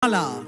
Allah.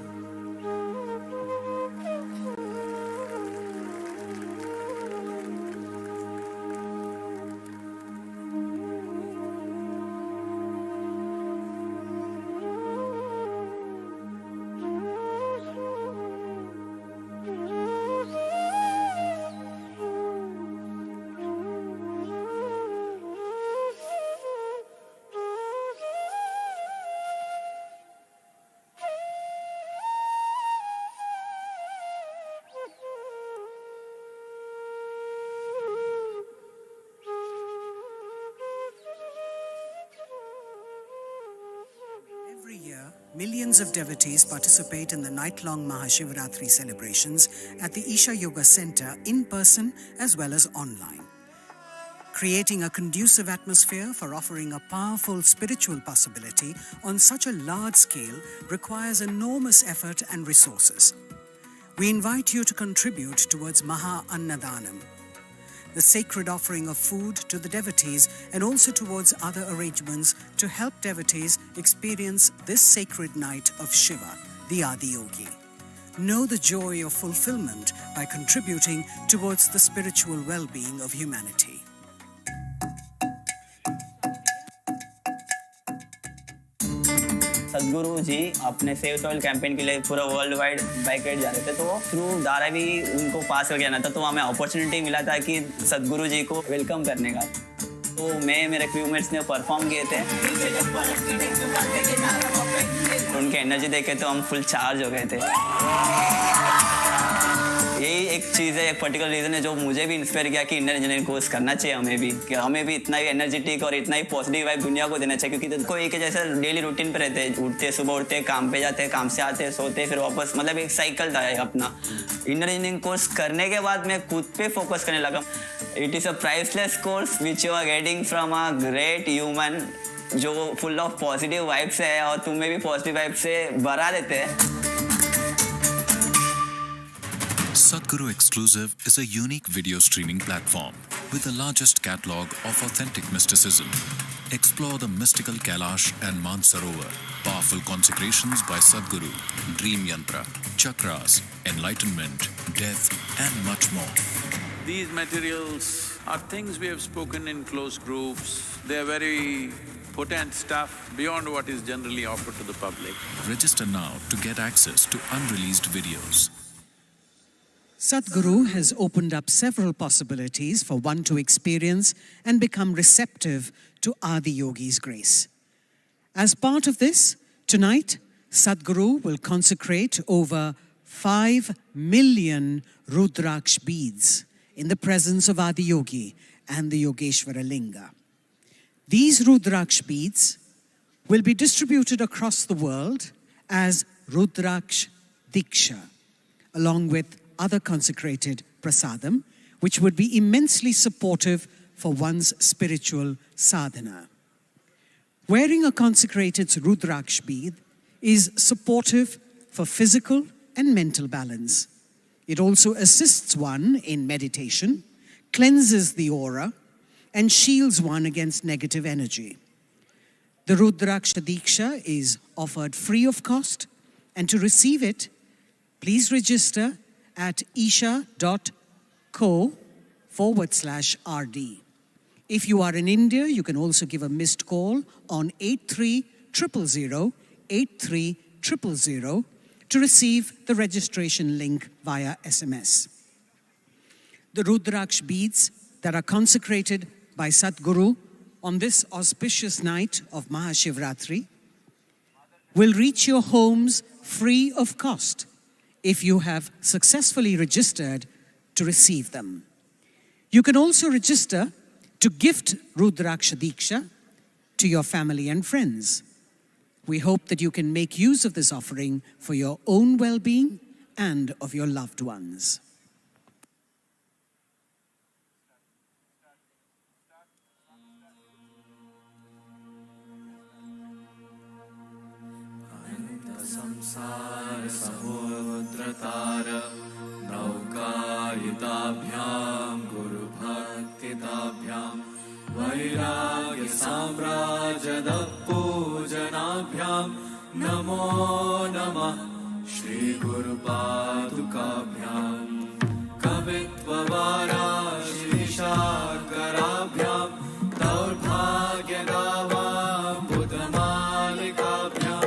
Every year, millions of devotees participate in the night-long MahaShivRatri celebrations at the Isha Yoga Center in person as well as online. Creating a conducive atmosphere for offering a powerful spiritual possibility on such a large scale requires enormous effort and resources. We invite you to contribute towards Maha Annadanam, the sacred offering of food to the devotees, and also towards other arrangements to help devotees experience this sacred night of Shiva, the Adiyogi. Know the joy of fulfillment by contributing towards the spiritual well-being of humanity. सदगुरु जी अपने save soil campaign के लिए पूरा world wide bike ride जा रहे थे, तो through Dharavi उनको पास करके आना था, तो वहाँ में अपॉर्चुनिटी मिला था कि सदगुरु जी को वेलकम करने का। तो मैं मेरे क्रूमेट्स ने परफॉर्म किए थे, तो उनकी एनर्जी देख के तो हम फुल चार्ज हो गए थे। यही एक चीज़ है, एक पर्टिकुलर रीज़न है जो मुझे भी इंस्पायर किया कि इंडियन इंजीनियरिंग कोर्स करना चाहिए हमें भी, कि हमें भी इतना ही एनर्जेटिक और इतना ही पॉजिटिव वाइब दुनिया को देना चाहिए। क्योंकि कोई एक जैसे डेली रूटीन पे रहते हैं, उठते सुबह उठते काम पे जाते, काम से आते सोते, फिर वापस, मतलब एक साइकिल था अपना। इंडियन इंजीनियरिंग कोर्स करने के बाद मैं खुद पे फोकस करने लगा। It is a priceless course which you are getting from a great human जो फुल ऑफ पॉजिटिव वाइब्स है और तुम्हें भी पॉजिटिव वाइब से भरा देते हैं। Sadhguru Exclusive is a unique video streaming platform with the largest catalog of authentic mysticism. Explore the mystical Kailash and Mansarovar, powerful consecrations by Sadhguru, dream yantra, chakras, enlightenment, death, and much more. These materials are things we have spoken in close groups. They are very potent stuff beyond what is generally offered to the public. Register now to get access to unreleased videos. Sadhguru has opened up several possibilities for one to experience and become receptive to Adiyogi's grace. As part of this, tonight, Sadhguru will consecrate over 5 million Rudraksh beads in the presence of Adiyogi and the Yogeshwara Linga. These Rudraksh beads will be distributed across the world as Rudraksh Diksha, along with other consecrated prasadam, which would be immensely supportive for one's spiritual sadhana. Wearing a consecrated Rudraksh bead is supportive for physical and mental balance. It also assists one in meditation, cleanses the aura, and shields one against negative energy. The Rudraksh Diksha is offered free of cost, and to receive it, please register at isha.co/RD. If you are in India, you can also give a missed call on 8300 to receive the registration link via SMS. The Rudraksh beads that are consecrated by Sadhguru on this auspicious night of MahaShivRatri will reach your homes free of cost if you have successfully registered to receive them. You can also register to gift Rudraksha Diksha to your family and friends. We hope that you can make use of this offering for your own well-being and of your loved ones. संसार सहोद्रतार नौकायिताभ्यां गुरुभक्तिताभ्यां वैराग्य साम्राज्यद पूजनाभ्यां नमो नमः श्रीगुरुपादुकाभ्यां कवित्ववाराशिशाकराभ्यां दौर्भाग्यदावाम्बुधमालिकाभ्यां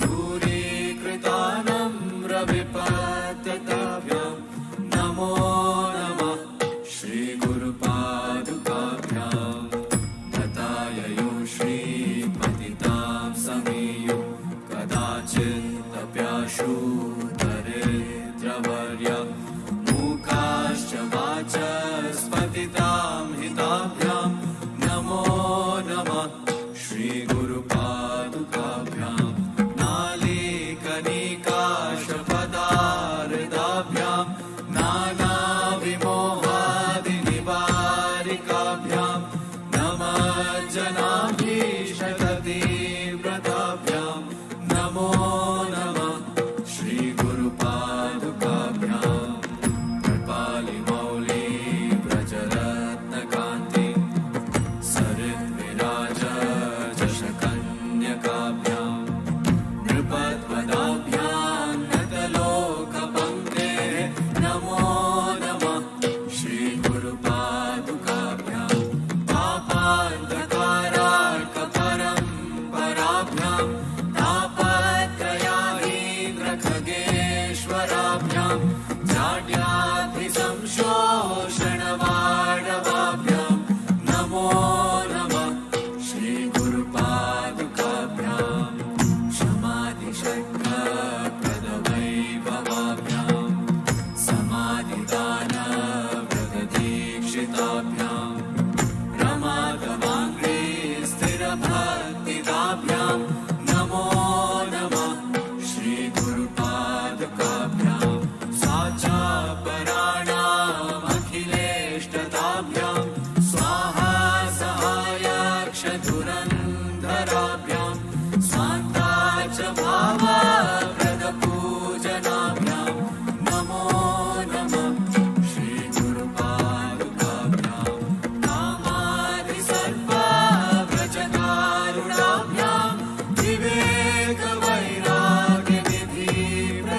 दूरीकृतानम्रविपत्यताभ्यां नमो नमः श्रीगुरुपादुकाभ्यां गताययो श्रीपतितां समीयो कदाचिदप्याशु दरिद्रवर्य मूकाश्च वाचस्पतितां हिताभ्यां नमो नमः श्रीगुरुपादुकाभ्यां नालीकनिकाशपदारदाभ्यां नानाविमोहादिनिवारिकाभ्यां नमः जनाभीष्टतीव्रताभ्यां नमो नमः श्रीगुरुपादुकाभ्यां कृपालिमौली व्रजरत्नकान्ति सरिद्विराजशकन्यकाभ्यां नृपद्वदाभ्यां नतलोकपङ्क्तेः नमो नमः श्रीगुरुपादुकाभ्यां पापान्धकारार्कपरम्पराभ्यां तापत्रयाहीन्द्रखगेश्वराभ्यां जाड्याभिसंशोषणवाडवाभ्यां नमो नमः श्रीगुरुपादुकाभ्यां क्षमादिषट्प्रदवैभवाभ्यां समाधिदानव्रतदीक्षिताभ्यां रमादवाङ्घ्रि स्थिरभक्तिदाभ्यां नमो नमः श्रीगुरुपादुकाभ्यां साचापराणामखिलेष्टताभ्यां स्वाहा सहायक्षधुरन्धराभ्यां स्वान्ता च भावप्रदपूजनाभ्यां नमो नमः श्रीगुरुपादुकाभ्यां कामादिसर्पव्रजकारुणाभ्यां विवेकवैराग्यनिधिव्रताभ्यां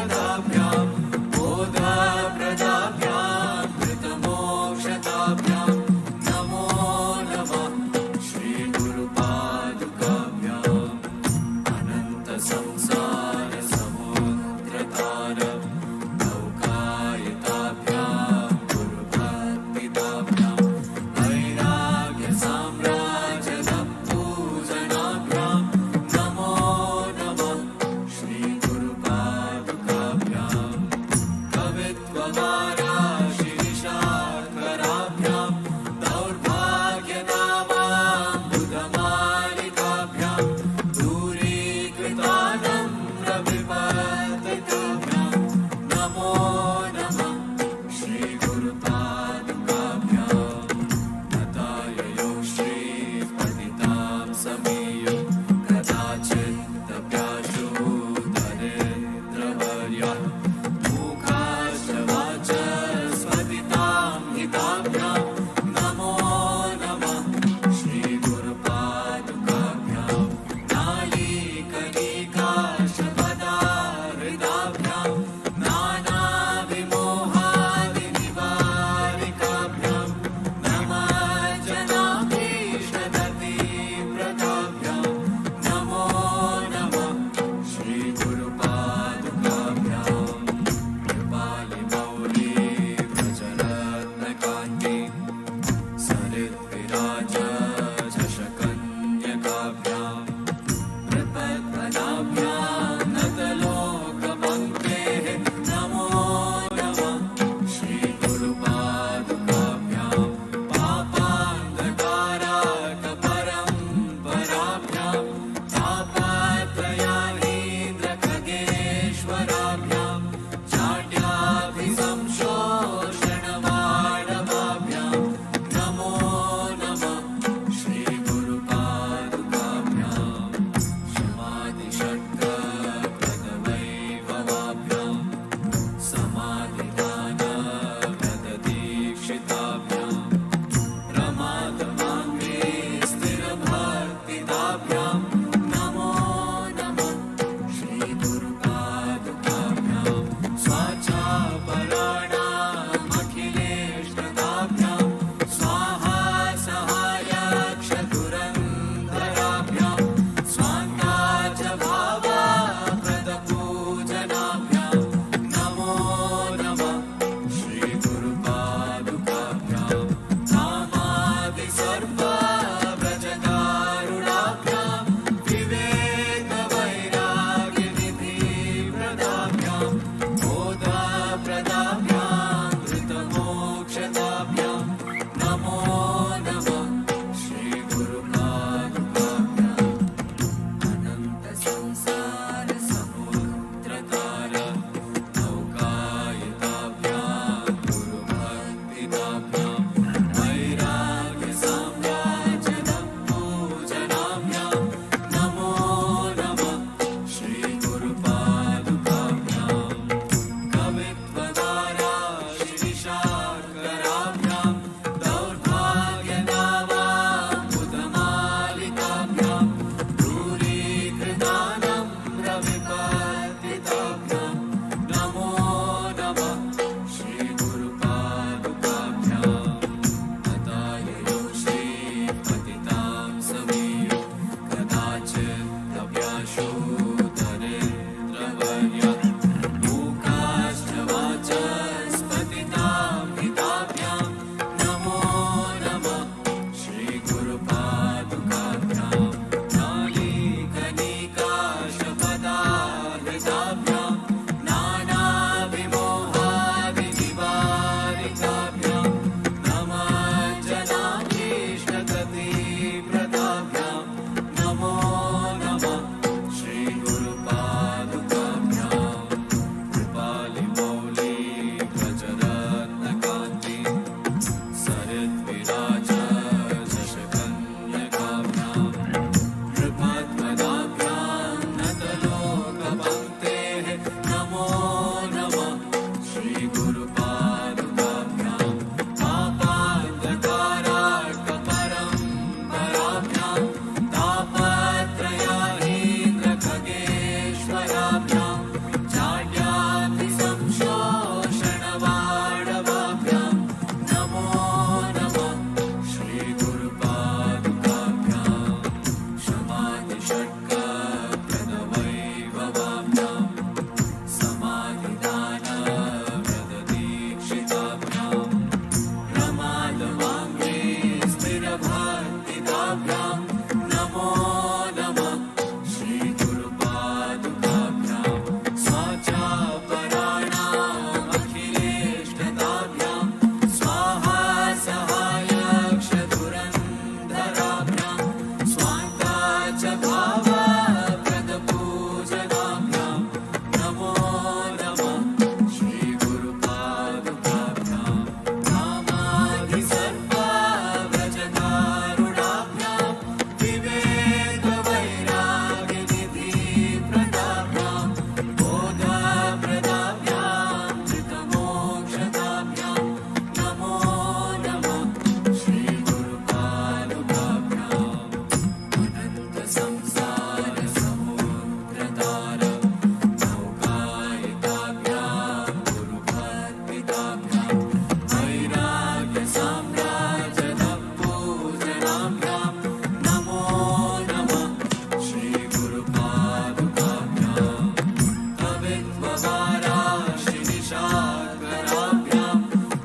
निशाकराभ्यां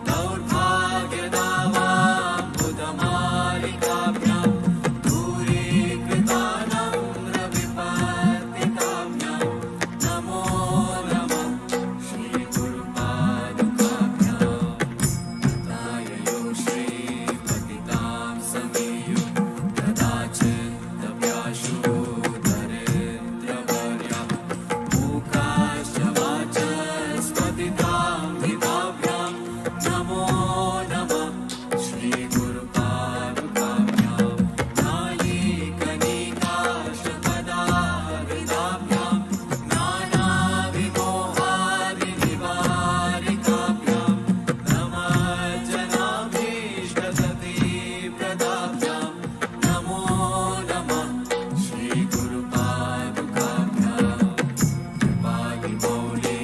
दौर्भाग्यदावाम्बुधमालिकाभ्यां दूरीकृतानां रविपर्तिकाभ्यां नमो नमः श्रीगुरुपादुकाभ्यां तथाययो श्रीपतितां समेयो कदाचित्तप्याशु दरिद्रवर्या मूकाश्च वाचस्पतितां विभाभ्यां नमो नमः श्रीगुरुपादुकाभ्यां नालीकनिकाशपदावृताभ्यां नानाविमोहादिनिवारिकाभ्यां नमज्जनाभीष्टसतीप्रदाभ्यां नमो नमः श्रीगुरुपादुकाभ्यां कृपादिमौली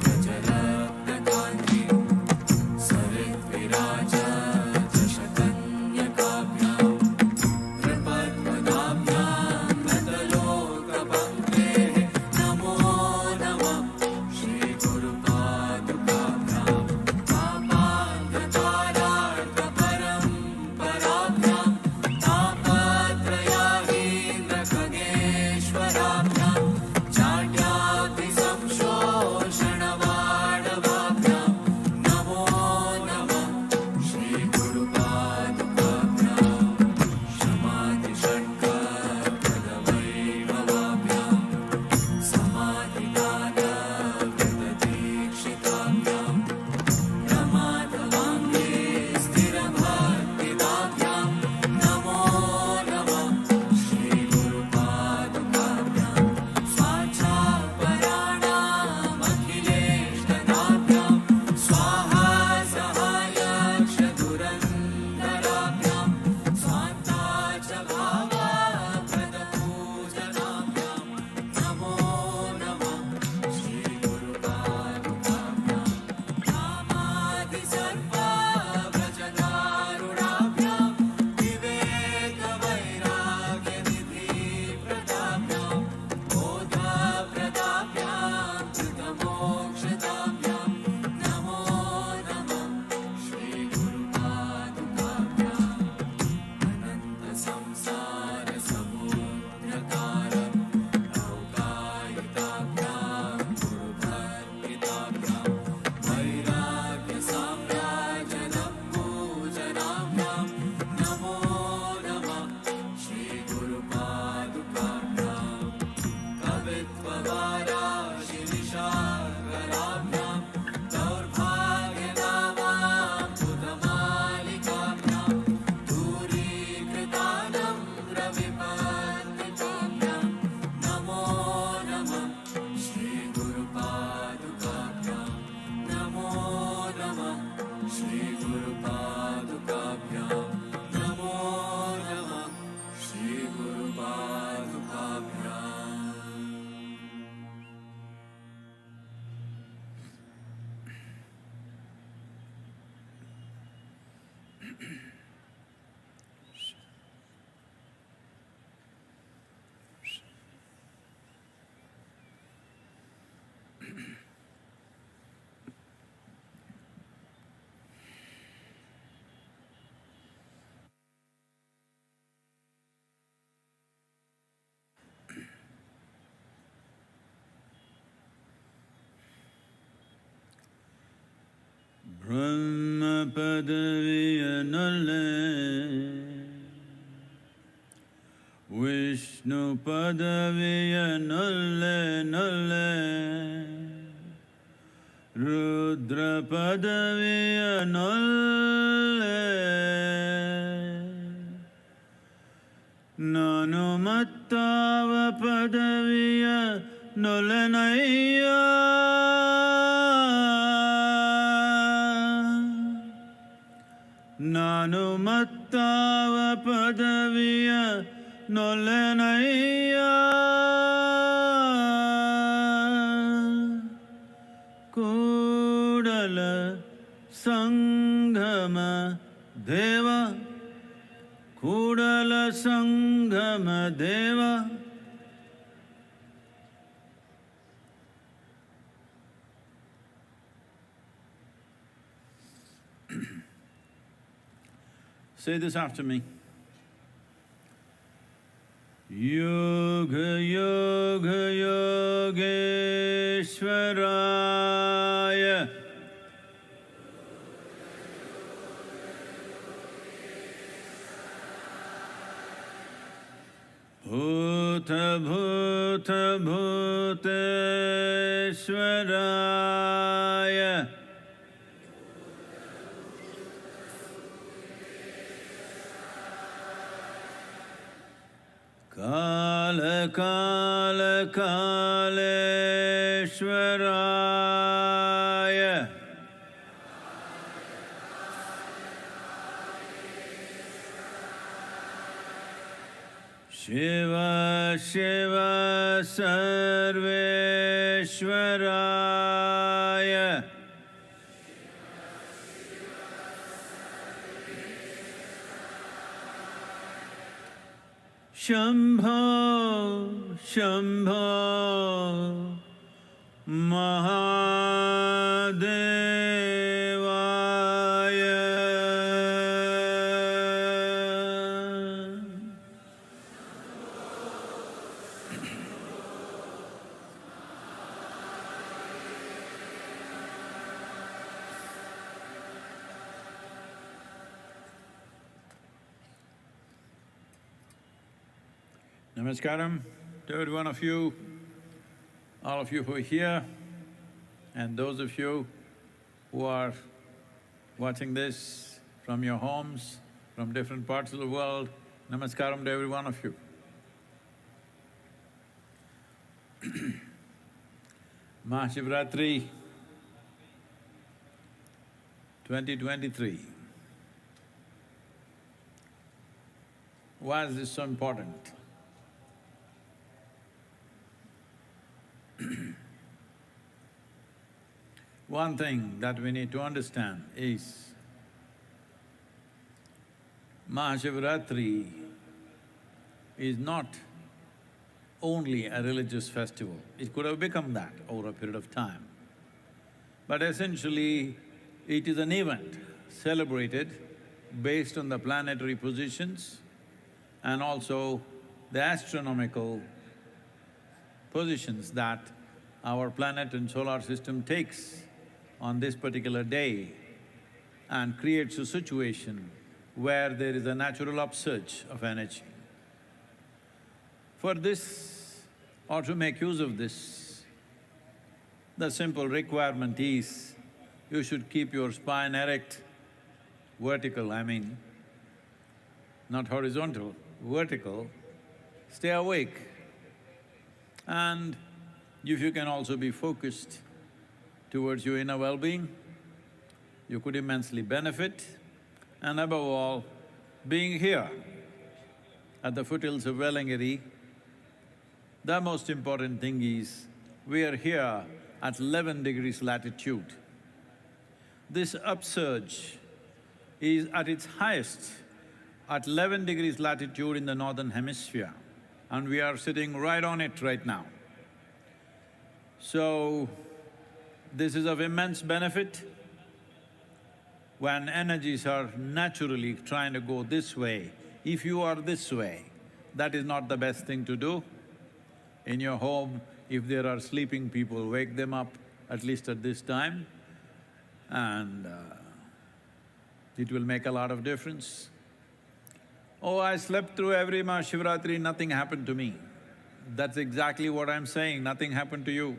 प्रचरत्नकान्ति सरिद्विराजशतन्यकाभ्यां कृपद्वदाभ्यां नतलोकपङ्क्तेः नमो नमः श्रीगुरुपादुकाभ्यां पापान्धकारार्थपरम्पराभ्यां तापत्रयाहीन्द्रखगेश्वराभ्यां चाट्यादिसंशोषणवाडवाभ्यां नमो नमः श्रीगुरुपादुकाभ्यां शमाधिषट्कपदवैभवाभ्यां समाधिदानवृतदीक्षिताभ्यां प्रमादवाङ्गे स्थिरभक्तिदाभ्यां नमो नमः श्रीगुरुपादुकाभ्यां स्वाच्छापराणामखिलेष्टदाभ्यां स्वाहा सहायक्षदुरन्दराभ्यां स्वान्ता च भावाप्रदपूजनाभ्यां नमो नमः श्रीगुरुपादुकाभ्यां कामादिसर्पभजदारुणाभ्यां विवेकवैराग्यनिधिप्रदाभ्यां बोधप्रदाभ्यां कृतमोक्षदाभ्यां नमो नमः श्रीगुरुपादुकाभ्यां अनन्तसंसारसमुद्रतारं नौकायिताभ्यां गुरुभर्पिताभ्यां वैराग्यसाम्राजनपूजनाभ्यां नमो नमः श्रीगुरुपादुकाभ्यां कवित्ववाराशिनिशाकराभ्यां दौर्भाग्यदावाम्बुधमालिकाभ्यां दूरीकृतानां रविपर्तिकाभ्यां नमो नमः श्रीगुरुपादुकाभ्यां नमो नमः श्रीगुरुपादुकाभ्यां नमो नमः श्रीगुरुपादुकाभ्यां Brahma Padaviyanale Vishnu Padaviyanale Nale Rudra Padaviyanale Nanumattava Padaviyanale Nanumattava padaviya nolenaya Kudala Sanghama Deva Kudala Sanghama Deva Say this after me. Yoga Yoga Yogeshwaraya Bhuta Bhuta Bhuteshwaraya Kala Kala Kaleshwaraya Shiva Shiva Sarveshwaraya Shambho Shambho Mahadevaya. Namaskaram to every one of you, all of you who are here, and those of you who are watching this from your homes, from different parts of the world. Namaskaram to every one of you. MahaShivRatri 2023. Why is this so important? One thing that we need to understand is MahaShivRatri is not only a religious festival. It could have become that over a period of time. But essentially, it is an event celebrated based on the planetary positions and also the astronomical positions that our planet and solar system takes on this particular day and creates a situation where there is a natural upsurge of energy. For this, or to make use of this, the simple requirement is you should keep your spine erect, vertical, I mean, not horizontal, vertical, stay awake. And if you can also be focused towards your inner well-being, you could immensely benefit. And above all, being here at the foothills of Velangiri, the most important thing is we are here at 11 degrees latitude. This upsurge is at its highest at 11 degrees latitude in the northern hemisphere, and we are sitting right on it right now. So, this is of immense benefit. When energies are naturally trying to go this way, if you are this way, that is not the best thing to do. In your home, if there are sleeping people, wake them up at least at this time, and it will make a lot of difference. Oh, I slept through every MahaShivRatri, nothing happened to me. That's exactly what I'm saying, nothing happened to you.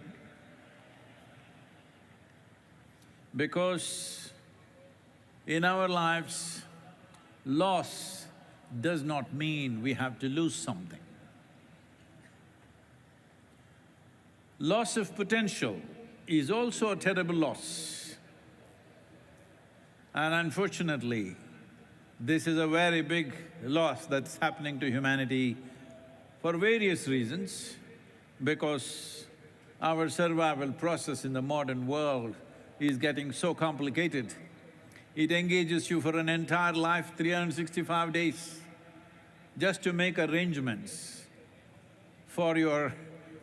Because in our lives, loss does not mean we have to lose something. Loss of potential is also a terrible loss. And unfortunately, this is a very big loss that's happening to humanity for various reasons, because our survival process in the modern world is getting so complicated. It engages you for an entire life, 365 days, just to make arrangements for your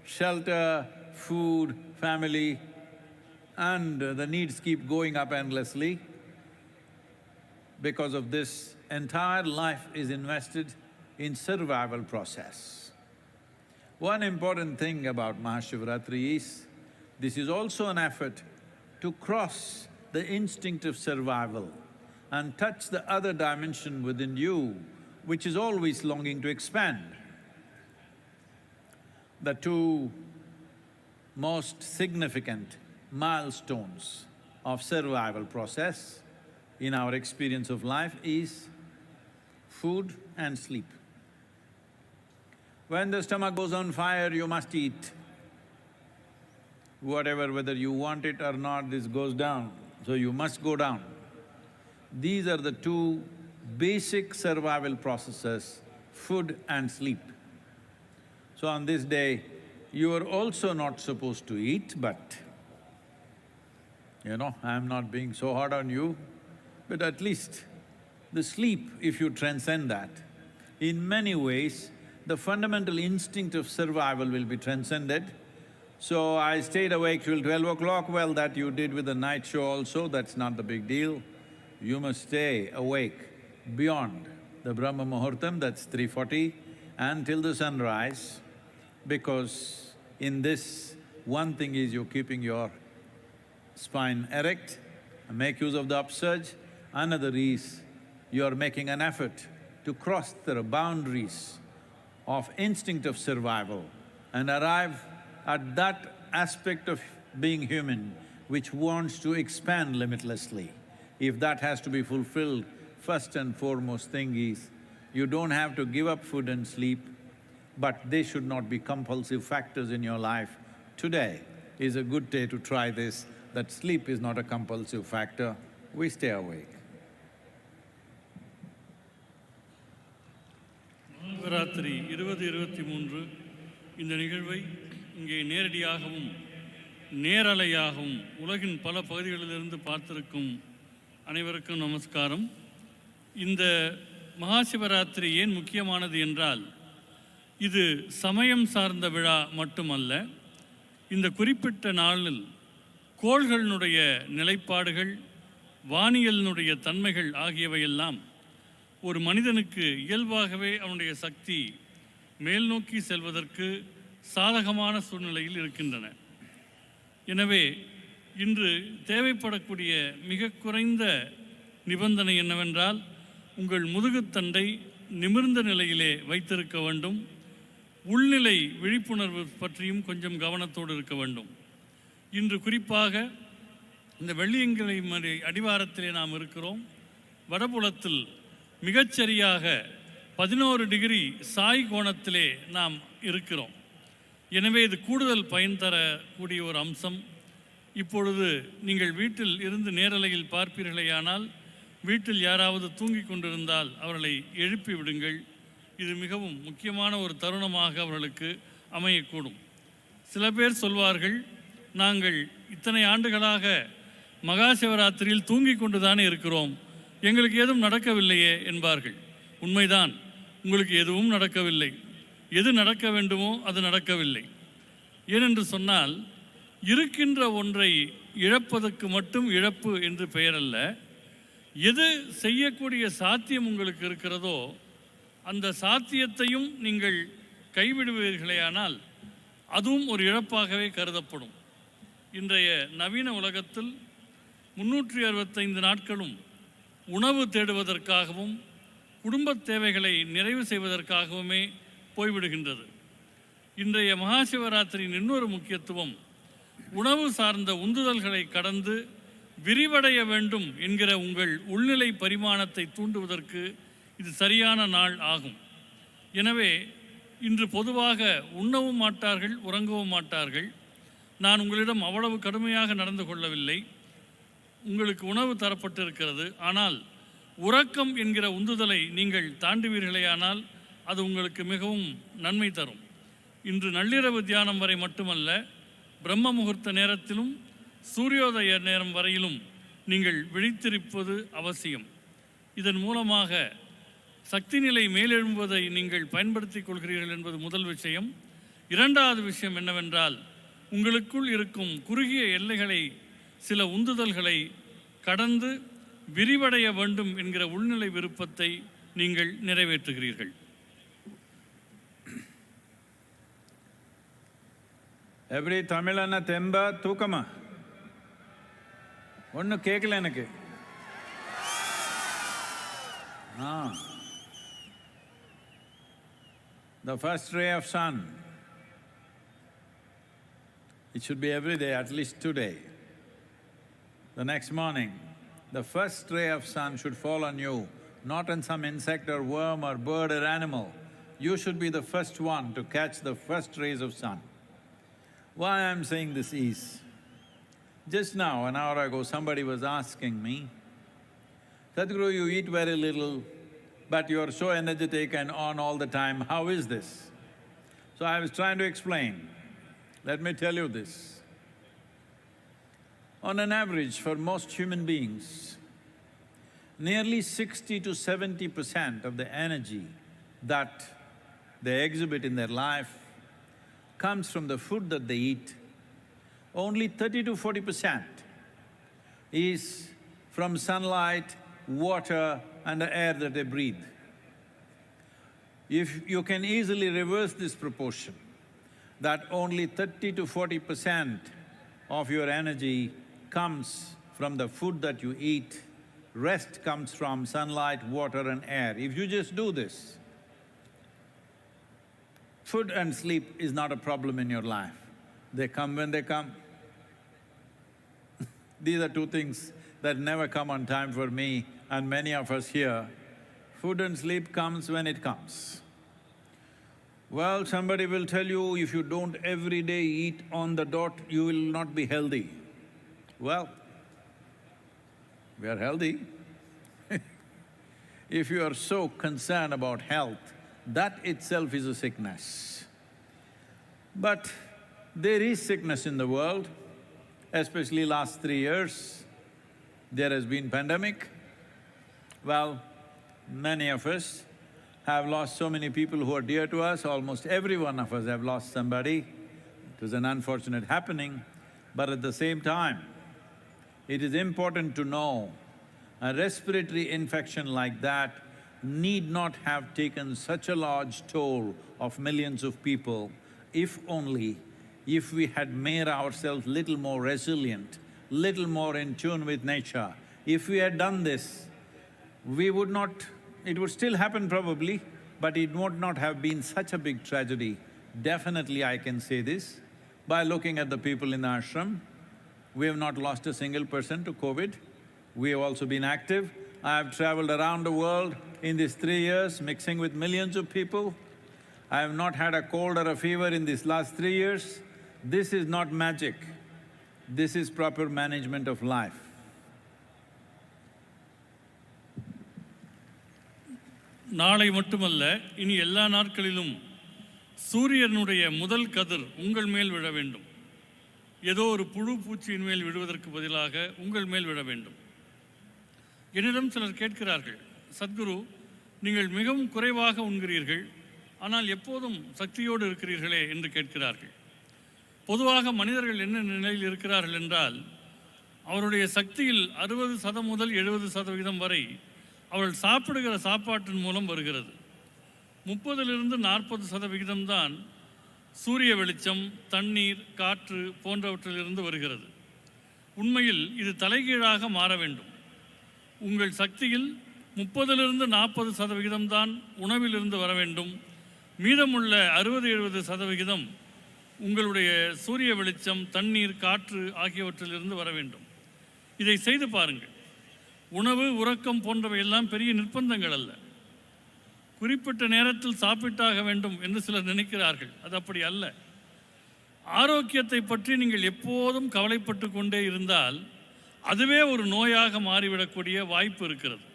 shelter, food, family, and the needs keep going up endlessly. Because of this, entire life is invested in survival process. One important thing about MahaShivRatri is, this is also an effort to cross the instinct of survival and touch the other dimension within you, which is always longing to expand. The two most significant milestones of survival process in our experience of life is food and sleep. When the stomach goes on fire, you must eat. Whatever, whether you want it or not, this goes down, so you must go down. These are the two basic survival processes, food and sleep. So on this day, you are also not supposed to eat, but I'm not being so hard on you, but at least the sleep, if you transcend that, in many ways, the fundamental instinct of survival will be transcended. So I stayed awake till 12 o'clock, well, that you did with the night show also, that's not the big deal. You must stay awake beyond the Brahma Muhurtam, that's 3:40, until the sunrise, because in this, one thing is you're keeping your spine erect, make use of the upsurge. Another is you're making an effort to cross the boundaries of instinct of survival and arrive at that aspect of being human which wants to expand limitlessly. If that has to be fulfilled, first and foremost thing is, you don't have to give up food and sleep, but they should not be compulsive factors in your life. Today is a good day to try this, that sleep is not a compulsive factor, we stay awake. Mahashivratri 2023 இந்த நிகழ்வை இங்கே நேரடியாகவும் நேரலையாகவும் உலகின் பல பகுதிகளிலிருந்து பார்த்திருக்கும் அனைவருக்கும் நமஸ்காரம். இந்த மகாசிவராத்திரி ஏன் முக்கியமானது என்றால், இது சமயம் சார்ந்த விழா மட்டுமல்ல. இந்த குறிப்பிட்ட நாளில் கோள்களினுடைய நிலைப்பாடுகள், வானியலினுடைய தன்மைகள் ஆகியவையெல்லாம் ஒரு மனிதனுக்கு இயல்பாகவே அவனுடைய சக்தி மேல் நோக்கி செல்வதற்கு சாதகமான சூழ்நிலையில் இருக்கின்றன. எனவே இன்று தேவைப்படக்கூடிய மிக குறைந்த நிபந்தனை என்னவென்றால், உங்கள் முதுகுத்தண்டை நிமிர்ந்த நிலையிலே வைத்திருக்க வேண்டும். உள்நிலை விழிப்புணர்வு பற்றியும் கொஞ்சம் கவனத்தோடு இருக்க வேண்டும். இன்று குறிப்பாக இந்த வெள்ளியங்கிரி மலை அடிவாரத்திலே நாம் இருக்கிறோம். வடபுலத்தில் மிகச்சரியாக 11 டிகிரி சாய் கோணத்திலே நாம் இருக்கிறோம். எனவே இது கூடுதல் பயன் தரக்கூடிய ஒரு அம்சம். இப்பொழுது நீங்கள் வீட்டில் இருந்து நேரலையில் பார்ப்பீர்களேயானால், வீட்டில் யாராவது தூங்கிக் கொண்டிருந்தால் அவர்களை எழுப்பி விடுங்கள். இது மிகவும் முக்கியமான ஒரு தருணமாக அவர்களுக்கு அமையக்கூடும். சில பேர் சொல்வார்கள், நாங்கள் இத்தனை ஆண்டுகளாக மகாசிவராத்திரியில் தூங்கிக் கொண்டுதானே இருக்கிறோம், எங்களுக்கு எதுவும் நடக்கவில்லையே என்பார்கள். உண்மைதான், உங்களுக்கு எதுவும் நடக்கவில்லை. எது நடக்க வேண்டுமோ அது நடக்கவில்லை. ஏனென்று சொன்னால், இருக்கின்ற ஒன்றை இழப்பதற்கு மட்டும் இழப்பு என்று பெயரல்ல. எது செய்யக்கூடிய சாத்தியம் உங்களுக்கு இருக்கிறதோ அந்த சாத்தியத்தையும் நீங்கள் கைவிடுவீர்களேயானால் அதுவும் ஒரு இழப்பாகவே கருதப்படும். இன்றைய நவீன உலகத்தில் 365 நாட்களும் உணவு தேடுவதற்காகவும் குடும்பத் தேவைகளை நிறைவு செய்வதற்காகவுமே போய்விடுகின்றது. இன்றைய மகாசிவராத்திரியின் இன்னொரு முக்கியத்துவம், உணவு சார்ந்த உந்துதல்களை கடந்து விரிவடைய வேண்டும் என்கிற உங்கள் உள்நிலை பரிமாணத்தை தூண்டுவதற்கு இது சரியான நாள் ஆகும். எனவே இன்று பொதுவாக உண்ணவும் மாட்டார்கள், உறங்கவும் மாட்டார்கள். நான் உங்களிடம் அவ்வளவு கடுமையாக நடந்து கொள்ளவில்லை. உங்களுக்கு உணவு தரப்பட்டிருக்கிறது. ஆனால் உறக்கம் என்கிற உந்துதலை நீங்கள் தாண்டுவீர்களேயானால் அது உங்களுக்கு மிகவும் நன்மை தரும். இன்று நள்ளிரவு தியானம் வரை மட்டுமல்ல, பிரம்ம முகூர்த்த நேரத்திலும் சூரியோதய நேரம் வரையிலும் நீங்கள் விழித்திருப்பது அவசியம். இதன் மூலமாக சக்தி நிலை மேலெழும்புவதை நீங்கள் பயன்படுத்திக் கொள்கிறீர்கள் என்பது முதல் விஷயம். இரண்டாவது விஷயம் என்னவென்றால், உங்களுக்குள் இருக்கும் குறுகிய எல்லைகளை, சில உந்துதல்களை கடந்து விரிவடைய வேண்டும் என்கிற உள்நிலை விருப்பத்தை நீங்கள் நிறைவேற்றுகிறீர்கள். எப்படி தமிழன தெம்பா தூக்கமா? ஒன்றும் கேட்கல எனக்கு. The first ray of sun, it should be every day, at least today. The next morning, the first ray of sun should fall on you, not on some insect or worm or bird or animal. You should be the first one to catch the first rays of sun. Why I'm saying this is, just now, an hour ago, somebody was asking me, Sadhguru, you eat very little, but you're so energetic and on all the time, how is this? So I was trying to explain. Let me tell you this. On an average, for most human beings, nearly 60 to 70% of the energy that they exhibit in their life comes from the food that they eat. Only 30 to 40% is from sunlight, water and the air that they breathe. If you can easily reverse this proportion, that only 30 to 40% of your energy comes from the food that you eat, rest comes from sunlight, water and air. If you just do this, food and sleep is not a problem in your life. They come when they come. These are two things that never come on time for me and many of us here. Food and sleep comes when it comes. Well, somebody will tell you, if you don't every day eat on the dot, you will not be healthy. Well, we are healthy. If you are so concerned about health, that itself is a sickness. But there is sickness in the world, especially last 3 years. There has been pandemic. Well, many of us have lost so many people who are dear to us, almost every one of us have lost somebody. It was an unfortunate happening, but at the same time, it is important to know a respiratory infection like that need not have taken such a large toll of millions of people if only if we had made ourselves little more resilient, little more in tune with nature. If we had done this, we would not… it would still happen probably, but it would not have been such a big tragedy. Definitely I can say this, by looking at the people in the ashram, we have not lost a single person to COVID. We have also been active. I have traveled around the world in these 3 years, mixing with millions of people. I have not had a cold or a fever in these last 3 years. This is not magic. This is proper management of life. நாளை மட்டுமல்ல, இனி எல்லா நாட்களிலும் சூரியனுடைய முதல் கதிர் உங்கள் மேல் விழ வேண்டும். ஏதோ ஒரு புழு பூச்சியின் மேல் விழுவதற்கு பதிலாக உங்கள் மேல் விழ வேண்டும். என்னிடம் சிலர் கேட்கிறார்கள், சத்குரு, நீங்கள் மிகவும் குறைவாக உண்கிறீர்கள், ஆனால் எப்போதும் சக்தியோடு இருக்கிறீர்களே என்று கேட்கிறார்கள். பொதுவாக மனிதர்கள் என்ன நிலையில் இருக்கிறார்கள் என்றால், அவருடைய சக்தியில் 60% முதல் 70% வரை அவர்கள் சாப்பிடுகிற சாப்பாட்டின் மூலம் வருகிறது. 30லிருந்து 40% தான் சூரிய வெளிச்சம், தண்ணீர், காற்று போன்றவற்றிலிருந்து வருகிறது. உண்மையில் இது தலைகீழாக மாற வேண்டும். உங்கள் சக்தியில் 30லிருந்து 40% தான் உணவிலிருந்து வர வேண்டும். மீதமுள்ள 60-70% உங்களுடைய சூரிய வெளிச்சம், தண்ணீர், காற்று ஆகியவற்றிலிருந்து வர வேண்டும். இதை செய்து பாருங்கள். உணவு, உறக்கம் போன்றவையெல்லாம் பெரிய நிர்பந்தங்கள் அல்ல. குறிப்பிட்ட நேரத்தில் சாப்பிட்டாக வேண்டும் என்று சிலர் நினைக்கிறார்கள். அது அப்படி அல்ல. ஆரோக்கியத்தை பற்றி நீங்கள் எப்போதும் கவலைப்பட்டு கொண்டே இருந்தால் அதுவே ஒரு நோயாக மாறிவிடக்கூடிய வாய்ப்பு இருக்கிறது.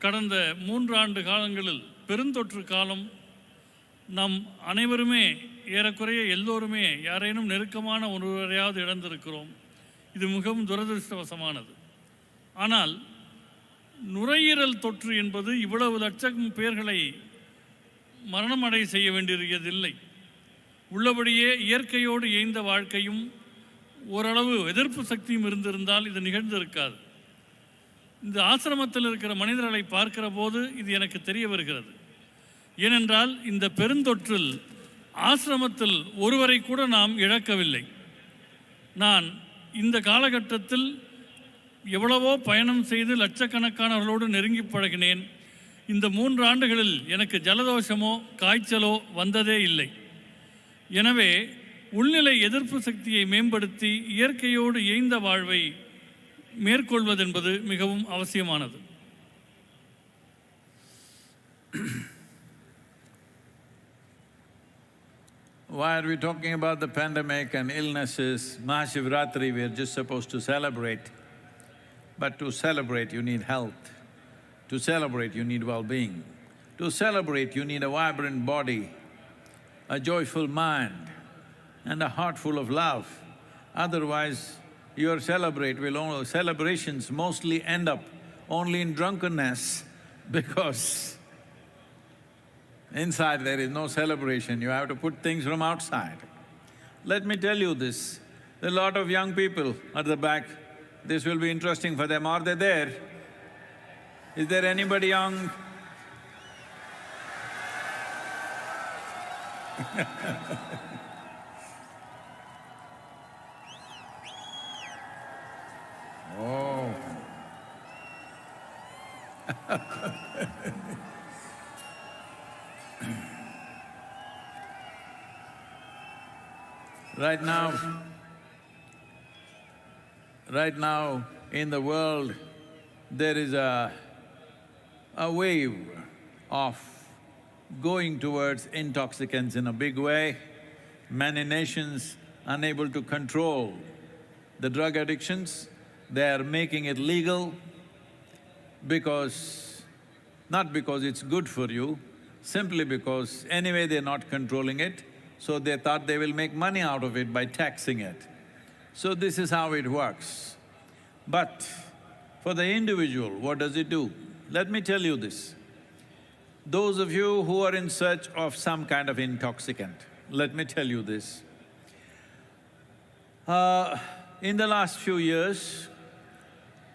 கடந்த 3 ஆண்டு காலங்களில் பெருந்தொற்று காலம், நாம் அனைவருமே ஏறக்குறைய எல்லோருமே யாரேனும் நெருக்கமான ஒருவரையாவது இழந்திருக்கிறோம். இது மிகவும் துரதிருஷ்டவசமானது. ஆனால் நுரையீரல் தொற்று என்பது இவ்வளவு லட்சம் பேர்களை மரணமடை செய்ய வேண்டியதில்லை. உள்ளபடியே இயற்கையோடு இயைந்த வாழ்க்கையும் ஓரளவு எதிர்ப்பு சக்தியும் இருந்திருந்தால் இது நிகழ்ந்திருக்காது. இந்த ஆசிரமத்தில் இருக்கிற மனிதர்களை பார்க்கிற போது இது எனக்கு தெரிய வருகிறது. ஏனென்றால் இந்த பெருந்தொற்றில் ஆசிரமத்தில் ஒருவரை கூட நாம் இழக்கவில்லை. நான் இந்த காலகட்டத்தில் எவ்வளவோ பயணம் செய்து லட்சக்கணக்கானவர்களோடு நெருங்கி பழகினேன். இந்த 3 ஆண்டுகளில் எனக்கு ஜலதோஷமோ காய்ச்சலோ வந்ததே இல்லை. எனவே உள்நிலை எதிர்ப்பு சக்தியை மேம்படுத்தி இயற்கையோடு இயைந்த வாழ்வை மேற்கொள்வதென்பது மிகவும் அவசியமானது. Why are we talking about the pandemic and illnesses? MahaShivRatri we are just supposed to celebrate. But to celebrate you need health. To celebrate you need well-being. To celebrate you need a vibrant body, a joyful mind and a heart full of love. Otherwise, your celebrations mostly end up only in drunkenness because inside there is no celebration, you have to put things from outside. Let me tell you this, there are a lot of young people at the back, this will be interesting for them. Are they there? Is there anybody young? Oh. Right now in the world, there is a wave of going towards intoxicants in a big way. Many nations unable to control the drug addictions, they are making it legal not because it's good for you, simply because anyway they're not controlling it, so they thought they will make money out of it by taxing it. So this is how it works. But for the individual, what does it do? Let me tell you this. Those of you who are in search of some kind of intoxicant, let me tell you this. In the last few years,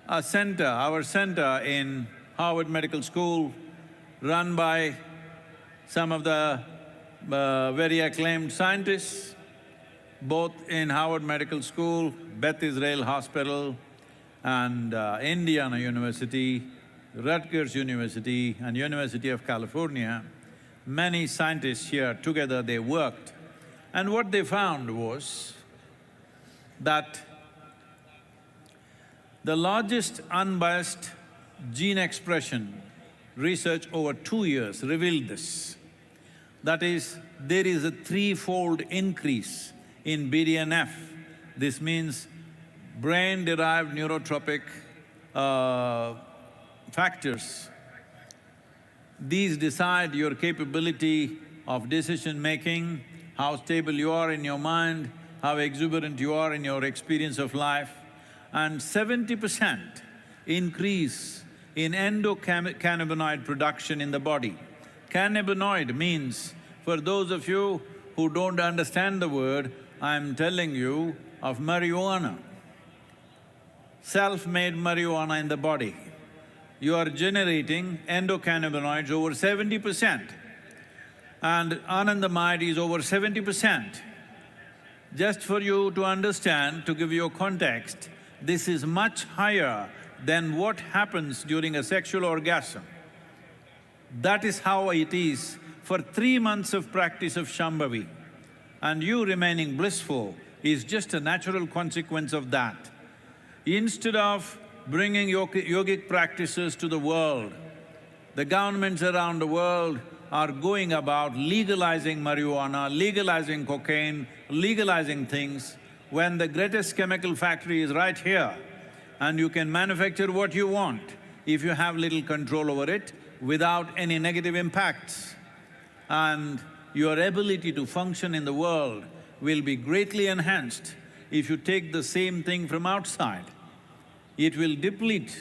our center in Harvard Medical School, run by some of the very acclaimed scientists, both in Harvard Medical School, Beth Israel Hospital and Indiana University, Rutgers University and University of California, many scientists here together they worked. And what they found was that the largest unbiased gene expression research over 2 years revealed this. That is, there is a 3-fold increase in BDNF. This means brain-derived neurotropic factors. These decide your capability of decision-making, how stable you are in your mind, how exuberant you are in your experience of life, and 70% increase in endocannabinoid production in the body. Cannabinoid means, for those of you who don't understand the word, I'm telling you of marijuana. Self-made marijuana in the body. You are generating endocannabinoids over 70% and anandamide is over 70%. Just for you to understand, to give you a context, this is much higher than what happens during a sexual orgasm. That is how it is for 3 months of practice of Shambhavi. And you remaining blissful is just a natural consequence of that. Instead of bringing yogic practices to the world, the governments around the world are going about legalizing marijuana, legalizing cocaine, legalizing things, when the greatest chemical factory is right here and you can manufacture what you want if you have little control over it without any negative impacts. And your ability to function in the world will be greatly enhanced if you take the same thing from outside. It will deplete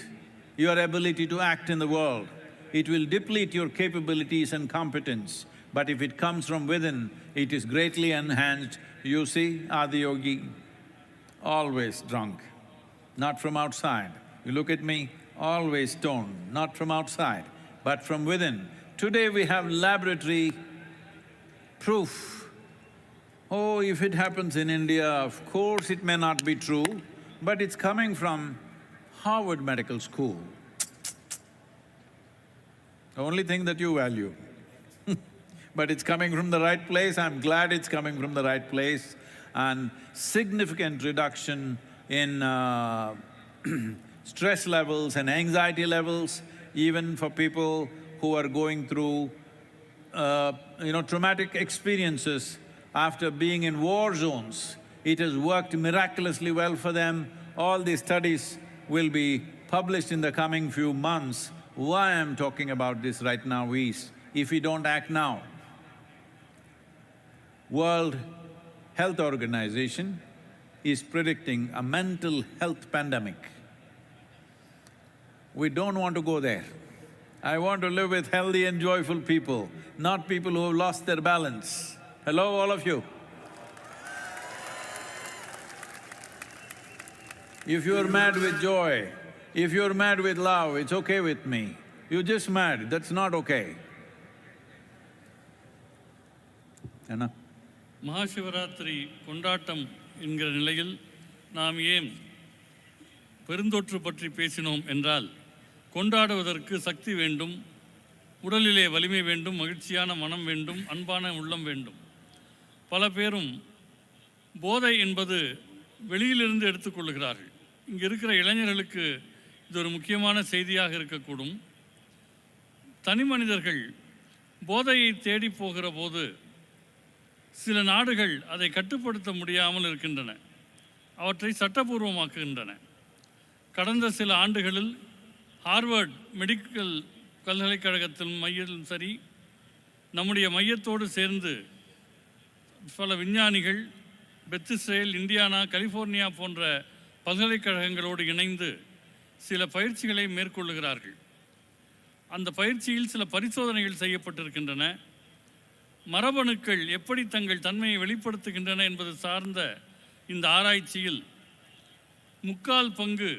your ability to act in the world. It will deplete your capabilities and competence. But if it comes from within, it is greatly enhanced. You see, Adiyogi, always drunk, not from outside. You look at me, always toned, not from outside, but from within. Today we have laboratory proof. Oh, if it happens in India, of course it may not be true, but it's coming from Harvard Medical School. The only thing that you value. But it's coming from the right place, I'm glad it's coming from the right place, and significant reduction in stress levels and anxiety levels, even for people who are going through traumatic experiences after being in war zones. It has worked miraculously well for them. All these studies will be published in the coming few months. Why I'm talking about this right now is, if we don't act now, World Health Organization is predicting a mental health pandemic. We don't want to go there. I want to live with healthy and joyful people, not people who have lost their balance. Hello, all of you. If you're mad with joy, if you're mad with love, it's okay with me. You're just mad, that's not okay. Enough. Mahashivratri கொண்டாட்டம் என்கிற நிலையில் நாம் ஏன் பெருந்தொற்று பற்றி பேசினோம் என்றால், கொண்டாடுவதற்கு சக்தி வேண்டும், உடலிலே வலிமை வேண்டும், மகிழ்ச்சியான மனம் வேண்டும், அன்பான உள்ளம் வேண்டும். பல பேரும் போதை என்பது வெளியிலிருந்து எடுத்துக்கொள்கிறார்கள். இங்கே இருக்கிற இளைஞர்களுக்கு இது ஒரு முக்கியமான செய்தியாக இருக்கக்கூடும். தனி மனிதர்கள் போதையை தேடி போகிற போது சில நாடுகள் அதை கட்டுப்படுத்த முடியாமல் இருக்கின்றன, அவற்றை சட்டபூர்வமாக்குகின்றன. கடந்த சில ஆண்டுகளில் ஹார்வர்ட் மெடிக்கல் பல்கலைக்கழகத்தின் மையத்திலும் சரி, நம்முடைய மையத்தோடு சேர்ந்து பல விஞ்ஞானிகள் பெத்திஸ்ரேல், இந்தியானா, கலிஃபோர்னியா போன்ற பல்கலைக்கழகங்களோடு இணைந்து சில பயிற்சிகளை மேற்கொள்ளுகிறார்கள். அந்த பயிற்சியில் சில பரிசோதனைகள் செய்யப்பட்டிருக்கின்றன. மரபணுக்கள் எப்படி தங்கள் தன்மையை வெளிப்படுத்துகின்றன என்பது சார்ந்த இந்த ஆராய்ச்சியில் 3/4 பங்கு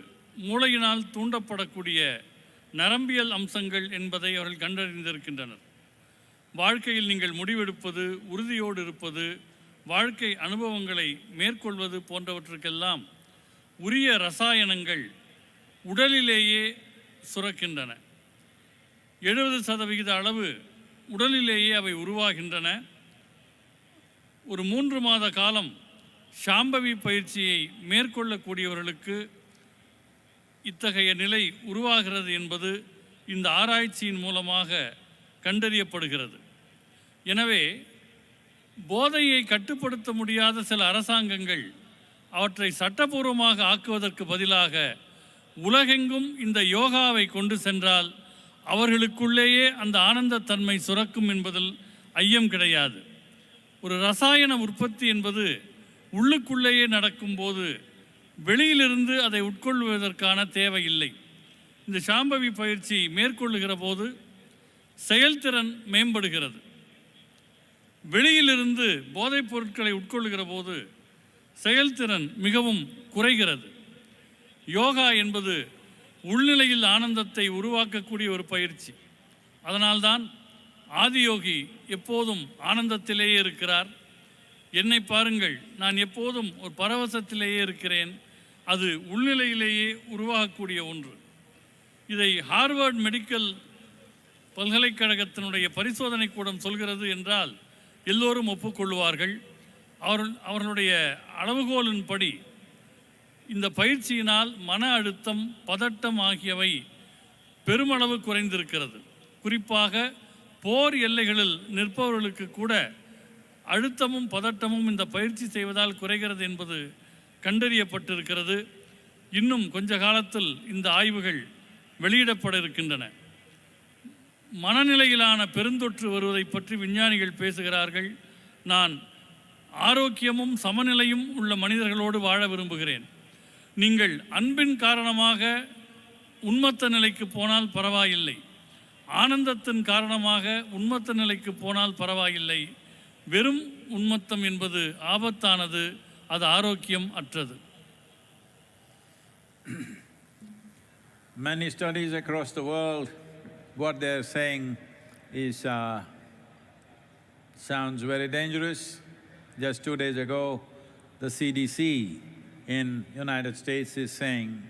மூளையினால் தூண்டப்படக்கூடிய நரம்பியல் அம்சங்கள் என்பதை அவர்கள் கண்டறிந்திருக்கின்றனர். வாழ்க்கையில் நீங்கள் முடிவெடுப்பது, உறுதியோடு இருப்பது, வாழ்க்கை அனுபவங்களை மேற்கொள்வது போன்றவற்றுக்கெல்லாம் உரிய ரசாயனங்கள் உடலிலேயே சுரக்கின்றன. 70% அளவு உடலிலேயே அவை உருவாகின்றன. ஒரு 3 மாத காலம் சாம்பவி பயிற்சியை மேற்கொள்ளக்கூடியவர்களுக்கு இத்தகைய நிலை உருவாகிறது என்பது இந்த ஆராய்ச்சியின் மூலமாக கண்டறியப்படுகிறது. எனவே போதையை கட்டுப்படுத்த முடியாத சில அரசாங்கங்கள் அவற்றை சட்டபூர்வமாக ஆக்குவதற்கு பதிலாக உலகெங்கும் இந்த யோகாவை கொண்டு சென்றால் அவர்களுக்குள்ளேயே அந்த ஆனந்தத்தன்மை சுரக்கும் என்பதில் ஐயம் கிடையாது. ஒரு ரசாயன உற்பத்தி என்பது உள்ளுக்குள்ளேயே நடக்கும்போது வெளியிலிருந்து அதை உட்கொள்வதற்கான தேவையில்லை. இந்த சாம்பவி பயிற்சி மேற்கொள்ளுகிற போது செயல்திறன் மேம்படுகிறது. வெளியிலிருந்து போதைப் பொருட்களை உட்கொள்ளுகிற போது செயல்திறன் மிகவும் குறைகிறது. யோகா என்பது உள்நிலையில் ஆனந்தத்தை உருவாக்கக்கூடிய ஒரு பயிற்சி. அதனால்தான் ஆதியோகி எப்போதும் ஆனந்தத்திலேயே இருக்கிறார். என்னை பாருங்கள், நான் எப்போதும் ஒரு பரவசத்திலேயே இருக்கிறேன். அது உள்நிலையிலேயே உருவாகக்கூடிய ஒன்று. இதை ஹார்வர்ட் மெடிக்கல் பல்கலைக்கழகத்தினுடைய பரிசோதனை கூடம் சொல்கிறது என்றால் எல்லோரும் ஒப்புக்கொள்வார்கள். அவர்களுடைய அளவுகோலின்படி இந்த பயிற்சியினால் மன அழுத்தம், பதட்டம் ஆகியவை பெருமளவு குறைந்திருக்கிறது. குறிப்பாக போர் எல்லைகளில் நிற்பவர்களுக்கு கூட அழுத்தமும் பதட்டமும் இந்த பயிற்சி செய்வதால் குறைகிறது என்பது கண்டறியப்பட்டிருக்கிறது. இன்னும் கொஞ்ச காலத்தில் இந்த ஆய்வுகள் வெளியிடப்பட இருக்கின்றன. மனநிலையிலான பெருந்தொற்று வருவதை பற்றி விஞ்ஞானிகள் பேசுகிறார்கள். நான் ஆரோக்கியமும் சமநிலையும் உள்ள மனிதர்களோடு வாழ விரும்புகிறேன். நீங்கள் அன்பின் காரணமாக உன்மத்த நிலைக்கு போனால் பரவாயில்லை, ஆனந்தத்தின் காரணமாக உன்மத்த நிலைக்கு போனால் பரவாயில்லை. வெறும் உன்மத்தம் என்பது ஆபத்தானது, அது ஆரோக்கியம் அற்றது. Many studies across the world, what they're saying is sounds very dangerous. Just 2 days ago, the CDC in United States is saying,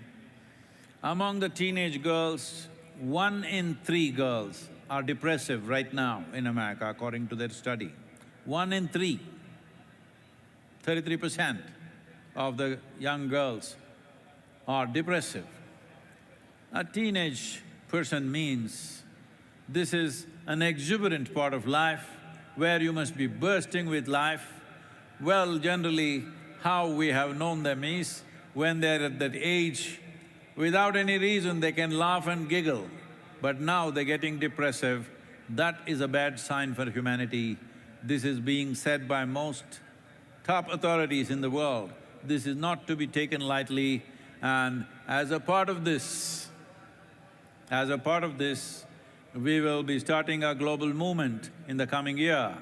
among the teenage girls, 1 in 3 girls are depressive right now in America, according to their study. 1 in 3. 33% of the young girls are depressive. A teenage person means this is an exuberant part of life where you must be bursting with life. Well, generally, how we have known them is when they're at that age, without any reason they can laugh and giggle, but now they're getting depressive. That is a bad sign for humanity. This is being said by most top authorities in the world. This is not to be taken lightly, and as a part of this, we will be starting a global movement in the coming year.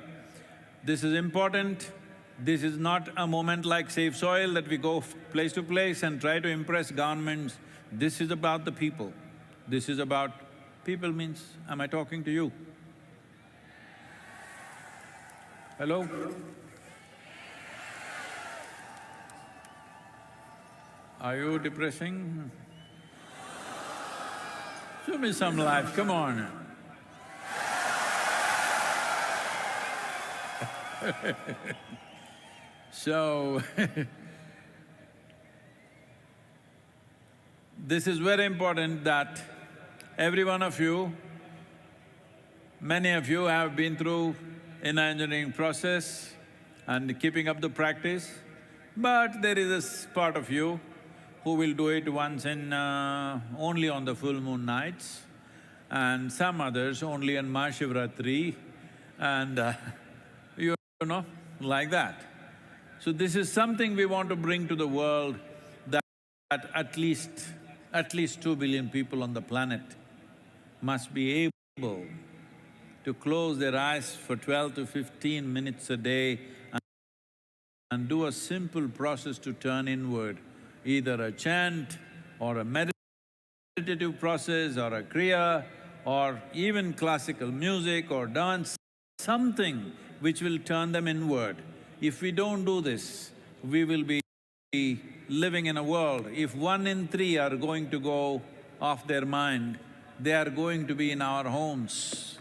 This is important. This is not a moment like Safe Soil that we go place to place and try to impress governments. This is about the people. This is about… people means, am I talking to you? Hello? Are you depressing? Show me some life, come on. So, this is very important that every one of you, many of you have been through an engineering process and keeping up the practice, but there is a part of you who will do it once in… only on the full moon nights, and some others only on MahaShivRatri, and you know, like that. So this is something we want to bring to the world, that at least 2 billion people on the planet must be able to close their eyes for 12 to 15 minutes a day and do a simple process to turn inward, either a chant or a meditative process or a kriya or even classical music or dance, something which will turn them inward. If we don't do this, we will be living in a world… if 1 in 3 are going to go off their mind, they are going to be in our homes,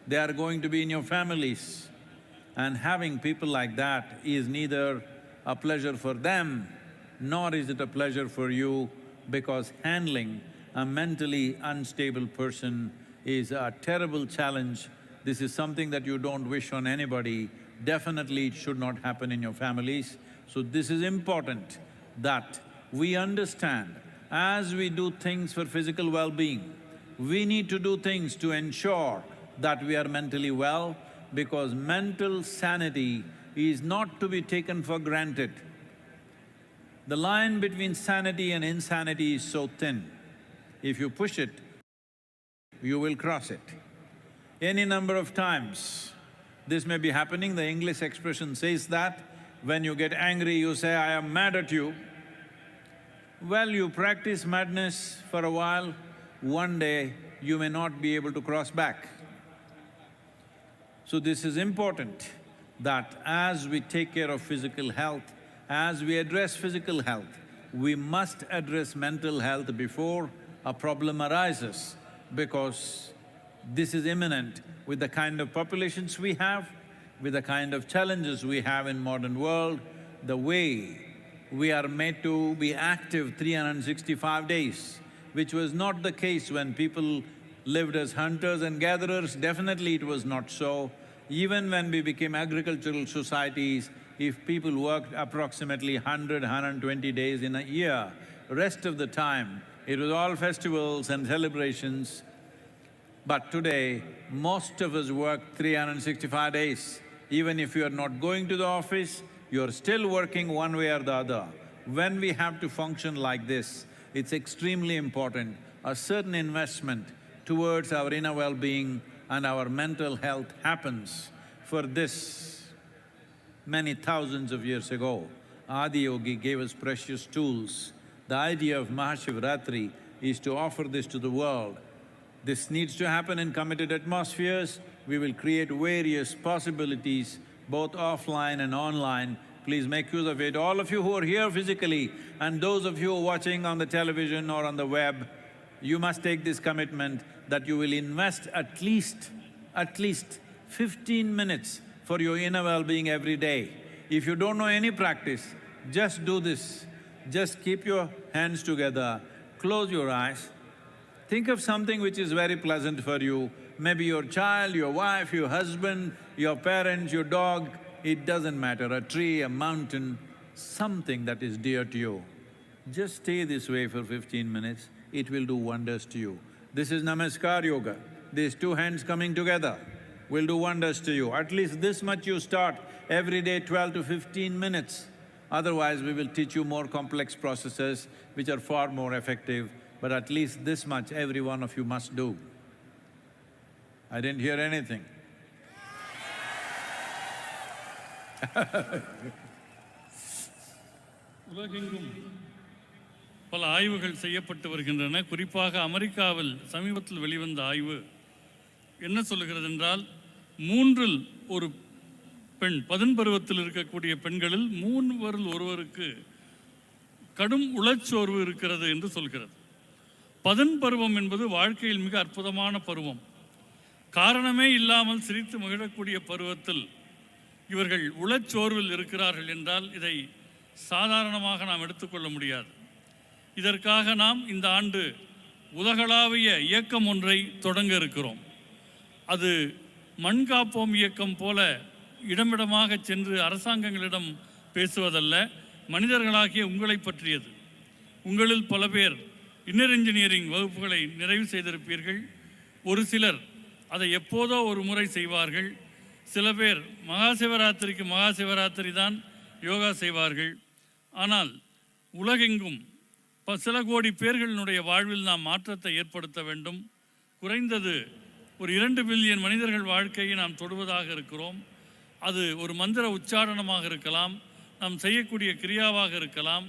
they are going to be in your families. And having people like that is neither a pleasure for them, nor is it a pleasure for you, because handling a mentally unstable person is a terrible challenge. This is something that you don't wish on anybody. Definitely it should not happen in your families. So this is important that we understand, as we do things for physical well-being, we need to do things to ensure that we are mentally well, because mental sanity is not to be taken for granted. The line between sanity and insanity is so thin. If you push it, you will cross it. Any number of times, this may be happening. The English expression says that when you get angry, you say, I am mad at you. Well, you practice madness for a while, one day you may not be able to cross back. So this is important, that as we take care of physical health, as we address physical health, we must address mental health before a problem arises, because this is imminent with the kind of populations we have, with the kind of challenges we have in modern world, the way we are made to be active 365 days, which was not the case when people lived as hunters and gatherers. Definitely it was not so. Even when we became agricultural societies, if people worked approximately 100–120 days in a year, rest of the time it was all festivals and celebrations. But today, most of us work 365 days. Even if you are not going to the office, you're still working one way or the other. When we have to function like this, it's extremely important, a certain investment towards our inner well-being and our mental health happens. For this, many thousands of years ago, Adi Yogi gave us precious tools. The idea of MahaShivRatri is to offer this to the world. This needs to happen in committed atmospheres. We will create various possibilities, both offline and online. Please make use of it. All of you who are here physically and those of you who are watching on the television or on the web, you must take this commitment that you will invest at least 15 minutes for your inner well-being every day. If you don't know any practice, just do this. Just keep your hands together, close your eyes, think of something which is very pleasant for you, maybe your child, your wife, your husband, your parents, your dog, it doesn't matter, a tree, a mountain, something that is dear to you. Just stay this way for 15 minutes, it will do wonders to you. This is Namaskar Yoga. These two hands coming together will do wonders to you. At least this much you start every day, 12 to 15 minutes. Otherwise, we will teach you more complex processes which are far more effective, but at least this much every one of you must do. I didn't hear anything. உலகெங்கும் பல ஆய்வுகள் செய்யப்பட்டு வருகின்றன. குறிப்பாக அமெரிக்காவில் சமீபத்தில் வெளிவந்த ஆய்வு என்ன சொல்லுகிறது என்றால், 3இல் ஒரு பெண், 10 பருவத்தில் இருக்கக்கூடிய பெண்களில் 3 ஒருவருக்கு கடும் உளச்சோர்வு இருக்கிறது என்று சொல்கிறது. 10 பருவம் என்பது வாழ்க்கையில் மிக அற்புதமான பருவம். காரணமே இல்லாமல் சிரித்து மகிழக்கூடிய பருவத்தில் இவர்கள் உளச்சோர்வில் இருக்கிறார்கள் என்றால் இதை சாதாரணமாக நாம் எடுத்துக்கொள்ள முடியாது. இதற்காக நாம் இந்த ஆண்டு உலகளாவிய இயக்கம் ஒன்றை தொடங்க இருக்கிறோம். அது மண் காப்போம் இயக்கம் போல இடமிடமாக சென்று அரசாங்கங்களிடம் பேசுவதல்ல, மனிதர்களாகிய உங்களை பற்றியது. உங்களில் பல பேர் இன்னர் இன்ஜினியரிங் வகுப்புகளை நிறைவு செய்திருப்பீர்கள். ஒரு சிலர் அதை எப்போதோ ஒரு முறை செய்வார்கள். சில பேர் மகாசிவராத்திரிக்கு மகாசிவராத்திரி தான் யோகா செய்வார்கள். ஆனால் உலகெங்கும் சில கோடி பேர்களினுடைய வாழ்வில் நாம் மாற்றத்தை ஏற்படுத்த வேண்டும். குறைந்தது ஒரு 2 பில்லியன் மனிதர்கள் வாழ்க்கையை நாம் தொடுவதாக இருக்கிறோம். அது ஒரு மந்திர உச்சாரணமாக இருக்கலாம், நாம் செய்யக்கூடிய கிரியாவாக இருக்கலாம்,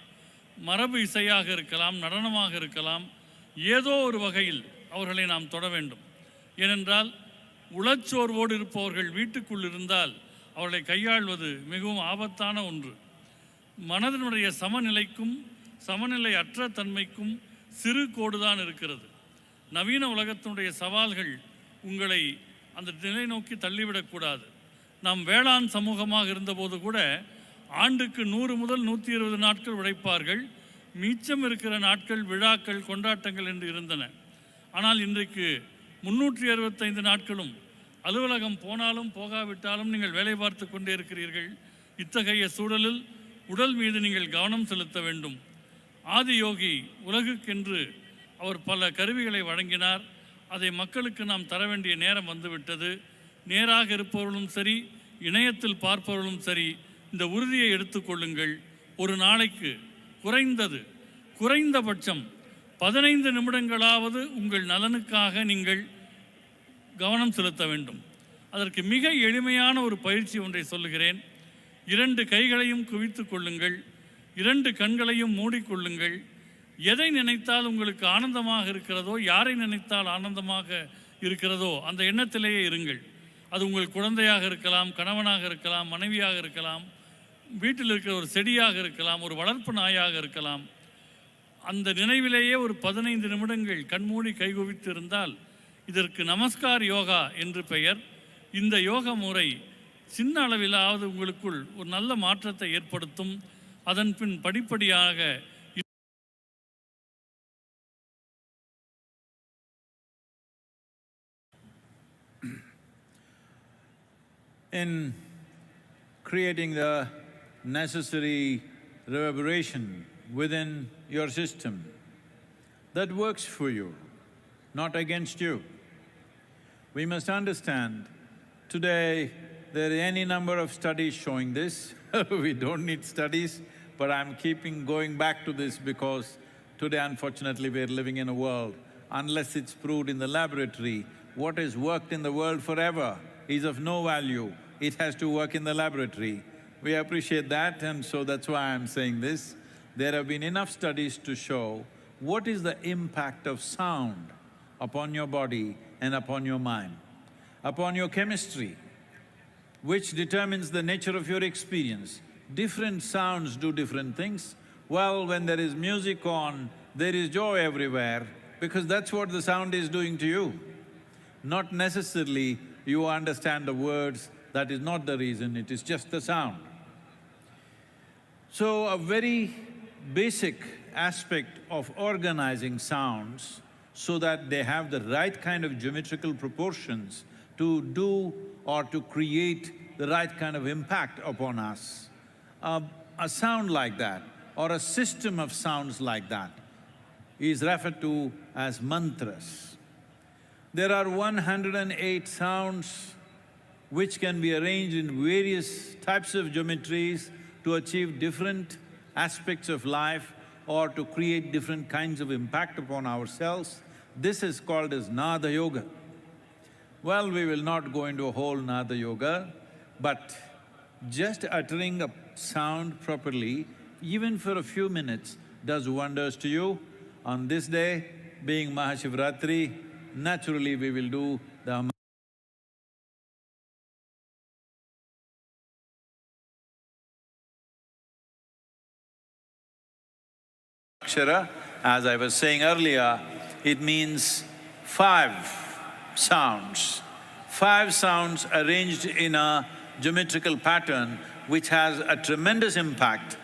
மரபு இசையாக இருக்கலாம், நடனமாக இருக்கலாம். ஏதோ ஒரு வகையில் அவர்களை நாம் தொட வேண்டும். ஏனென்றால் உளச்சோர்வோடு இருப்பவர்கள் வீட்டுக்குள் இருந்தால் அவர்களை கையாள்வது மிகவும் ஆபத்தான ஒன்று. மனதினுடைய சமநிலைக்கும் சமநிலை அற்ற தன்மைக்கும் சிறு கோடுதான் இருக்கிறது. நவீன உலகத்தினுடைய சவால்கள் உங்களை அந்த நிலை நோக்கி தள்ளிவிடக்கூடாது. நாம் வேளாண் சமூகமாக இருந்தபோது கூட ஆண்டுக்கு 100 முதல் 120 நாட்கள் உழைப்பார்கள். மிச்சம் இருக்கிற நாட்கள் விழாக்கள், கொண்டாட்டங்கள் என்று இருந்தன. ஆனால் இன்றைக்கு 365 நாட்களும் அலுவலகம் போனாலும் போகாவிட்டாலும் நீங்கள் வேலை பார்த்து கொண்டே இருக்கிறீர்கள். இத்தகைய சூழலில் உடல் மீது நீங்கள் கவனம் செலுத்த வேண்டும். ஆதியோகி உலகுக்கென்று அவர் பல கருவிகளை வழங்கினார். அதை மக்களுக்கு நாம் தர வேண்டிய நேரம் வந்துவிட்டது. நேராக இருப்பவர்களும் சரி, இணையத்தில் பார்ப்பவர்களும் சரி, இந்த உறுதியை எடுத்துக்கொள்ளுங்கள். ஒரு நாளைக்கு குறைந்தபட்சம் 15 நிமிடங்களாவது உங்கள் நலனுக்காக நீங்கள் கவனம் செலுத்த வேண்டும். அதற்கு மிக எளிமையான ஒரு பயிற்சி ஒன்றை சொல்லுகிறேன். 2 கைகளையும் குவித்து கொள்ளுங்கள், 2 கண்களையும் மூடிக்கொள்ளுங்கள். எதை நினைத்தால் உங்களுக்கு ஆனந்தமாக இருக்கிறதோ, யாரை நினைத்தால் ஆனந்தமாக இருக்கிறதோ அந்த எண்ணத்திலேயே இருங்கள். அது உங்கள் குழந்தையாக இருக்கலாம், கணவனாக இருக்கலாம், மனைவியாக இருக்கலாம், வீட்டில் இருக்கிற ஒரு செடியாக இருக்கலாம், ஒரு வளர்ப்பு நாயாக இருக்கலாம். அந்த நினைவிலேயே ஒரு 15 நிமிடங்கள் கண்மூடி கைகுவித்து இருந்தால் இதற்கு நமஸ்கார் யோகா என்று பெயர். இந்த யோக முறை சின்ன அளவிலாவது உங்களுக்குள் ஒரு நல்ல மாற்றத்தை ஏற்படுத்தும். அதன் பின் படிப்படியாக in creating the necessary reverberation within your system that works for you, not against you. We must understand, today there are any number of studies showing this. We don't need studies, but I'm going back to this because today unfortunately we're living in a world, unless it's proved in the laboratory, what has worked in the world forever is of no value. It has to work in the laboratory. We appreciate that, and so that's why I'm saying this. There have been enough studies to show what is the impact of sound upon your body and upon your mind, upon your chemistry, which determines the nature of your experience. Different sounds do different things. Well, when there is music on, there is joy everywhere, because that's what the sound is doing to you. Not necessarily you understand the words, that is not the reason, it is just the sound. So, a very basic aspect of organizing sounds so that they have the right kind of geometrical proportions to do or to create the right kind of impact upon us. A sound like that or a system of sounds like that is referred to as mantras. There are 108 sounds which can be arranged in various types of geometries to achieve different aspects of life or to create different kinds of impact upon ourselves. This is called as Nada Yoga. Well, we will not go into a whole Nada Yoga, but just uttering a sound properly, even for a few minutes, does wonders to you. On this day, being MahaShivRatri, naturally we will do the Yaksha. As I was saying earlier, it means 5 sounds. 5 sounds arranged in a geometrical pattern which has a tremendous impact.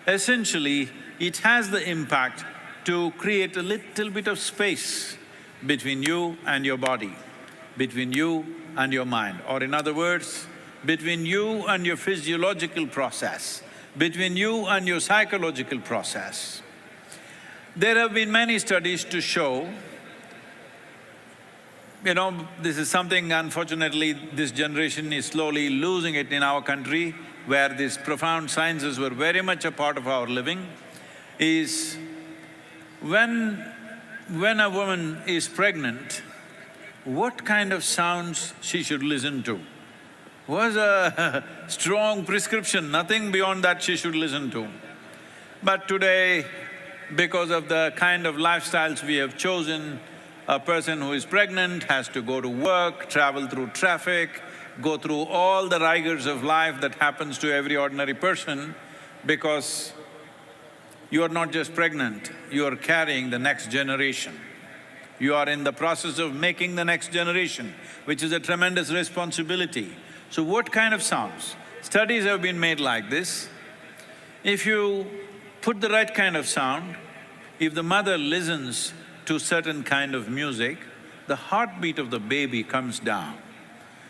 Essentially, it has the impact to create a little bit of space between you and your body, between you and your mind, or in other words, between you and your physiological process, between you and your psychological process. There have been many studies to show, this is something unfortunately this generation is slowly losing it in our country, where these profound sciences were very much a part of our living, is when a woman is pregnant, what kind of sounds she should listen to was a strong prescription, nothing beyond that she should listen to. But today, because of the kind of lifestyles we have chosen, a person who is pregnant has to go to work, travel through traffic, go through all the rigors of life that happens to every ordinary person, because you are not just pregnant, you are carrying the next generation. You are in the process of making the next generation, which is a tremendous responsibility. So what kind of sounds? Studies have been made like this. If you put the right kind of sound, if the mother listens to certain kind of music, the heartbeat of the baby comes down.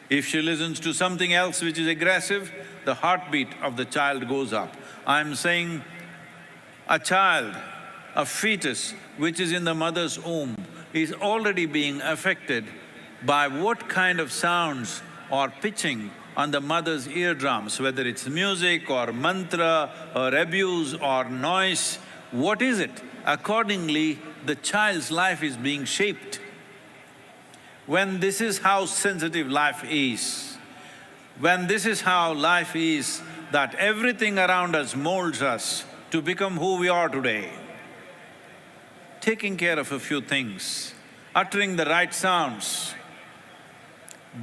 If she listens to something else which is aggressive, the heartbeat of the child goes up. I'm saying a child, a fetus which is in the mother's womb is already being affected by what kind of sounds or pitching on the mother's eardrums, whether it's music or mantra or abuse or noise, what is it? Accordingly, the child's life is being shaped. When this is how sensitive life is, when this is how life is, that everything around us molds us to become who we are today, taking care of a few things, uttering the right sounds,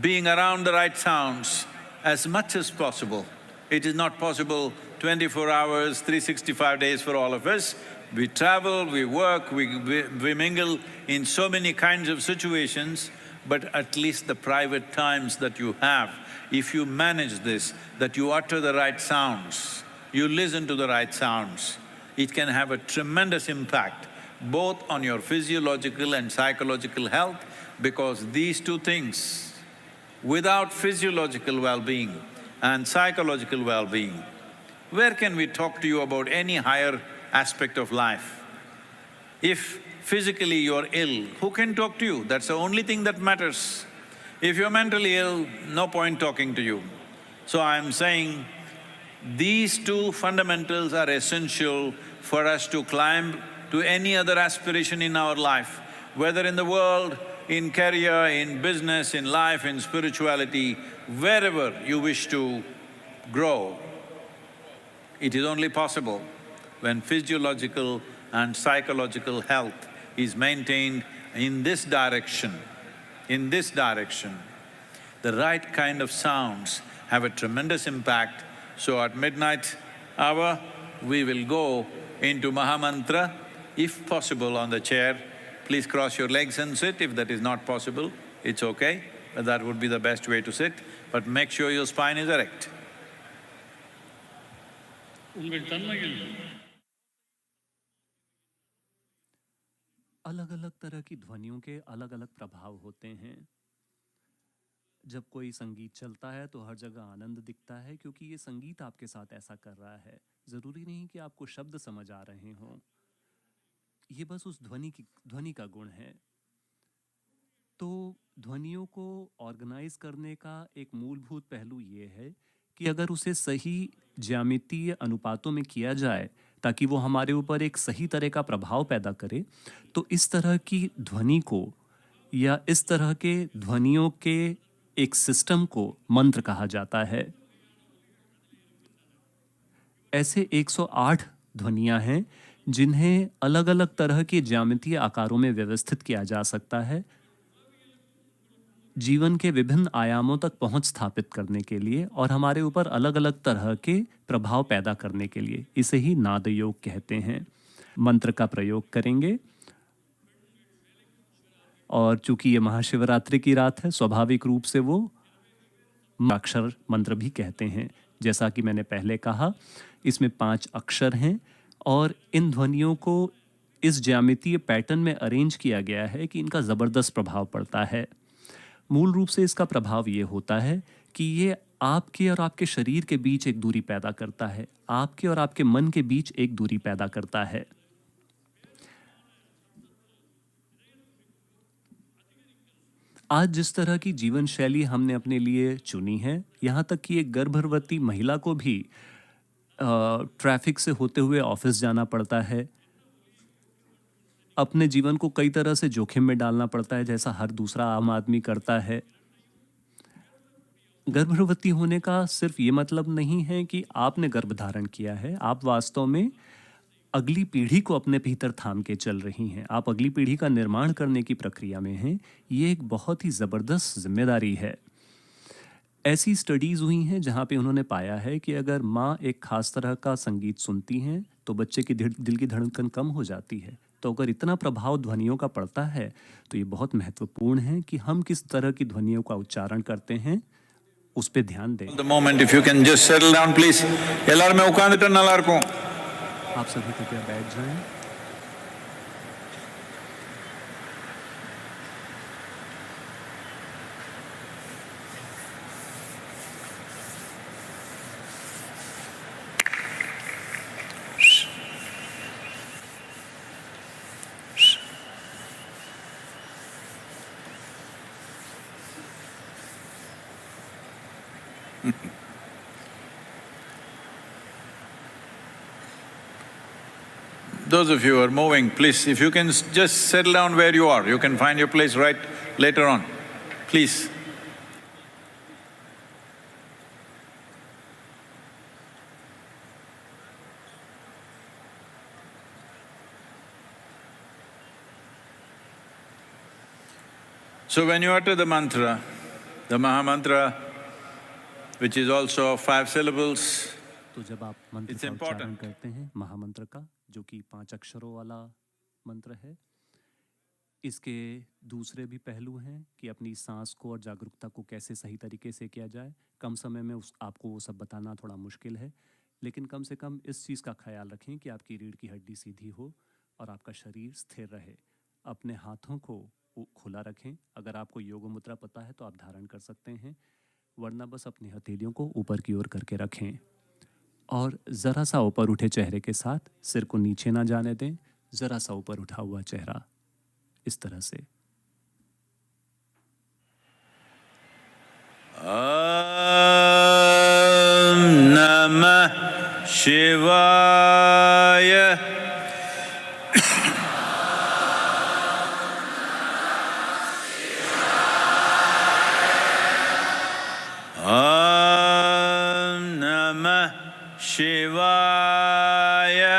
being around the right sounds as much as possible. It is not possible 24 hours, 365 days for all of us. We travel, we work, we mingle in so many kinds of situations, but at least the private times that you have, if you manage this, that you utter the right sounds, you listen to the right sounds, it can have a tremendous impact both on your physiological and psychological health, because these two things, without physiological well-being and psychological well-being, where can we talk to you about any higher aspect of life? If physically you're ill, who can talk to you? That's the only thing that matters. If you're mentally ill, no point talking to you. So I'm saying these two fundamentals are essential for us to climb to any other aspiration in our life, whether in the world, in career, in business, in life, in spirituality, wherever you wish to grow. It is only possible when physiological and psychological health is maintained in this direction, the right kind of sounds have a tremendous impact. So at midnight hour, we will go into Mahamantra, if possible on the chair. Please cross your legs and sit. If that is not possible, it's okay, but that would be the best way to sit. But make sure your spine is erect. உங்கள் தன்மையில் अलग अलग तरह की ध्वनियों के अलग अलग प्रभाव होते हैं। जब कोई संगीत चलता है तो हर जगह आनंद दिखता है, क्योंकि ये संगीत आपके साथ ऐसा कर रहा है। ज़रूरी नहीं कि आपको शब्द समझ आ रहे हों, ये बस उस ध्वनि का गुण है। तो ध्वनियों को ऑर्गेनाइज करने का एक मूलभूत पहलू ये है कि अगर उसे सही ज्यामितीय अनुपातों में किया जाए ताकि वो हमारे ऊपर एक सही तरह का प्रभाव पैदा करे, तो इस तरह की ध्वनि को या इस तरह के ध्वनियों के एक सिस्टम को मंत्र कहा जाता है। ऐसे 108 ध्वनियां हैं जिन्हें अलग अलग तरह के ज्यामितीय आकारों में व्यवस्थित किया जा सकता है, जीवन के विभिन्न आयामों तक पहुंच स्थापित करने के लिए और हमारे ऊपर अलग अलग तरह के प्रभाव पैदा करने के लिए। इसे ही नाद योग कहते हैं। मंत्र का प्रयोग करेंगे और चूंकि ये महाशिवरात्रि की रात है, स्वाभाविक रूप से वो अक्षर मंत्र भी कहते हैं। जैसा कि मैंने पहले कहा, इसमें 5 अक्षर हैं और इन ध्वनियों को इस ज्यामितीय पैटर्न में अरेंज किया गया है कि इनका ज़बरदस्त प्रभाव पड़ता है। मूल रूप से इसका प्रभाव ये होता है कि ये आपके और आपके शरीर के बीच एक दूरी पैदा करता है, आपके और आपके मन के बीच एक दूरी पैदा करता है। आज जिस तरह की जीवन शैली हमने अपने लिए चुनी है, यहाँ तक कि एक गर्भवती महिला को भी ट्रैफिक से होते हुए ऑफिस जाना पड़ता है, अपने जीवन को कई तरह से जोखिम में डालना पड़ता है, जैसा हर दूसरा आम आदमी करता है। गर्भवती होने का सिर्फ ये मतलब नहीं है कि आपने गर्भ धारण किया है, आप वास्तव में अगली पीढ़ी को अपने भीतर थाम के चल रही हैं। आप अगली पीढ़ी का निर्माण करने की प्रक्रिया में हैं। ये एक बहुत ही ज़बरदस्त जिम्मेदारी है। ऐसी स्टडीज़ हुई हैं जहाँ पे उन्होंने पाया है कि अगर माँ एक खास तरह का संगीत सुनती हैं तो बच्चे की दिल की धड़कन कम हो जाती है। तो अगर इतना प्रभाव ध्वनियों का पड़ता है तो ये बहुत महत्वपूर्ण है कि हम किस तरह की ध्वनियों का उच्चारण करते हैं, उस पे ध्यान दें। The moment if you can just settle down please. எல்லாரும் உட்கார்ந்துட்டு நல்லா இருக்கும். आप सभी कृपया बैठ जाएं। Those of you who are moving, please, if you can just settle down where you are, you can find your place right later on, please. So when you utter the mantra, the Mahamantra, which is also 5 syllables, तो जब आप मंत्र का उच्चारण करते हैं महामंत्र का, जो कि 5 अक्षरों वाला मंत्र है, इसके दूसरे भी पहलू हैं कि अपनी सांस को और जागरूकता को कैसे सही तरीके से किया जाए। कम समय में आपको वो सब बताना थोड़ा मुश्किल है, लेकिन कम से कम इस चीज़ का ख्याल रखें कि आपकी रीढ़ की हड्डी सीधी हो और आपका शरीर स्थिर रहे। अपने हाथों को खुला रखें। अगर आपको योग मुद्रा पता है तो आप धारण कर सकते हैं, वरना बस अपनी हथेलियों को ऊपर की ओर करके रखें और ज़रा सा ऊपर उठे चेहरे के साथ सिर को नीचे ना जाने दें। ज़रा सा ऊपर उठा हुआ चेहरा, इस तरह से। Om Namah Shivaya. Om Namah Shivaya.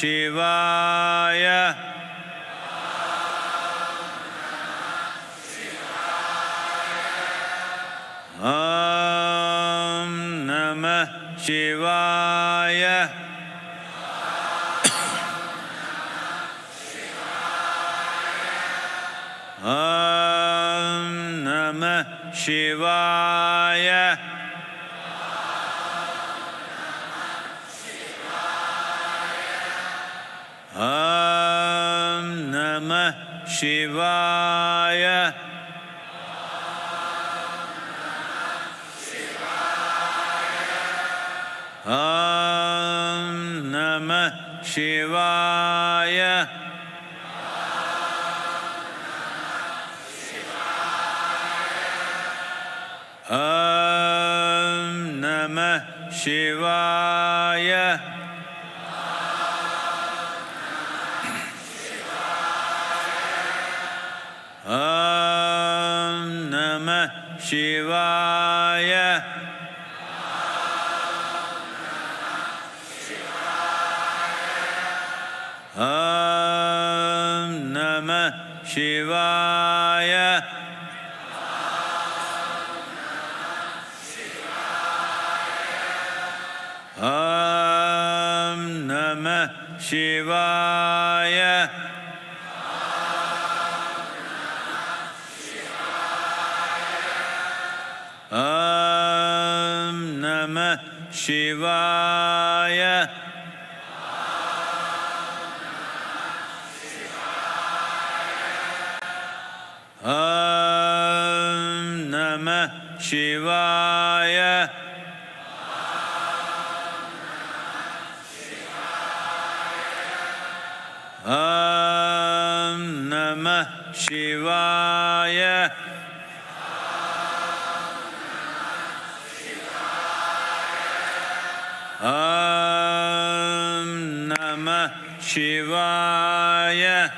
Shivaya. Om Namah Shivaya. Om Namah Shivaya. Om Namah Shivaya. Om Namah Shivaya. Om Namah Shivaya. Om Namah Shivaya. Om Namah Shivaya. Om Namah Shivaya. Om Namah Shivaya. Om Namah Shivaya. Om Namah Shivaya. Om Namah Shivaya.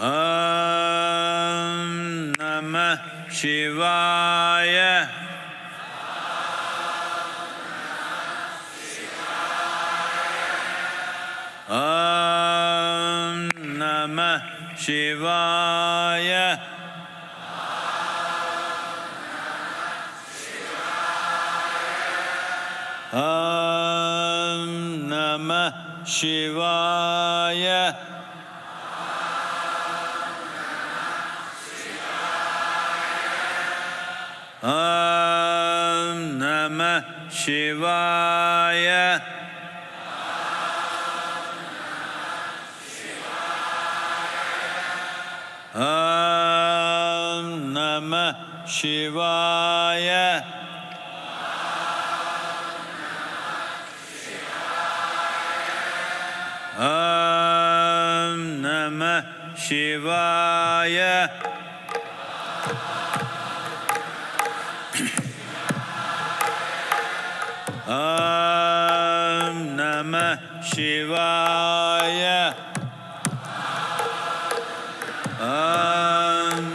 Om Namah Shivaya. Om Namah Shivaya. Om Namah Shivaya. Om Namah Shivaya. Om Namah Shivaya. Om Namah Shivaya. Om Namah Shivaya. Om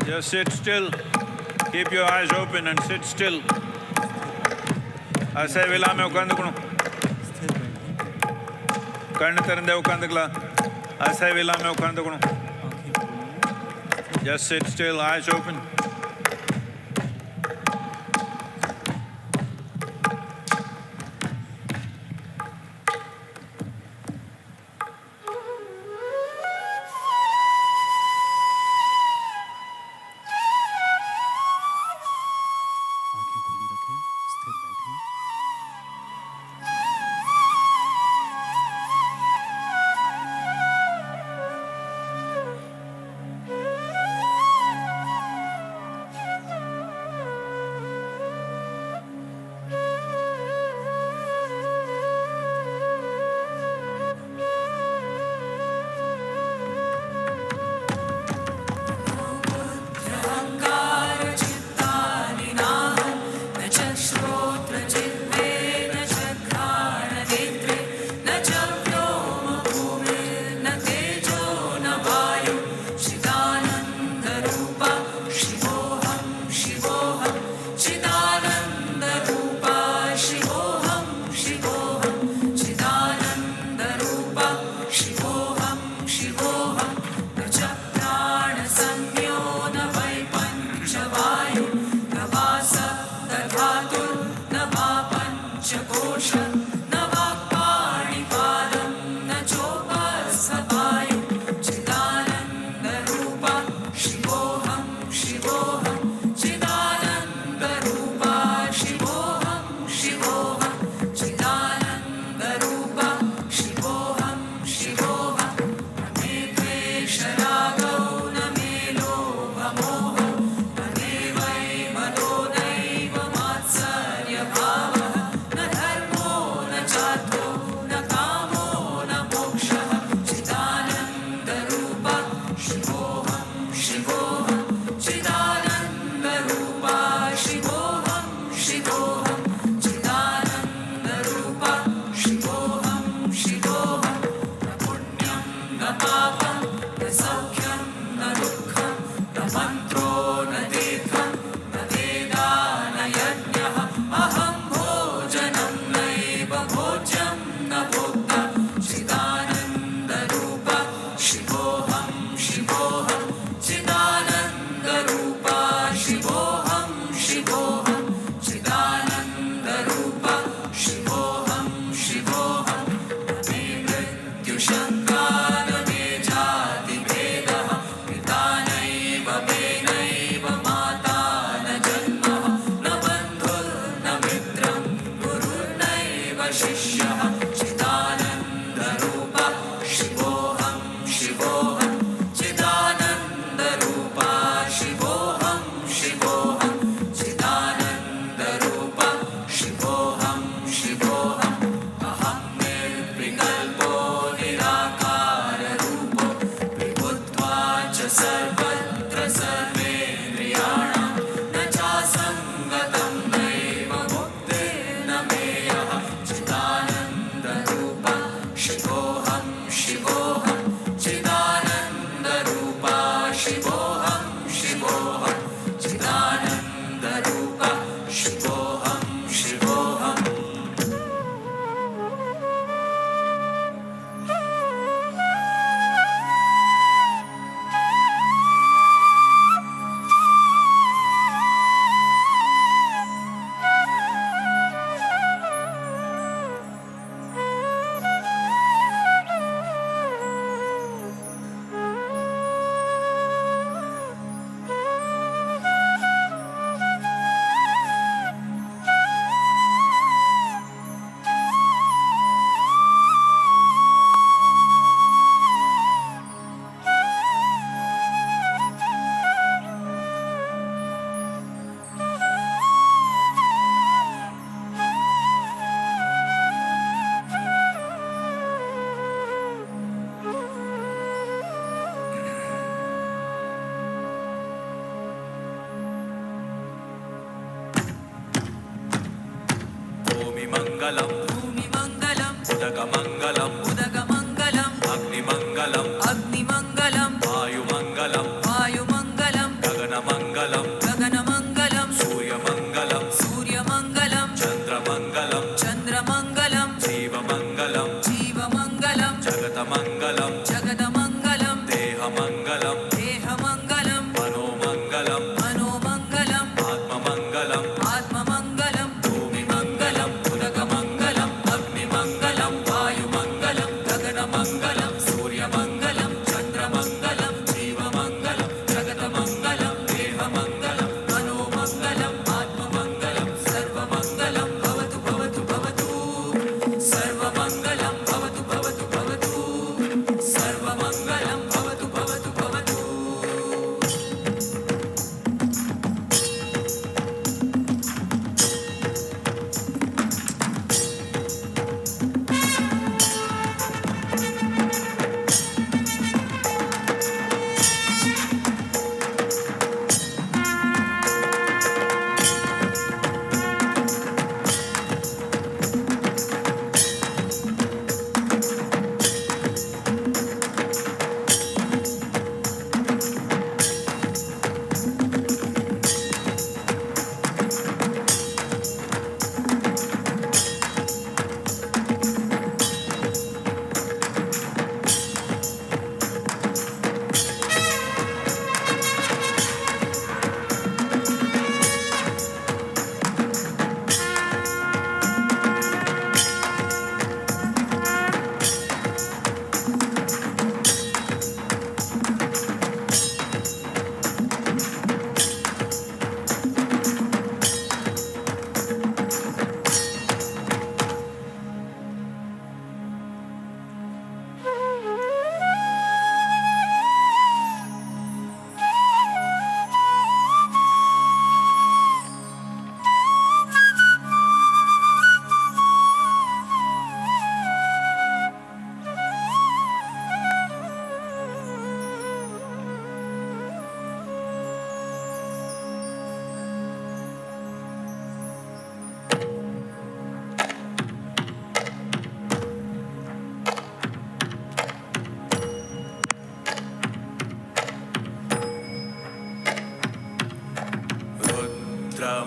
Just sit still. Keep your eyes open and sit still. ऐसे वेला में उकांदकणु कर्ण तरंदे उकांदकला ऐसे वेला में उकांदकणु Just sit still, eyes open. आंखें खुली रखें, स्थिर बैठें। मंगलम भूमि मंगलम उदक मंगलम उदक मंगलम अग्नि मंगलम अग्नि मंगलम वायु मंगलम वायु मंगलम गगन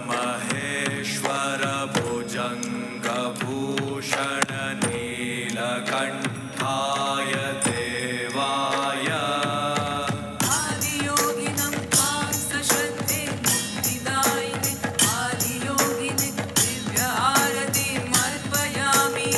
महेश्वर भुजङ्गभूषण नीलकण्ठाय देवाय आदियोगिनं त्वां सश्रद्धे मुक्तिदायिने आदियोगिने दिव्यहारतिमर्पयामि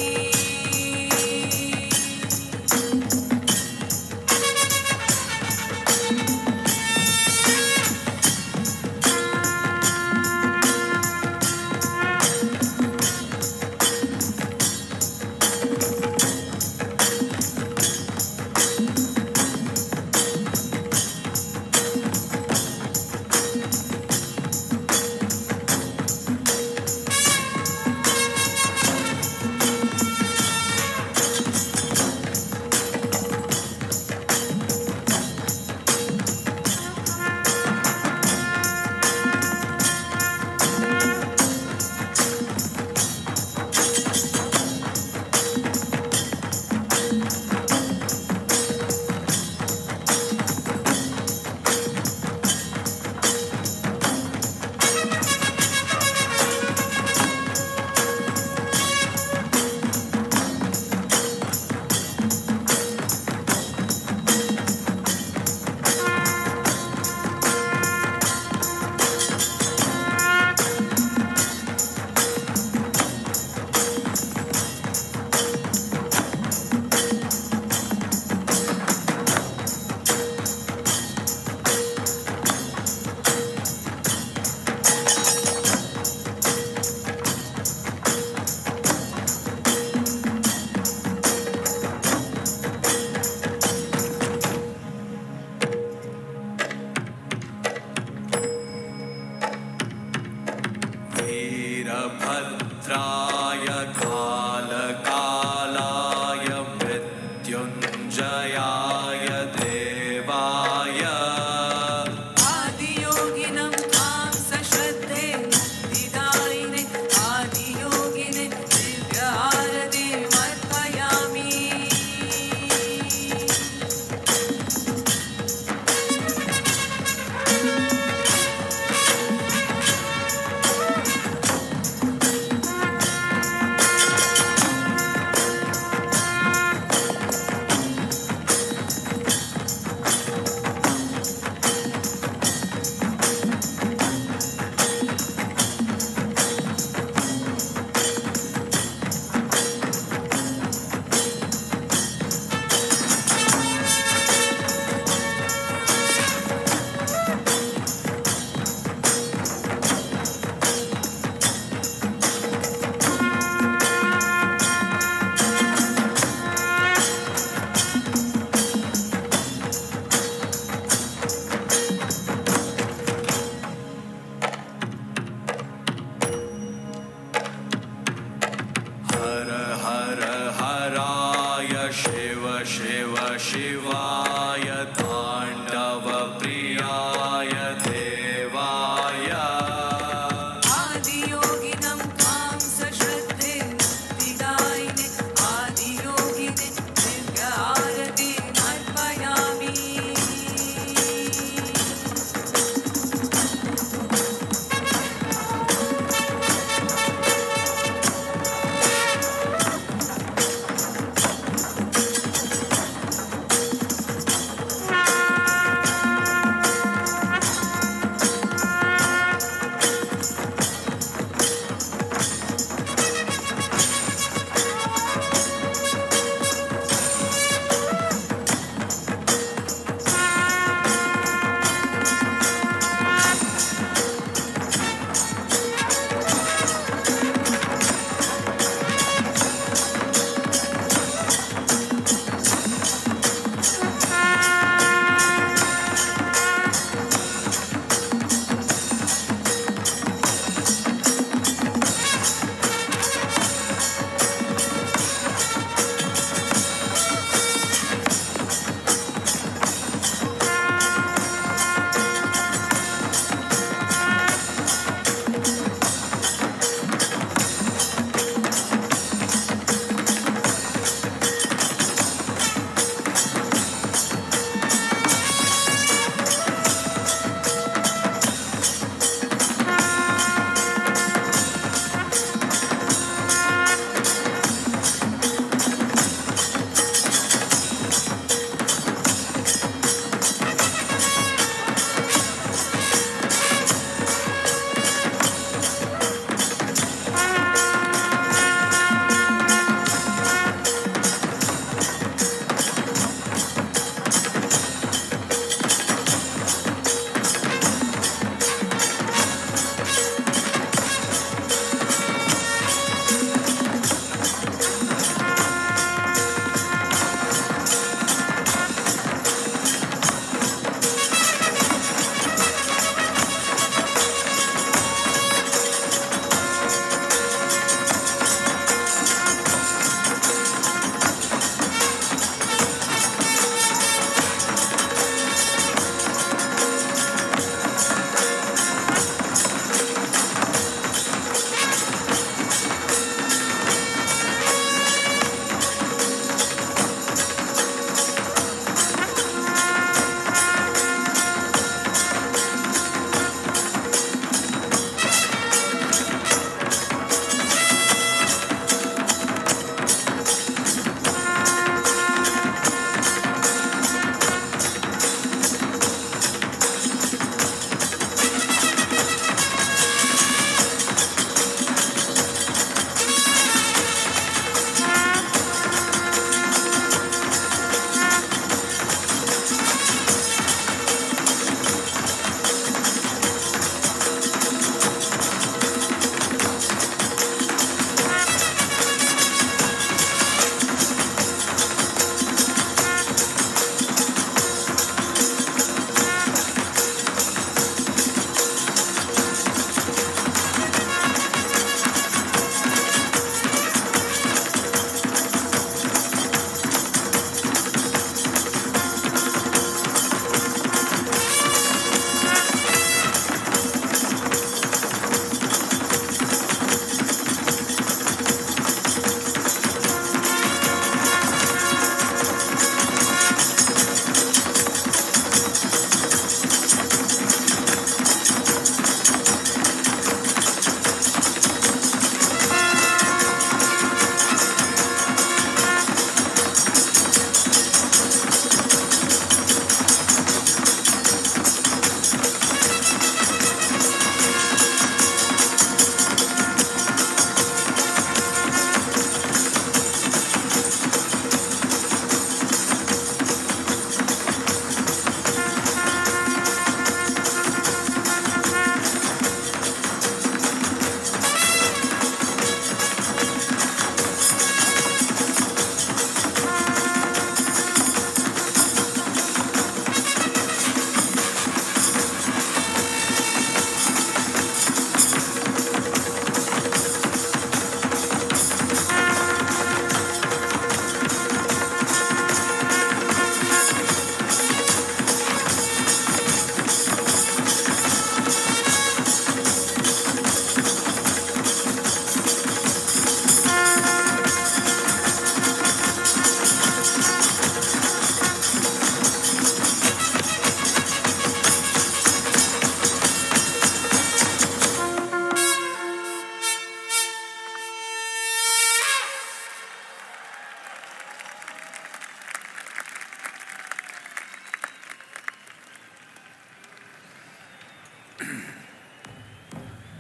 वीरभद्राय कालकालाय मृत्युञ्जयाय देवाय आदियोगिनं त्वां सश्रद्धे मुक्तिदायिने आदियोगिने दिव्यहारतिमर्पयामि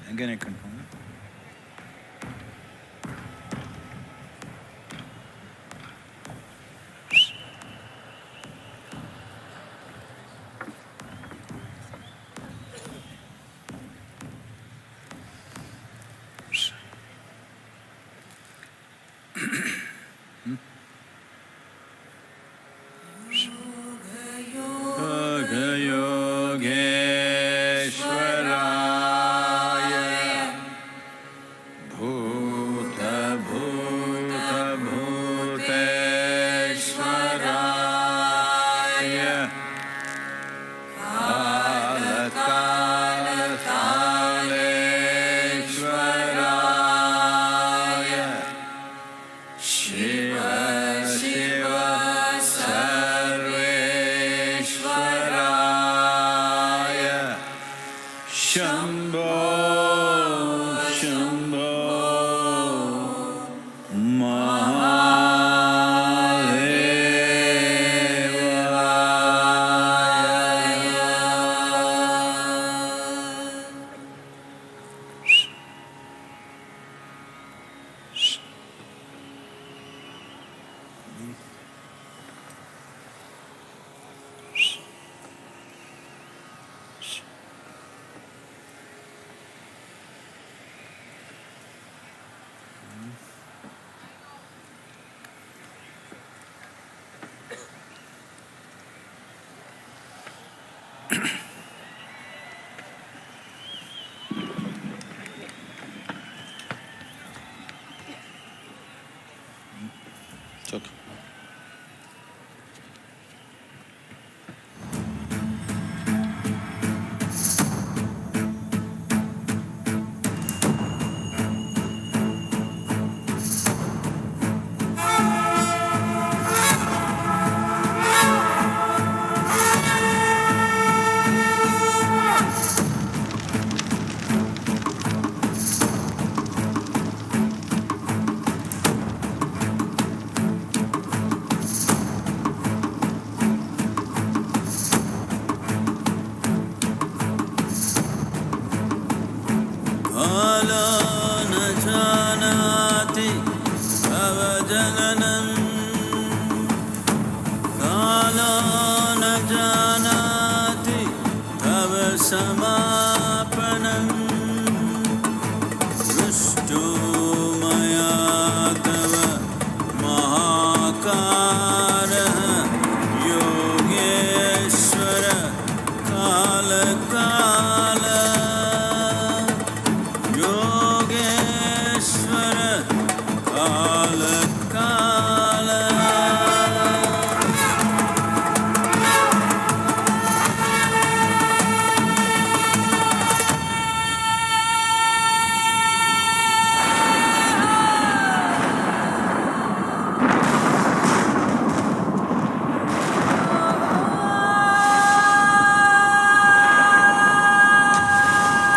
Again I confirm. It's okay.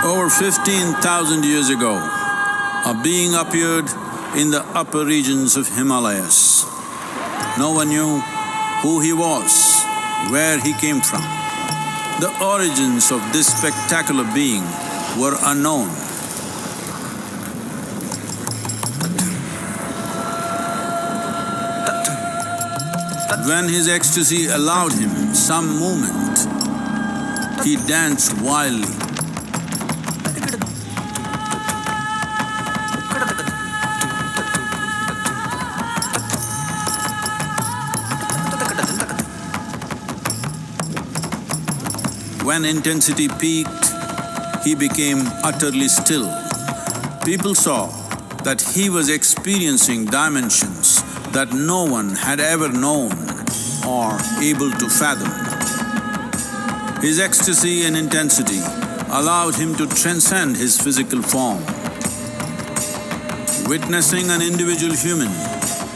Over 15,000 years ago, a being appeared in the upper regions of Himalayas. No one knew who he was, where he came from. The origins of this spectacular being were unknown. When his ecstasy allowed him some movement, he danced wildly. When intensity peaked, he became utterly still. People saw that he was experiencing dimensions that no one had ever known or able to fathom. His ecstasy and intensity allowed him to transcend his physical form. Witnessing an individual human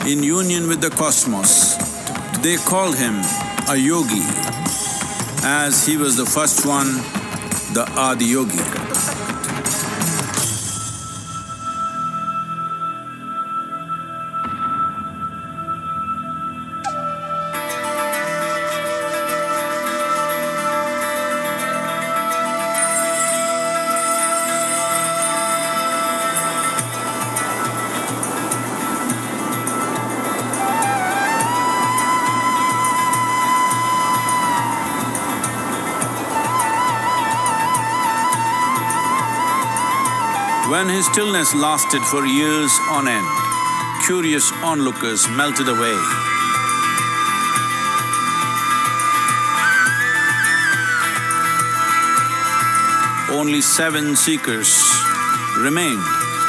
in union with the cosmos, they called him a yogi, as he was the first one, the Adi Yogi. When his stillness lasted for years on end, curious onlookers melted away. Only 7 seekers remained,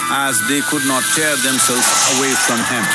as they could not tear themselves away from him.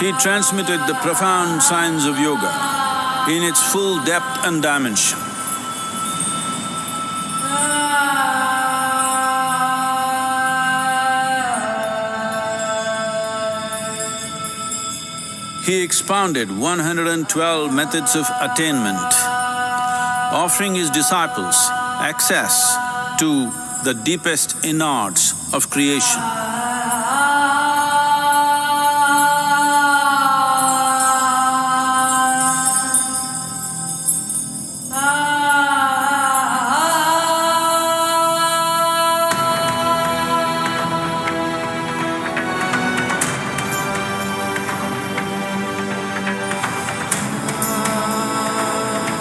He transmitted the profound science of yoga in its full depth and dimension. He expounded 112 methods of attainment, offering his disciples access to the deepest innards of creation.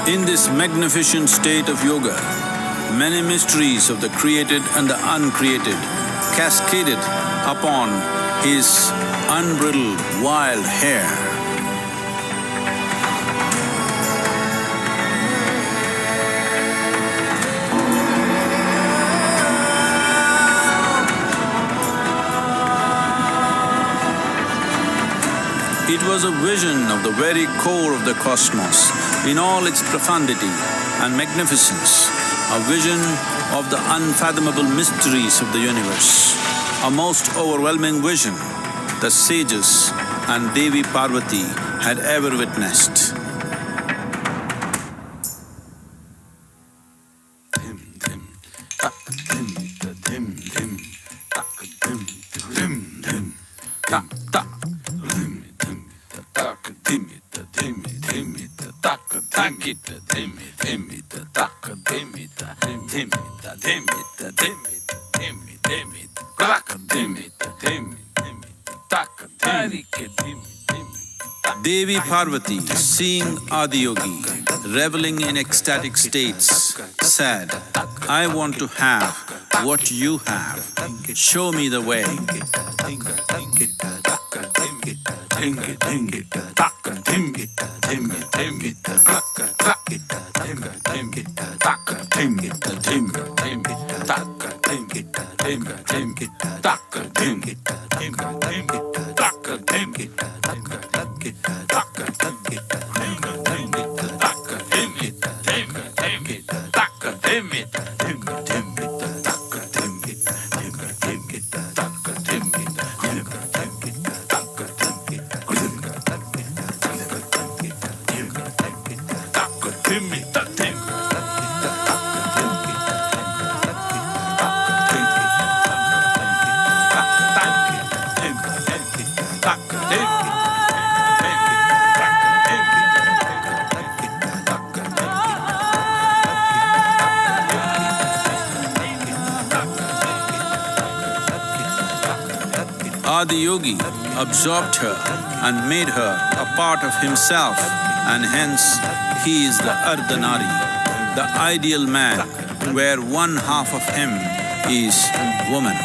In this magnificent state of yoga, many mysteries of the created and the uncreated cascaded upon his unbridled wild hair. It was a vision of the very core of the cosmos in all its profundity and magnificence, a vision of the unfathomable mysteries of the universe, a most overwhelming vision the sages and Devi Parvati had ever witnessed. Devi Parvati, seeing Adiyogi reveling in ecstatic states, said, "I want to have what you have. Show me the way." Adi-yogi absorbed her and made her a part of himself, and hence he is the Ardhanari, the ideal man, where one half of him is woman.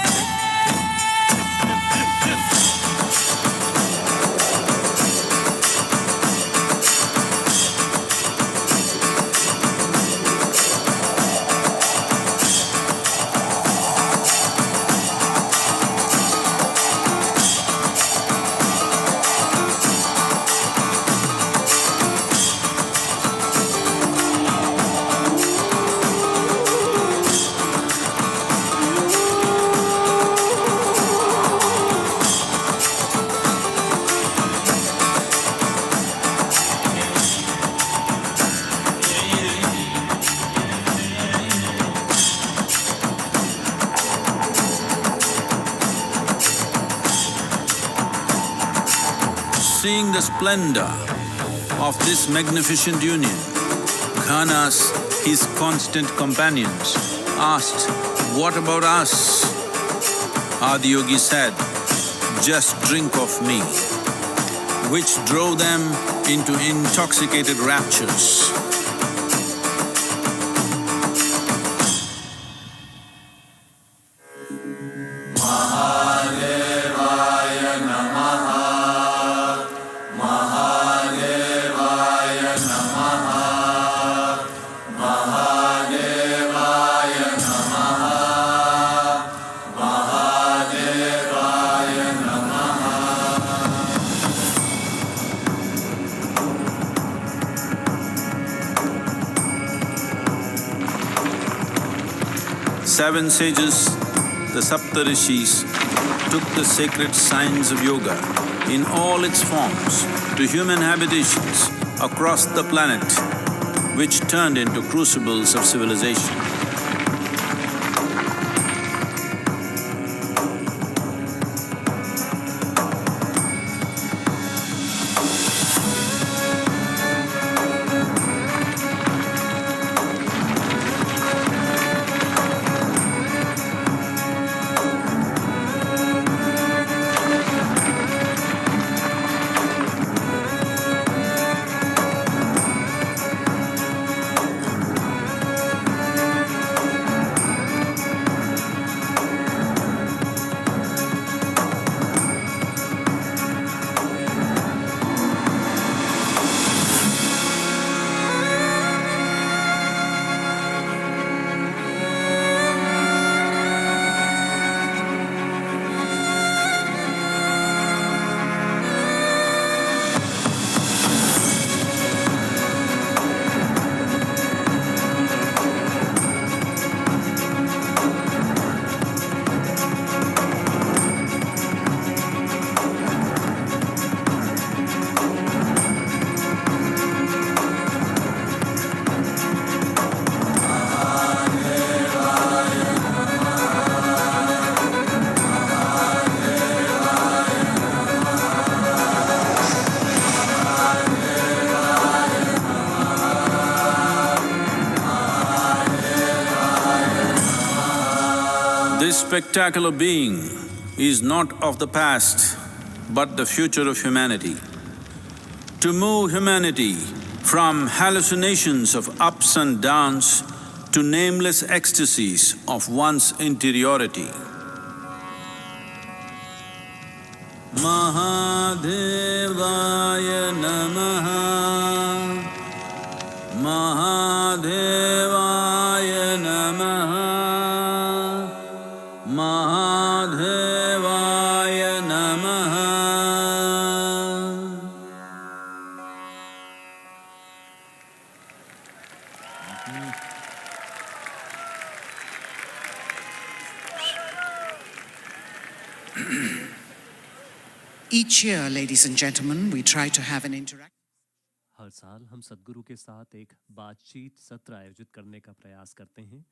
Seeing the splendor of this magnificent union, Ghanas, his constant companions, asked, "What about us?" Adi-yogi said, "Just drink of me," which drove them into intoxicated raptures. Seven sages, the Saptarishis, took the sacred science of yoga in all its forms to human habitations across the planet, which turned into crucibles of civilization. This spectacular being is not of the past, but the future of humanity. To move humanity from hallucinations of ups and downs to nameless ecstasies of one's interiority. Mahadevaya Namaha, Mahadevaya Namaha, महादेवाय नमः। Each year, ladies and gentlemen, we try to have an interaction. हर साल हम सद्गुरु के साथ एक बातचीत सत्र आयोजित करने का प्रयास करते हैं।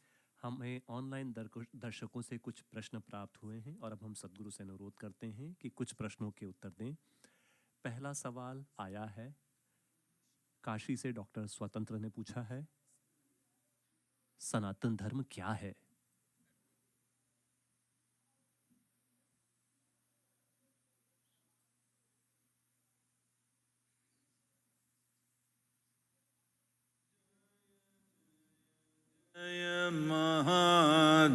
हमें ऑनलाइन दर्शकों से कुछ प्रश्न प्राप्त हुए हैं और अब हम सद्गुरु से अनुरोध करते हैं कि कुछ प्रश्नों के उत्तर दें। पहला सवाल आया है काशी से, डॉक्टर स्वतंत्र ने पूछा है, सनातन धर्म क्या है? जय महादेव,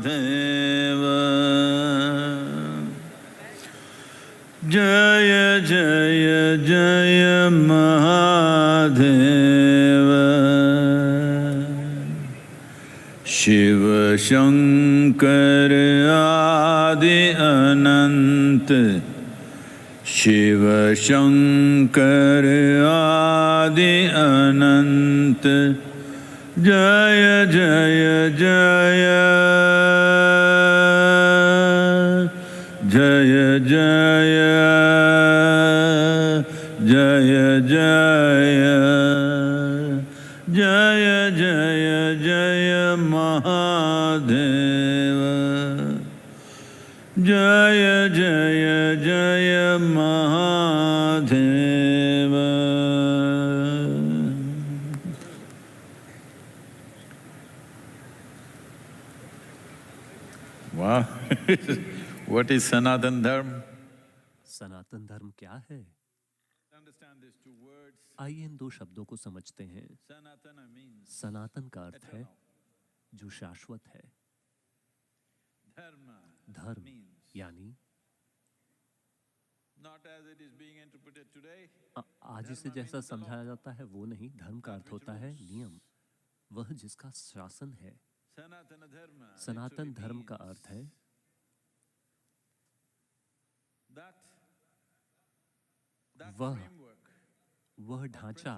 जय जय जय महादेव। शिव शंकर आदि अनंत, शिव शंकर आदि अनंत। जय जय जय, जय जय जय जय, जय जय जय महादेव, जय जय जय Mahadev. Wow. What is Sanatan Dharma? सनातन धर्म क्या है? आइए इन दो शब्दों को समझते हैं। सनातन का अर्थ है जो शाश्वत है। धर्म यानी आज इसे जैसा समझाया जाता है वो नहीं। धर्म का अर्थ होता है नियम, वह जिसका शासन है। सनातन धर्म का अर्थ है वह ढांचा,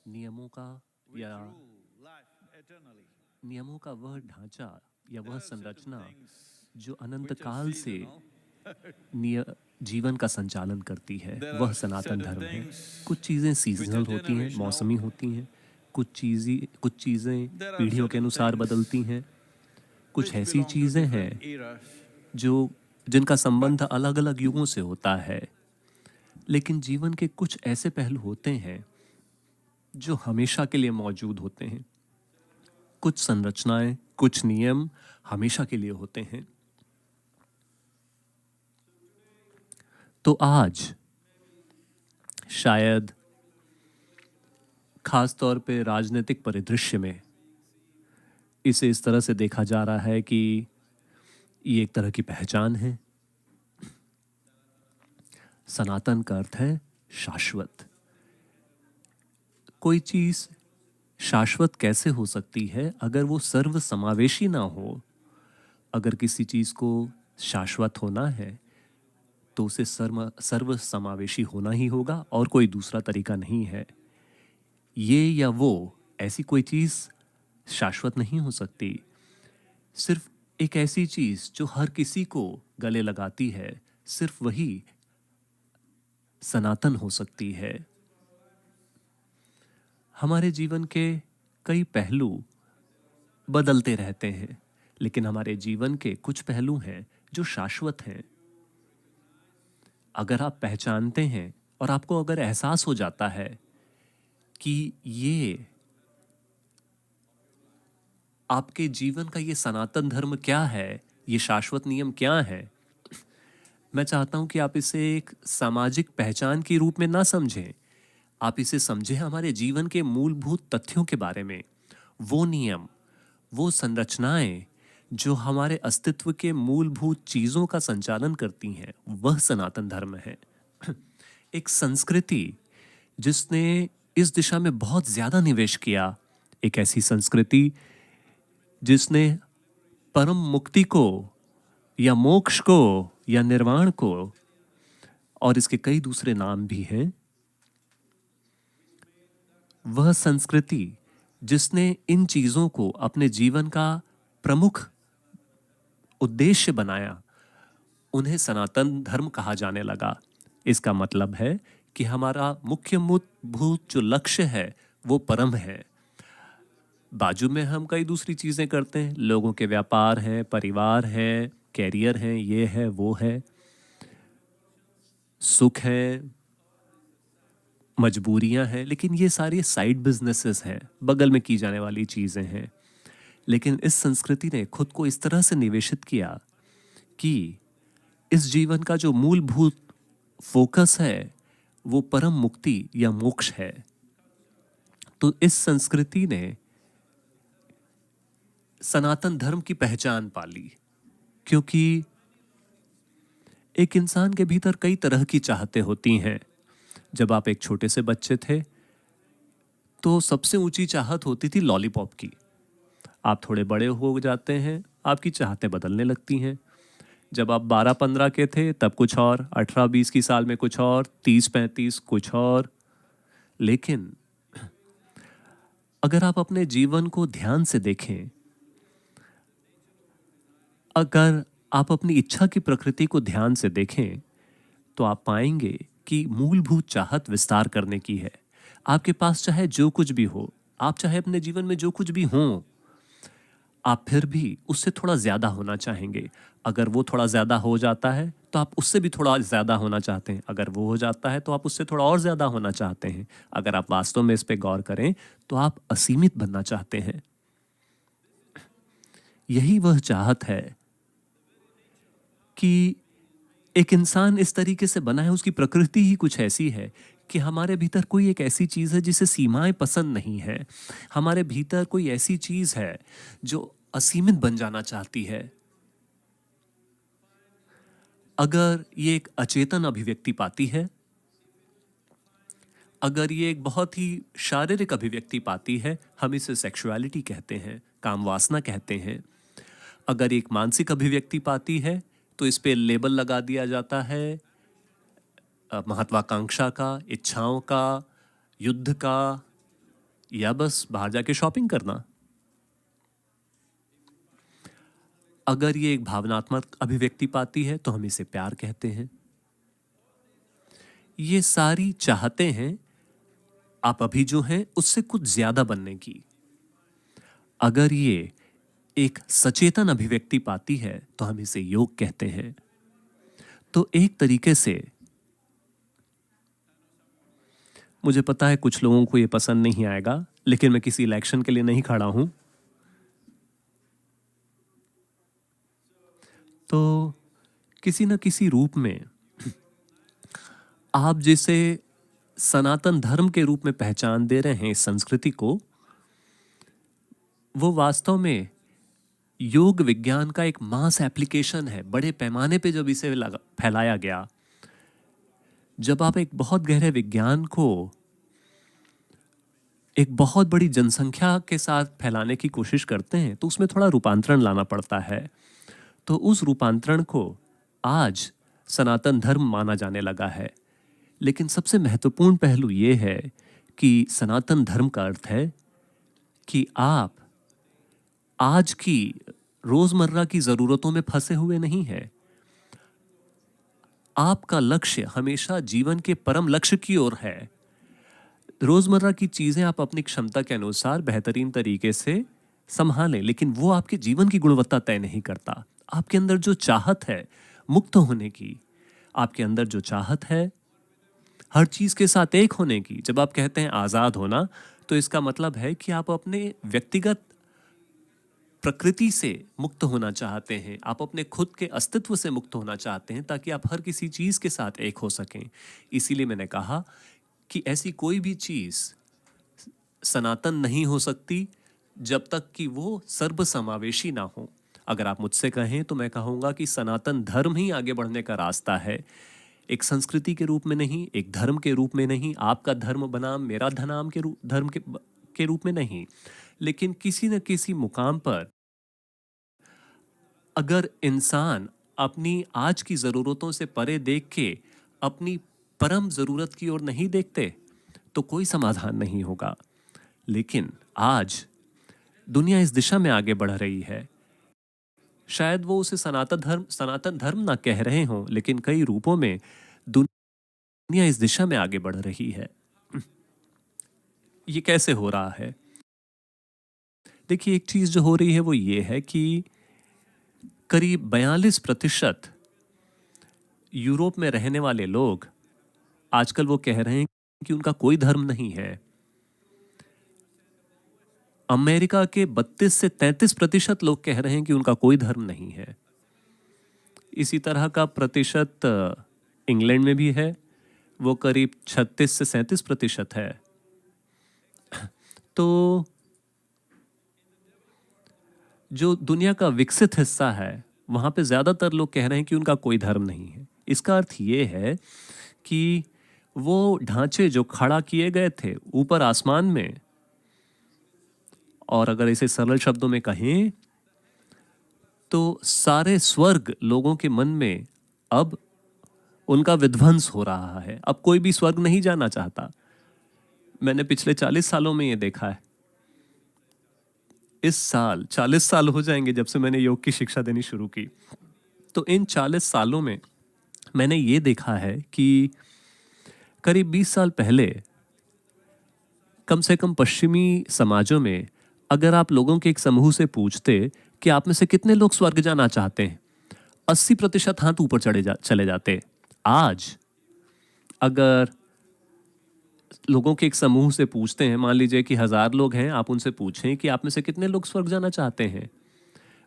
नियमों का वह ढांचा या वह संरचना जो अनंत काल से जीवन का संचालन करती है, वह सनातन धर्म है। कुछ चीजें सीजनल होती हैं, मौसमी होती हैं। कुछ चीजें पीढ़ियों के अनुसार बदलती हैं। कुछ ऐसी चीजें हैं जिनका संबंध अलग अलग युगों से होता है। लेकिन जीवन के कुछ ऐसे पहलू होते हैं जो हमेशा के लिए मौजूद होते हैं। कुछ संरचनाएं, कुछ नियम हमेशा के लिए होते हैं। तो आज शायद खास तौर पे राजनीतिक परिदृश्य में इसे इस तरह से देखा जा रहा है कि ये एक तरह की पहचान है। सनातन का अर्थ है शाश्वत। कोई चीज शाश्वत कैसे हो सकती है अगर वो सर्व समावेशी ना हो? अगर किसी चीज को शाश्वत होना है तो उसे सर्व समावेशी होना ही होगा और कोई दूसरा तरीका नहीं है। ये या वो ऐसी कोई चीज शाश्वत नहीं हो सकती। सिर्फ एक ऐसी चीज जो हर किसी को गले लगाती है, सिर्फ वही सनातन हो सकती है। हमारे जीवन के कई पहलू बदलते रहते हैं, लेकिन हमारे जीवन के कुछ पहलू हैं जो शाश्वत हैं। अगर आप पहचानते हैं और आपको अगर एहसास हो जाता है कि ये आपके जीवन का ये सनातन धर्म क्या है, ये शाश्वत नियम क्या है, मैं चाहता हूं कि आप इसे एक सामाजिक पहचान के रूप में ना समझें। आप इसे समझें हमारे जीवन के मूलभूत तथ्यों के बारे में। वो नियम, वो संरचनाएं जो हमारे अस्तित्व के मूलभूत चीजों का संचालन करती हैं, वह सनातन धर्म है। एक संस्कृति जिसने इस दिशा में बहुत ज्यादा निवेश किया, एक ऐसी संस्कृति जिसने परम मुक्ति को या मोक्ष को या निर्वाण को, और इसके कई दूसरे नाम भी हैं, वह संस्कृति जिसने इन चीजों को अपने जीवन का प्रमुख उद्देश्य बनाया, उन्हें सनातन धर्म कहा जाने लगा। इसका मतलब है कि हमारा मुख्य मूलभूत जो लक्ष्य है वो परम है। बाजू में हम कई दूसरी चीजें करते हैं, लोगों के व्यापार हैं, परिवार हैं, कैरियर हैं, ये है वो है, सुख है, मजबूरियां हैं, लेकिन ये सारी साइड बिजनेसेस हैं, बगल में की जाने वाली चीजें हैं। लेकिन इस संस्कृति ने खुद को इस तरह से निवेशित किया कि इस जीवन का जो मूलभूत फोकस है वो परम मुक्ति या मोक्ष है। तो इस संस्कृति ने सनातन धर्म की पहचान पाली, क्योंकि एक इंसान के भीतर कई तरह की चाहतें होती हैं। जब आप एक छोटे से बच्चे थे तो सबसे ऊंची चाहत होती थी लॉलीपॉप की। आप थोड़े बड़े हो जाते हैं, आपकी चाहतें बदलने लगती हैं। जब आप 12-15 के थे तब कुछ और, 18-20 की साल में कुछ और, 30-35 कुछ और। लेकिन अगर आप अपने जीवन को ध्यान से देखें, अगर आप अपनी इच्छा की प्रकृति को ध्यान से देखें, तो आप पाएंगे कि मूलभूत चाहत विस्तार करने की है। आपके पास चाहे जो कुछ भी हो, आप चाहे अपने जीवन में जो कुछ भी हो, आप फिर भी उससे थोड़ा ज्यादा होना चाहेंगे। अगर वो थोड़ा ज्यादा हो जाता है तो आप उससे भी थोड़ा ज्यादा होना चाहते हैं। अगर वो हो जाता है तो आप उससे थोड़ा और ज्यादा होना चाहते हैं। अगर आप वास्तव में इस पे गौर करें तो आप असीमित बनना चाहते हैं। यही वह चाहत है कि एक इंसान इस तरीके से बना है, उसकी प्रकृति ही कुछ ऐसी है कि हमारे भीतर कोई एक ऐसी चीज है जिसे सीमाएं पसंद नहीं है। हमारे भीतर कोई ऐसी चीज है जो असीमित बन जाना चाहती है। अगर ये एक अचेतन अभिव्यक्ति पाती है, अगर ये एक बहुत ही शारीरिक अभिव्यक्ति पाती है, हम इसे सेक्सुअलिटी कहते हैं, काम वासना कहते हैं। अगर एक मानसिक अभिव्यक्ति पाती है तो इस पे लेबल लगा दिया जाता है महत्वाकांक्षा का, इच्छाओं का, युद्ध का, या बस बाहर जाके शॉपिंग करना। अगर ये एक भावनात्मक अभिव्यक्ति पाती है तो हम इसे प्यार कहते हैं। ये सारी चाहते हैं आप अभी जो हैं उससे कुछ ज्यादा बनने की। अगर ये एक सचेतन अभिव्यक्ति पाती है तो हम इसे योग कहते हैं। तो एक तरीके से, मुझे पता है कुछ लोगों को ये पसंद नहीं आएगा, लेकिन मैं किसी इलेक्शन के लिए नहीं खड़ा हूं, तो किसी न किसी रूप में आप जिसे सनातन धर्म के रूप में पहचान दे रहे हैं इस संस्कृति को, वो वास्तव में योग विज्ञान का एक मास एप्लीकेशन है। बड़े पैमाने पे जब इसे फैलाया गया, जब आप एक बहुत गहरे विज्ञान को एक बहुत बड़ी जनसंख्या के साथ फैलाने की कोशिश करते हैं तो उसमें थोड़ा रूपांतरण लाना पड़ता है। तो उस रूपांतरण को आज सनातन धर्म माना जाने लगा है। लेकिन सबसे महत्वपूर्ण पहलू ये है कि सनातन धर्म का अर्थ है कि आप आज की रोजमर्रा की जरूरतों में फंसे हुए नहीं हैं। आपका लक्ष्य हमेशा जीवन के परम लक्ष्य की ओर है। रोजमर्रा की चीजें आप अपनी क्षमता के अनुसार बेहतरीन तरीके से संभालें, लेकिन वो आपके जीवन की गुणवत्ता तय नहीं करता। आपके अंदर जो चाहत है मुक्त होने की, आपके अंदर जो चाहत है हर चीज के साथ एक होने की, जब आप कहते हैं आजाद होना, तो इसका मतलब है कि आप अपने व्यक्तिगत प्रकृति से मुक्त होना चाहते हैं, आप अपने खुद के अस्तित्व से मुक्त होना चाहते हैं, ताकि आप हर किसी चीज के साथ एक हो सकें। इसीलिए मैंने कहा कि ऐसी कोई भी चीज सनातन नहीं हो सकती जब तक कि वो सर्वसमावेशी ना हो। अगर आप मुझसे कहें तो मैं कहूँगा कि सनातन धर्म ही आगे बढ़ने का रास्ता है। एक संस्कृति के रूप में नहीं, एक धर्म के रूप में नहीं, आपका धर्म बनाम मेरा धर्म के रूप में नहीं, लेकिन किसी न किसी मुकाम पर अगर इंसान अपनी आज की ज़रूरतों से परे देख के अपनी परम ज़रूरत की ओर नहीं देखते तो कोई समाधान नहीं होगा। लेकिन आज दुनिया इस दिशा में आगे बढ़ रही है। शायद वो उसे सनातन धर्म ना कह रहे हों, लेकिन कई रूपों में दुनिया इस दिशा में आगे बढ़ रही है। ये कैसे हो रहा है? देखिए, एक चीज जो हो रही है वो ये है कि करीब 42% यूरोप में रहने वाले लोग आजकल वो कह रहे हैं कि उनका कोई धर्म नहीं है। अमेरिका के 32 से 33% लोग कह रहे हैं कि उनका कोई धर्म नहीं है। इसी तरह का प्रतिशत इंग्लैंड में भी है, वो करीब 36 से 37% है। तो जो दुनिया का विकसित हिस्सा है वहां पे ज्यादातर लोग कह रहे हैं कि उनका कोई धर्म नहीं है। इसका अर्थ ये है कि वो ढांचे जो खड़ा किए गए थे ऊपर आसमान में, और अगर इसे सरल शब्दों में कहें तो सारे स्वर्ग लोगों के मन में अब उनका विध्वंस हो रहा है। अब कोई भी स्वर्ग नहीं जाना चाहता। मैंने पिछले 40 सालों में ये देखा है। इस साल 40 साल हो जाएंगे जब से मैंने योग की शिक्षा देनी शुरू की। तो इन 40 सालों में मैंने ये देखा है कि करीब 20 साल पहले कम से कम पश्चिमी समाजों में अगर आप लोगों के एक समूह से पूछते कि आप में से कितने लोग स्वर्ग जाना चाहते हैं, 80% हाथ ऊपर चले जाते। आज अगर लोगों के एक समूह से पूछते हैं, मान लीजिए कि 1000 लोग हैं, आप उनसे पूछें कि आप में से कितने लोग स्वर्ग जाना चाहते हैं,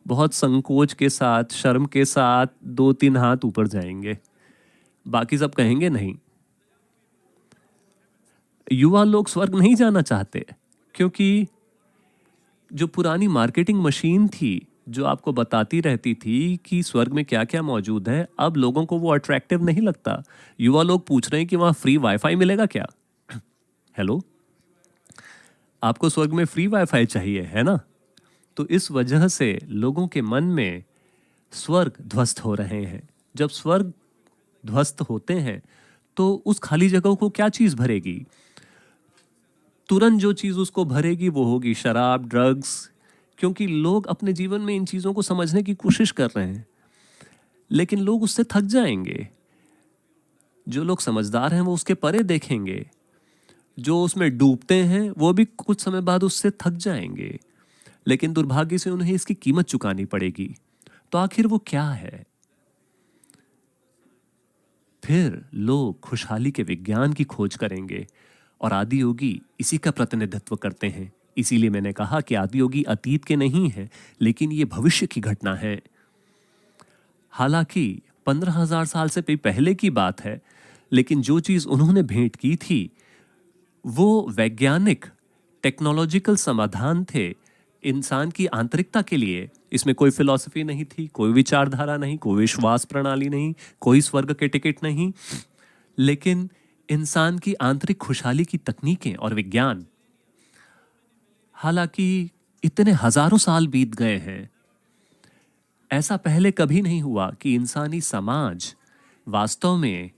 बहुत संकोच के साथ, शर्म के साथ 2-3 हाथ ऊपर जाएंगे, बाकी सब कहेंगे नहीं। युवा लोग स्वर्ग नहीं जाना चाहते क्योंकि जो पुरानी मार्केटिंग मशीन थी जो आपको बताती रहती थी कि स्वर्ग में क्या क्या मौजूद है, अब लोगों को वो अट्रैक्टिव नहीं लगता। युवा लोग पूछ रहे हैं कि वहां फ्री वाईफाई मिलेगा क्या? हेलो, आपको स्वर्ग में फ्री वाईफाई चाहिए है ना? तो इस वजह से लोगों के मन में स्वर्ग ध्वस्त हो रहे हैं। जब स्वर्ग ध्वस्त होते हैं तो उस खाली जगह को क्या चीज भरेगी? तुरंत जो चीज उसको भरेगी वो होगी शराब, ड्रग्स, क्योंकि लोग अपने जीवन में इन चीजों को समझने की कोशिश कर रहे हैं, लेकिन लोग उससे थक जाएंगे। जो लोग समझदार हैं वो उसके परे देखेंगे, जो उसमें डूबते हैं वो भी कुछ समय बाद उससे थक जाएंगे, लेकिन दुर्भाग्य से उन्हें इसकी कीमत चुकानी पड़ेगी। तो आखिर वो क्या है? फिर लोग खुशहाली के विज्ञान की खोज करेंगे और आदि योगी इसी का प्रतिनिधित्व करते हैं। इसीलिए मैंने कहा कि आदि योगी अतीत के नहीं है, लेकिन ये भविष्य की घटना है। हालांकि 15,000 साल से पहले की बात है, लेकिन जो चीज उन्होंने भेंट की थी वो वैज्ञानिक टेक्नोलॉजिकल समाधान थे इंसान की आंतरिकता के लिए। इसमें कोई फिलॉसफी नहीं थी, कोई विचारधारा नहीं, कोई विश्वास प्रणाली नहीं, कोई स्वर्ग के टिकट नहीं, लेकिन इंसान की आंतरिक खुशहाली की तकनीकें और विज्ञान। हालांकि इतने हजारों साल बीत गए हैं, ऐसा पहले कभी नहीं हुआ कि इंसानी समाज वास्तव में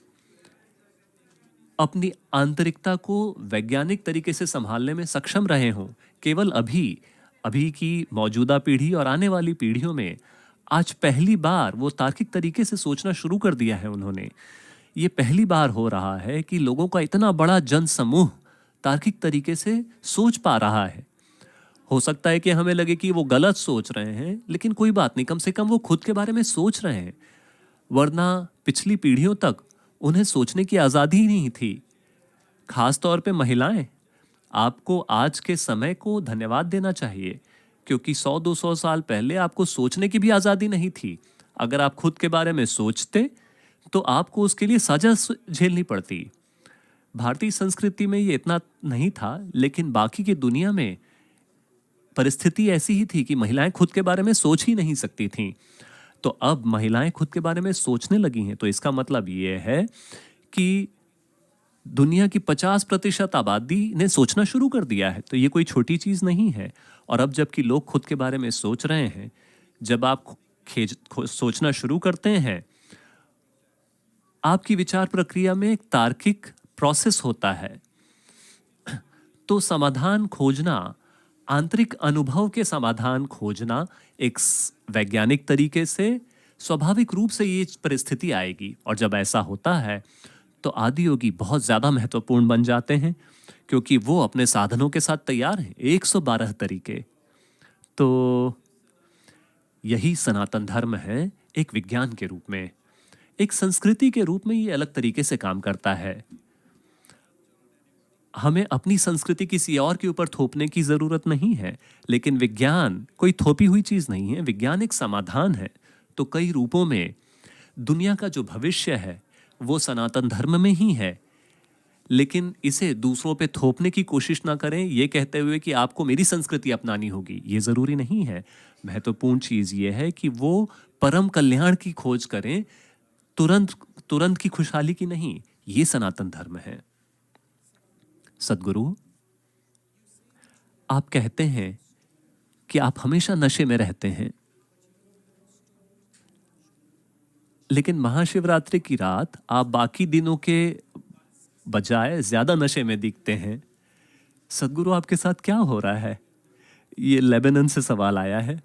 अपनी आंतरिकता को वैज्ञानिक तरीके से संभालने में सक्षम रहे हों। केवल अभी की मौजूदा पीढ़ी और आने वाली पीढ़ियों में आज पहली बार वो तार्किक तरीके से सोचना शुरू कर दिया है उन्होंने। ये पहली बार हो रहा है कि लोगों का इतना बड़ा जन समूह तार्किक तरीके से सोच पा रहा है। हो सकता है कि हमें लगे कि वो गलत सोच रहे हैं, लेकिन कोई बात नहीं, कम से कम वो खुद के बारे में सोच रहे हैं। वरना पिछली पीढ़ियों तक उन्हें सोचने की आज़ादी ही नहीं थी। खास तौर पे महिलाएं, आपको आज के समय को धन्यवाद देना चाहिए, क्योंकि 100-200 साल पहले आपको सोचने की भी आज़ादी नहीं थी। अगर आप खुद के बारे में सोचते तो आपको उसके लिए सजा झेलनी पड़ती। भारतीय संस्कृति में ये इतना नहीं था, लेकिन बाकी की दुनिया में परिस्थिति ऐसी ही थी कि महिलाएं खुद के बारे में सोच ही नहीं सकती थीं। तो अब महिलाएं खुद के बारे में सोचने लगी हैं, तो इसका मतलब ये है कि दुनिया की 50% आबादी ने सोचना शुरू कर दिया है। तो ये कोई छोटी चीज नहीं है। और अब जबकि लोग खुद के बारे में सोच रहे हैं, जब आप सोचना शुरू करते हैं, आपकी विचार प्रक्रिया में एक तार्किक प्रोसेस होता है। तो समाधान खोजना, आंतरिक अनुभव के समाधान खोजना एक वैज्ञानिक तरीके से स्वाभाविक रूप से ये परिस्थिति आएगी। और जब ऐसा होता है तो आदि योगी बहुत ज़्यादा महत्वपूर्ण बन जाते हैं, क्योंकि वो अपने साधनों के साथ तैयार हैं, 112 तरीके। तो यही सनातन धर्म है, एक विज्ञान के रूप में, एक संस्कृति के रूप में ये अलग तरीके से काम करता है। हमें अपनी संस्कृति किसी और के ऊपर थोपने की जरूरत नहीं है, लेकिन विज्ञान कोई थोपी हुई चीज नहीं है, विज्ञान एक समाधान है। तो कई रूपों में दुनिया का जो भविष्य है वो सनातन धर्म में ही है, लेकिन इसे दूसरों पे थोपने की कोशिश ना करें ये कहते हुए कि आपको मेरी संस्कृति अपनानी होगी, ये जरूरी नहीं है। महत्वपूर्ण चीज ये है कि वो परम कल्याण की खोज करें, तुरंत की खुशहाली की नहीं। ये सनातन धर्म है। सद्गुरु, आप कहते हैं कि आप हमेशा नशे में रहते हैं, लेकिन महाशिवरात्रि की रात आप बाकी दिनों के बजाय ज्यादा नशे में दिखते हैं। सद्गुरु, आपके साथ क्या हो रहा है? ये लेबनान से सवाल आया है।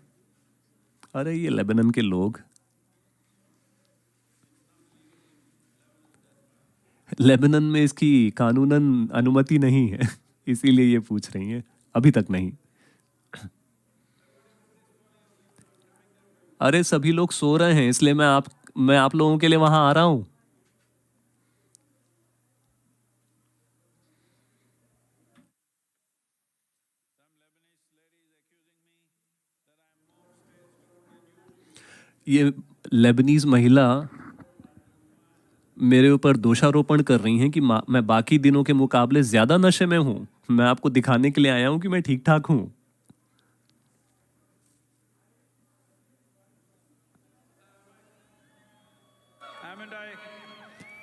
अरे ये लेबनान के लोग, लेबनान में इसकी कानूनन अनुमति नहीं है, इसीलिए ये पूछ रही हैं। अभी तक नहीं। अरे सभी लोग सो रहे हैं, इसलिए मैं आप लोगों के लिए वहां आ रहा हूं। ये लेबनीज महिला मेरे ऊपर दोषारोपण कर रही हैं कि मैं बाकी दिनों के मुकाबले ज्यादा नशे में हूं। मैं आपको दिखाने के लिए आया हूं कि मैं ठीक ठाक हूं।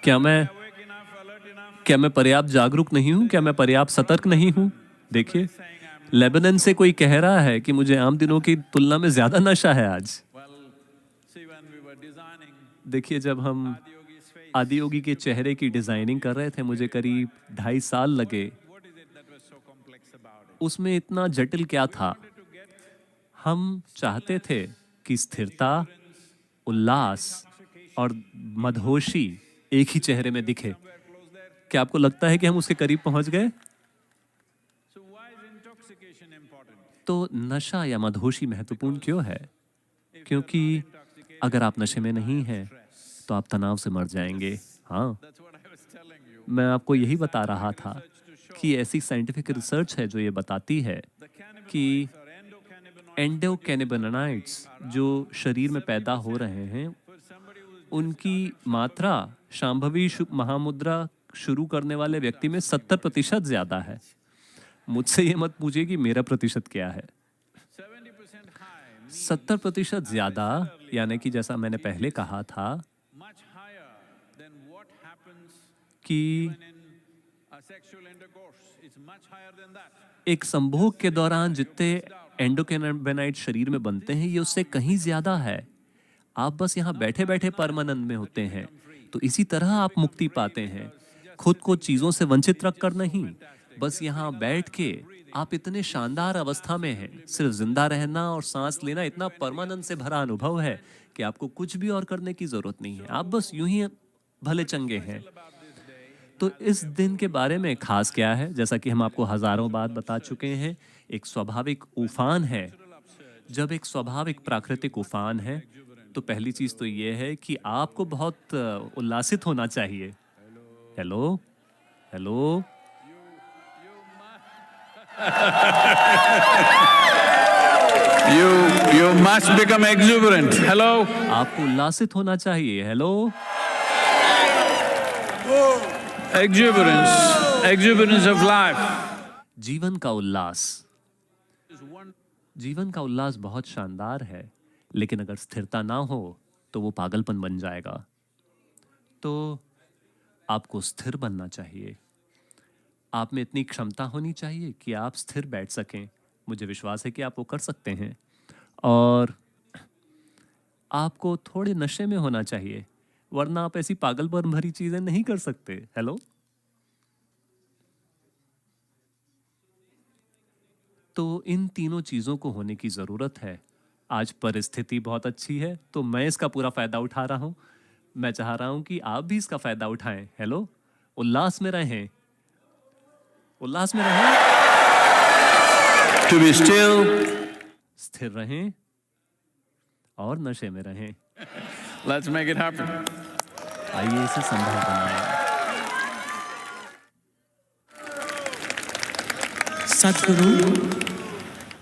क्या मैं पर्याप्त जागरूक नहीं हूं? क्या मैं पर्याप्त सतर्क नहीं हूं? देखिए, लेबनान से कोई कह रहा है कि मुझे आम दिनों की तुलना में ज्यादा नशा है आज। देखिए, जब हम आदियोगी के चेहरे की डिजाइनिंग कर रहे थे, मुझे करीब 2.5 साल लगे। उसमें इतना जटिल क्या था? हम चाहते थे कि स्थिरता, उल्लास और मदहोशी एक ही चेहरे में दिखे। क्या आपको लगता है कि हम उसके करीब पहुंच गए? तो नशा या मदहोशी महत्वपूर्ण क्यों है? क्योंकि अगर आप नशे में नहीं हैं तो आप तनाव से मर जाएंगे। हाँ, मैं आपको यही बता रहा था कि ऐसी साइंटिफिक रिसर्च है जो ये बताती है कि एंडोकैनिबोनाइड्स जो शरीर में पैदा हो रहे हैं, उनकी मात्रा शांभवी महामुद्रा शुरू करने वाले व्यक्ति में 70% ज्यादा है। मुझसे ये मत पूछिए कि मेरा प्रतिशत क्या है। 70% ज्यादा, यानी कि जैसा मैंने पहले कहा था कि एक संभोग के दौरान जितने एंडोकैनिबोनाइड शरीर में बनते हैं, ये उससे कहीं ज्यादा है। आप बस यहाँ बैठे बैठे परमानंद में होते हैं, तो इसी तरह आप मुक्ति पाते हैं। खुद को चीजों से वंचित रखकर नहीं, बस यहाँ बैठ के आप इतने शानदार अवस्था में हैं। सिर्फ जिंदा रहना और सांस लेना इतना परमानंद से भरा अनुभव है कि आपको कुछ भी और करने की जरूरत नहीं है। आप बस यूं ही भले चंगे हैं। तो इस दिन के बारे में खास क्या है? जैसा कि हम आपको हजारों बार बता चुके हैं, एक स्वाभाविक उफान है। जब एक स्वाभाविक प्राकृतिक उफान है, तो पहली चीज तो ये है कि आपको बहुत उल्लासित होना चाहिए। Hello hello You must become exuberant. Hello. आपको उल्लासित होना चाहिए। Hello, Exuberance of life. जीवन का उल्लास। जीवन का उल्लास बहुत शानदार है, लेकिन अगर स्थिरता ना हो तो वो पागलपन बन जाएगा। तो आपको स्थिर बनना चाहिए। आप में इतनी क्षमता होनी चाहिए कि आप स्थिर बैठ सकें। मुझे विश्वास है कि आप वो कर सकते हैं। और आपको थोड़े नशे में होना चाहिए, वरना आप ऐसी पागलपन भरी चीजें नहीं कर सकते। हेलो। तो इन तीनों चीजों को होने की जरूरत है। आज परिस्थिति बहुत अच्छी है तो मैं इसका पूरा फायदा उठा रहा हूं। मैं चाह रहा हूं कि आप भी इसका फायदा उठाएं। हेलो। उल्लास में रहें, उल्लास में रहें। To be still, स्थिर रहें और नशे में रहें। Let's make it happen. आइए इसे संभव बनाएं।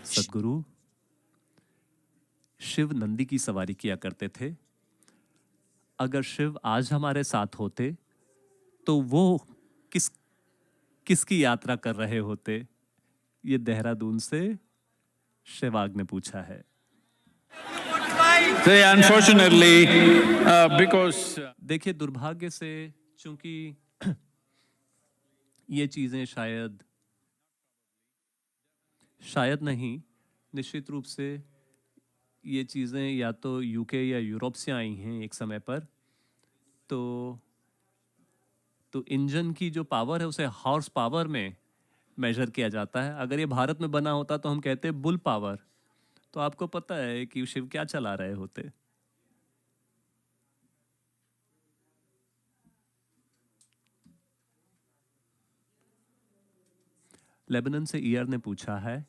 सद्गुरु शिव नंदी की सवारी किया करते थे। अगर शिव आज हमारे साथ होते तो वो किसकी यात्रा कर रहे होते? ये देहरादून से शिवाग ने पूछा है। Say, unfortunately, because देखिए, दुर्भाग्य से चूंकि ये चीजें शायद नहीं, निश्चित रूप से ये चीज़ें या तो यूके या यूरोप से आई हैं एक समय पर। तो इंजन की जो पावर है उसे हॉर्स पावर में मेजर किया जाता है। अगर ये भारत में बना होता तो हम कहते बुल पावर। तो आपको पता है कि शिव क्या चला रहे होते? लेबनान से ईयर ने पूछा है,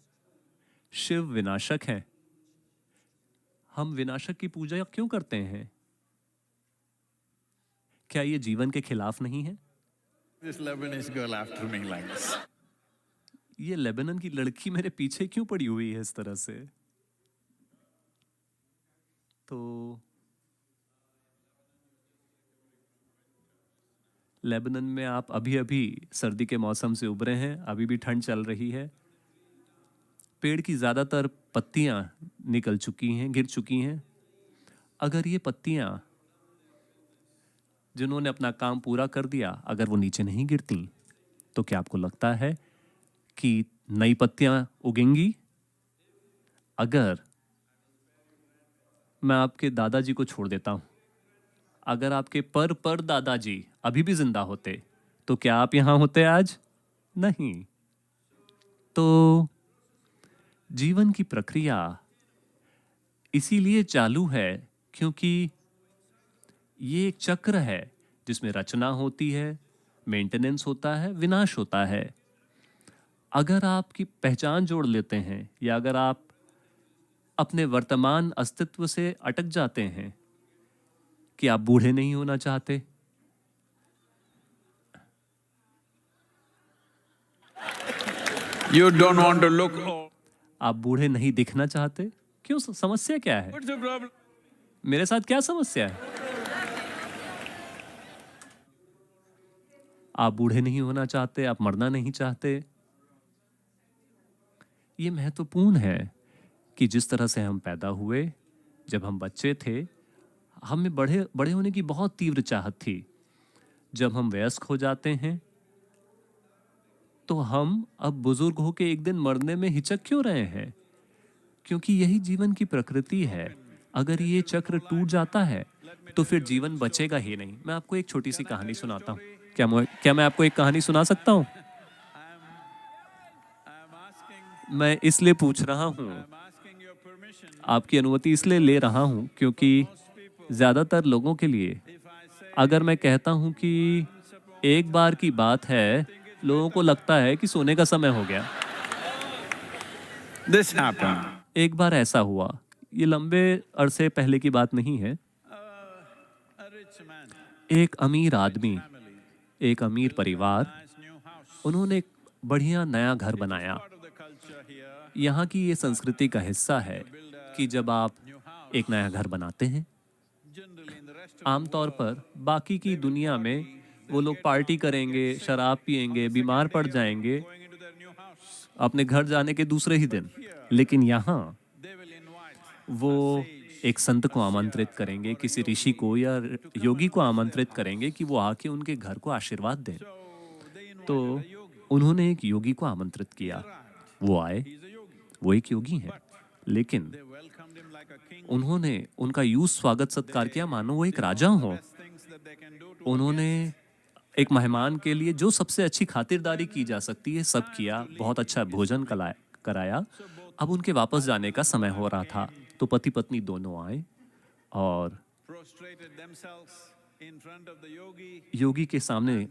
शिव विनाशक है, हम विनाशक की पूजा क्यों करते हैं? क्या ये जीवन के खिलाफ नहीं है? this Lebanese girl after me like this. ये लेबनान की लड़की मेरे पीछे क्यों पड़ी हुई है इस तरह से? तो लेबनान में आप अभी सर्दी के मौसम से उबरे हैं, अभी भी ठंड चल रही है। पेड़ की ज्यादातर पत्तियां निकल चुकी हैं, गिर चुकी हैं। अगर ये पत्तियां जिन्होंने अपना काम पूरा कर दिया, अगर वो नीचे नहीं गिरती, तो क्या आपको लगता है कि नई पत्तियां उगेंगी? अगर मैं आपके दादाजी को छोड़ देता हूं, अगर आपके पर दादाजी अभी भी जिंदा होते, तो क्या आप यहां होते आज? नहीं। तो जीवन की प्रक्रिया इसीलिए चालू है क्योंकि ये एक चक्र है जिसमें रचना होती है, मेंटेनेंस होता है, विनाश होता है। अगर आपकी पहचान जोड़ लेते हैं या अगर आप अपने वर्तमान अस्तित्व से अटक जाते हैं कि आप बूढ़े नहीं होना चाहते, You don't want to look old. आप बूढ़े नहीं दिखना चाहते, क्यों? समस्या क्या है? What's the problem? मेरे साथ क्या समस्या है? आप बूढ़े नहीं होना चाहते, आप मरना नहीं चाहते। ये महत्वपूर्ण है कि जिस तरह से हम पैदा हुए, जब हम बच्चे थे, हमें बड़े होने की बहुत तीव्र चाहत थी। जब हम वयस्क हो जाते हैं तो हम अब बुजुर्ग होके एक दिन मरने में हिचक क्यों रहे हैं? क्योंकि यही जीवन की प्रकृति है। अगर ये चक्र टूट जाता है तो फिर जीवन बचेगा ही नहीं। मैं आपको एक छोटी सी कहानी सुनाता हूँ। क्या मैं आपको एक कहानी सुना सकता हूँ? मैं इसलिए पूछ रहा हूँ, आपकी अनुमति इसलिए ले रहा हूँ क्योंकि ज्यादातर लोगों के लिए अगर मैं कहता हूँ कि एक बार की बात है, लोगों को लगता है कि सोने का समय हो गया। This happened. एक बार ऐसा हुआ, ये लंबे अरसे पहले की बात नहीं है। एक अमीर आदमी, एक अमीर परिवार, उन्होंने एक बढ़िया नया घर बनाया। यहाँ की ये संस्कृति का हिस्सा है कि जब आप एक नया घर बनाते हैं, आमतौर पर बाकी की दुनिया में वो लोग पार्टी करेंगे, शराब पिएंगे, बीमार पड़ जाएंगे अपने घर जाने के दूसरे ही दिन। लेकिन यहाँ वो एक संत को आमंत्रित करेंगे, किसी ऋषि को या योगी को आमंत्रित करेंगे कि वो आके उनके घर को आशीर्वाद दें। तो उन्होंने एक योगी को आमंत्रित किया, वो आए, वो एक योगी हैं, लेकिन उन्होंने उनका यूं स्वागत सत्कार किया मानो वो एक राजा हो। उन्होंने एक मेहमान के लिए जो सबसे अच्छी खातिरदारी की जा सकती है सब किया, बहुत अच्छा भोजन कराया। अब उनके वापस जाने का समय हो रहा था, तो पति पत्नी दोनों आए और योगी के सामने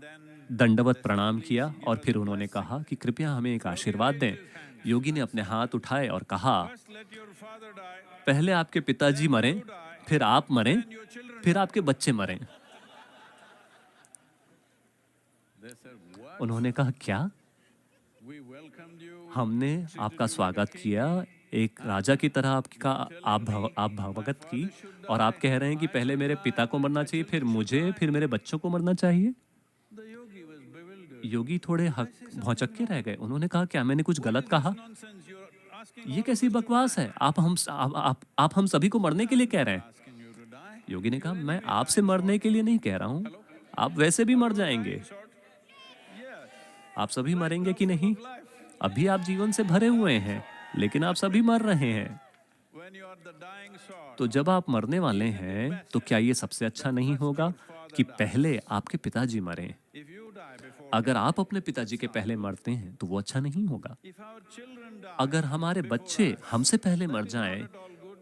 दंडवत प्रणाम किया और फिर उन्होंने कहा कि कृपया हमें एक आशीर्वाद दें। योगी ने अपने हाथ उठाए और कहा, पहले आपके पिताजी मरें, फिर आप मरें, फिर आपके बच्चे मरें। उन्होंने कहा, क्या? हमने आपका स्वागत किया, एक राजा की तरह आप भगत की, और आप कह रहे हैं कि पहले मेरे पिता को मरना चाहिए, फिर मुझे, फिर मेरे बच्चों को मरना चाहिए। योगी थोड़े भौचक्के रह गए। उन्होंने कहा, क्या मैंने कुछ गलत कहा? ये कैसी बकवास है? आप हम सभी को मरने के लिए कह रहे हैं। योगी ने कहा, मैं आपसे मरने के लिए नहीं कह रहा हूं, आप वैसे भी मर जाएंगे। आप सभी मरेंगे कि नहीं? अभी आप जीवन से भरे हुए हैं, लेकिन आप सभी मर रहे हैं। तो जब आप मरने वाले हैं, तो क्या ये सबसे अच्छा नहीं होगा कि पहले आपके पिताजी मरें? अगर आप अपने पिताजी के पहले मरते हैं, तो वो अच्छा नहीं होगा। अगर हमारे बच्चे हमसे पहले मर जाएं,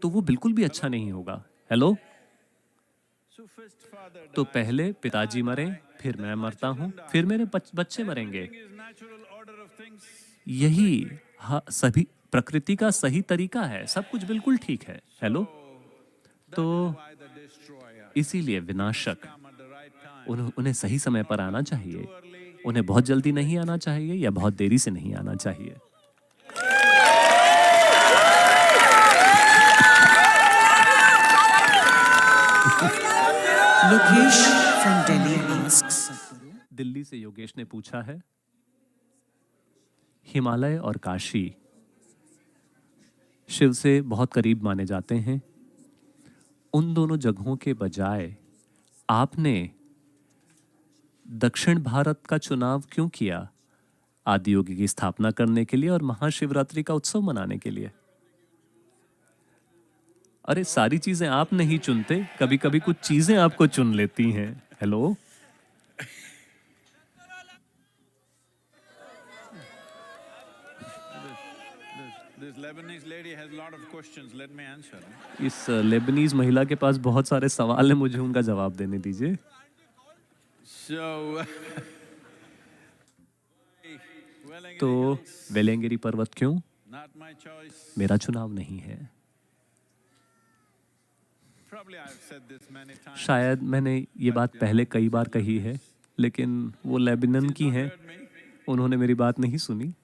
तो वो बिल्कुल भी अच्छा नहीं होगा। हेलो? तो पहले पिताजी मरें, फिर मैं मरता हूं, फिर मेरे बच्चे मरेंगे। यही सभी प्रकृति का सही तरीका है, सब कुछ बिल्कुल ठीक है। हेलो? तो इसीलिए विनाशक उन्हें सही समय पर आना चाहिए। उन्हें बहुत जल्दी नहीं आना चाहिए या बहुत देरी से नहीं आना चाहिए। Lokesh from Delhi asks, Delhi से योगेश ने पूछा है, हिमालय और काशी शिव से बहुत करीब माने जाते हैं। उन दोनों जगहों के बजाय आपने दक्षिण भारत का चुनाव क्यों किया? आदियोगी की स्थापना करने के लिए और महाशिवरात्रि का उत्सव मनाने के लिए। अरे सारी चीजें आप नहीं चुनते, कभी कभी कुछ चीजें आपको चुन लेती हैं। हेलो? इस लेबनीज महिला के पास बहुत सारे सवाल हैं, मुझे उनका जवाब देने दीजिए। तो वेलेंगिरी पर्वत क्यों? मेरा चुनाव नहीं है। शायद मैंने ये बात पहले कई बार कही है, लेकिन वो लेबनान की हैं, उन्होंने मेरी बात नहीं सुनी।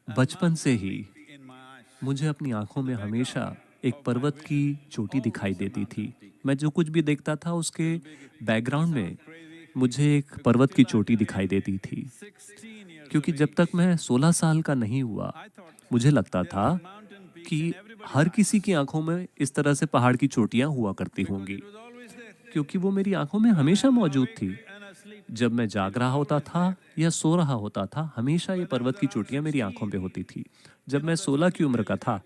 बचपन से ही मुझे अपनी आंखों में हमेशा एक पर्वत की चोटी दिखाई देती थी। मैं जो कुछ भी देखता था उसके बैकग्राउंड में मुझे एक पर्वत की चोटी दिखाई देती थी। क्योंकि जब तक मैं 16 साल का नहीं हुआ, मुझे लगता था कि हर किसी की आंखों में इस तरह से पहाड़ की चोटियां हुआ करती होंगी, क्योंकि वो मेरी आंखों में हमेशा मौजूद थी। जब मैं जाग रहा होता था या सो रहा होता था, हमेशा ये पर्वत की चोटियां मेरी आंखों पे होती थी। जब मैं 16 की उम्र का था,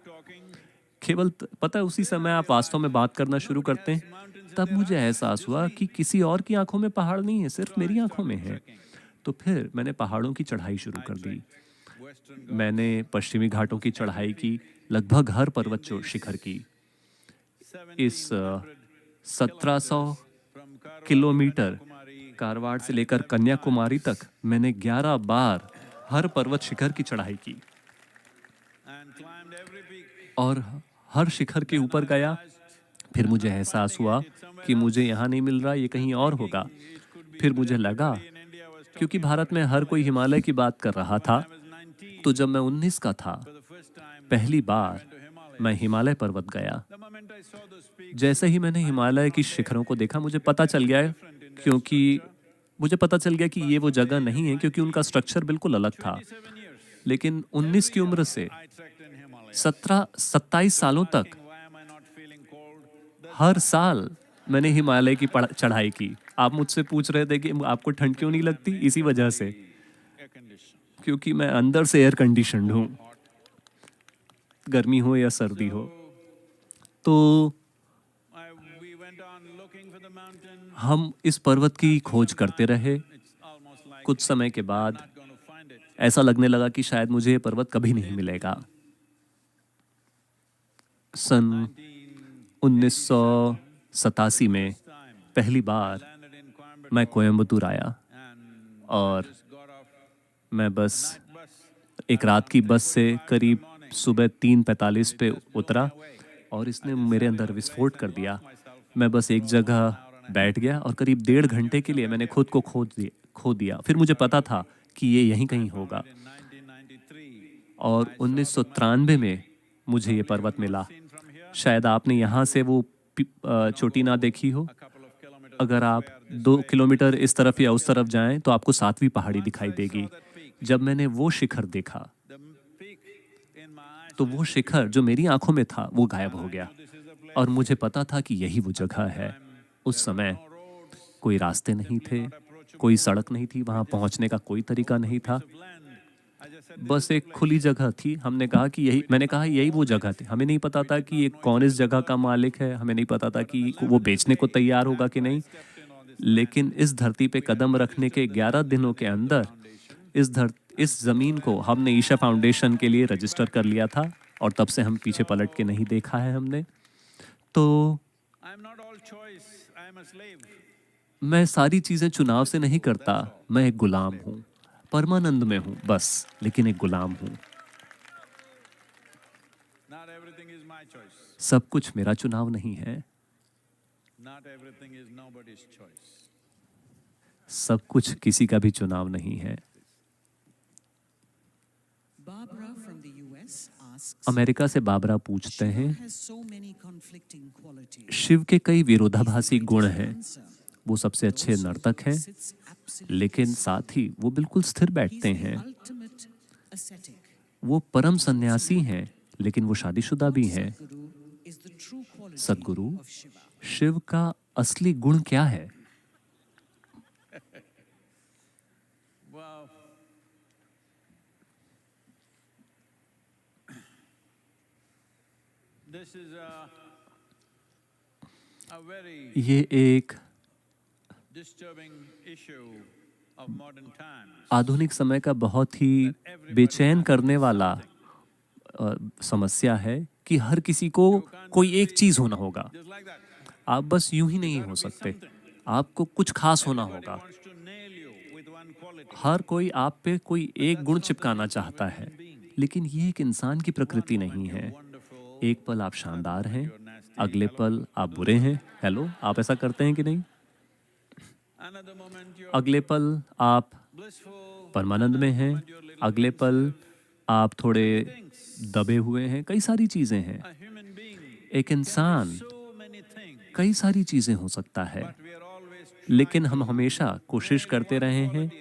केवल पता है उसी समय आप वास्तव में बात करना शुरू करते हैं, तब मुझे एहसास हुआ कि किसी और की आंखों में पहाड़ नहीं है, सिर्फ मेरी आंखों में है। तो फिर मैंने पहाड़ों की चढ़ाई शुरू कर दी। मैंने पश्चिमी घाटों की चढ़ाई की, लगभग हर पर्वत शिखर की। इस 1700 किलोमीटर कारवाड़ से लेकर कन्याकुमारी तक मैंने 11 बार हर पर्वत शिखर की चढ़ाई की और हर शिखर के ऊपर गया। फिर मुझे एहसास हुआ कि मुझे यहाँ नहीं मिल रहा, ये कहीं और होगा। फिर मुझे लगा, क्योंकि भारत में हर कोई हिमालय की बात कर रहा था, तो जब मैं 19 का था, पहली बार मैं हिमालय पर्वत गया। जैसे ही मैंने हिमालय की शिखरों को देखा, मुझे पता चल गया कि ये वो जगह नहीं है, क्योंकि उनका स्ट्रक्चर बिल्कुल अलग था। लेकिन 19 की उम्र से 27 सालों तक हर साल मैंने हिमालय की चढ़ाई की। आप मुझसे पूछ रहे थे कि आपको ठंड क्यों नहीं लगती? इसी वजह से। क्योंकि मैं अंदर से एयर कंडीशनड हूँ, गर्मी हो या सर्दी हो। तो हम इस पर्वत की खोज करते रहे। कुछ समय के बाद ऐसा लगने लगा कि शायद मुझे ये पर्वत कभी नहीं मिलेगा। सन 1987 में पहली बार मैं कोयम्बतूर आया और मैं बस एक रात की बस से करीब सुबह 3:45 पे उतरा और इसने मेरे अंदर विस्फोट कर दिया। मैं बस एक जगह बैठ गया और करीब 1.5 घंटे के लिए मैंने खुद को खो दिया। फिर मुझे पता था कि ये यहीं कहीं होगा और 1993 में मुझे ये पर्वत मिला। शायद आपने यहाँ से वो चोटी ना देखी हो। अगर आप 2 किलोमीटर इस तरफ या उस तरफ जाएं तो आपको 7वीं पहाड़ी दिखाई देगी। जब मैंने वो शिखर देखा तो वो शिखर जो मेरी आंखों में था वो गायब हो गया और मुझे पता था कि यही वो जगह है। उस समय कोई रास्ते नहीं थे, कोई सड़क नहीं थी, वहां पहुंचने का कोई तरीका नहीं था, बस एक खुली जगह थी। मैंने कहा यही वो जगह थी। हमें नहीं पता था कि ये कौन इस जगह का मालिक है, हमें नहीं पता था कि वो बेचने को तैयार होगा कि नहीं। लेकिन इस धरती पे कदम रखने के 11 दिनों के अंदर इस जमीन को हमने ईशा फाउंडेशन के लिए रजिस्टर कर लिया था और तब से हम पीछे पलट के नहीं देखा है हमने। तो मैं सारी चीजें चुनाव से नहीं करता, मैं एक गुलाम हूं, परमानंद में हूं बस, लेकिन एक गुलाम हूं। सब कुछ मेरा चुनाव नहीं है, सब कुछ किसी का भी चुनाव नहीं है। अमेरिका से बाबरा पूछते हैं, शिव के कई विरोधाभासी गुण हैं। वो सबसे अच्छे नर्तक हैं, लेकिन साथ ही वो बिल्कुल स्थिर बैठते हैं। वो परम सन्यासी हैं, लेकिन वो शादीशुदा भी हैं। सद्गुरु, शिव का असली गुण क्या है? ये एक आधुनिक समय का बहुत ही बेचैन करने वाला समस्या है कि हर किसी को कोई एक चीज होना होगा। आप बस यूं ही नहीं हो सकते, आपको कुछ खास होना होगा। हर कोई आप पे कोई एक गुण चिपकाना चाहता है, लेकिन ये एक इंसान की प्रकृति नहीं है। एक पल आप शानदार हैं, अगले पल आप बुरे हैं। हेलो, आप ऐसा करते हैं कि नहीं? अगले पल आप परमानंद में हैं, अगले पल आप थोड़े दबे हुए हैं। कई सारी चीजें हैं। एक इंसान कई सारी चीजें हो सकता है, लेकिन हम हमेशा कोशिश करते रहे हैं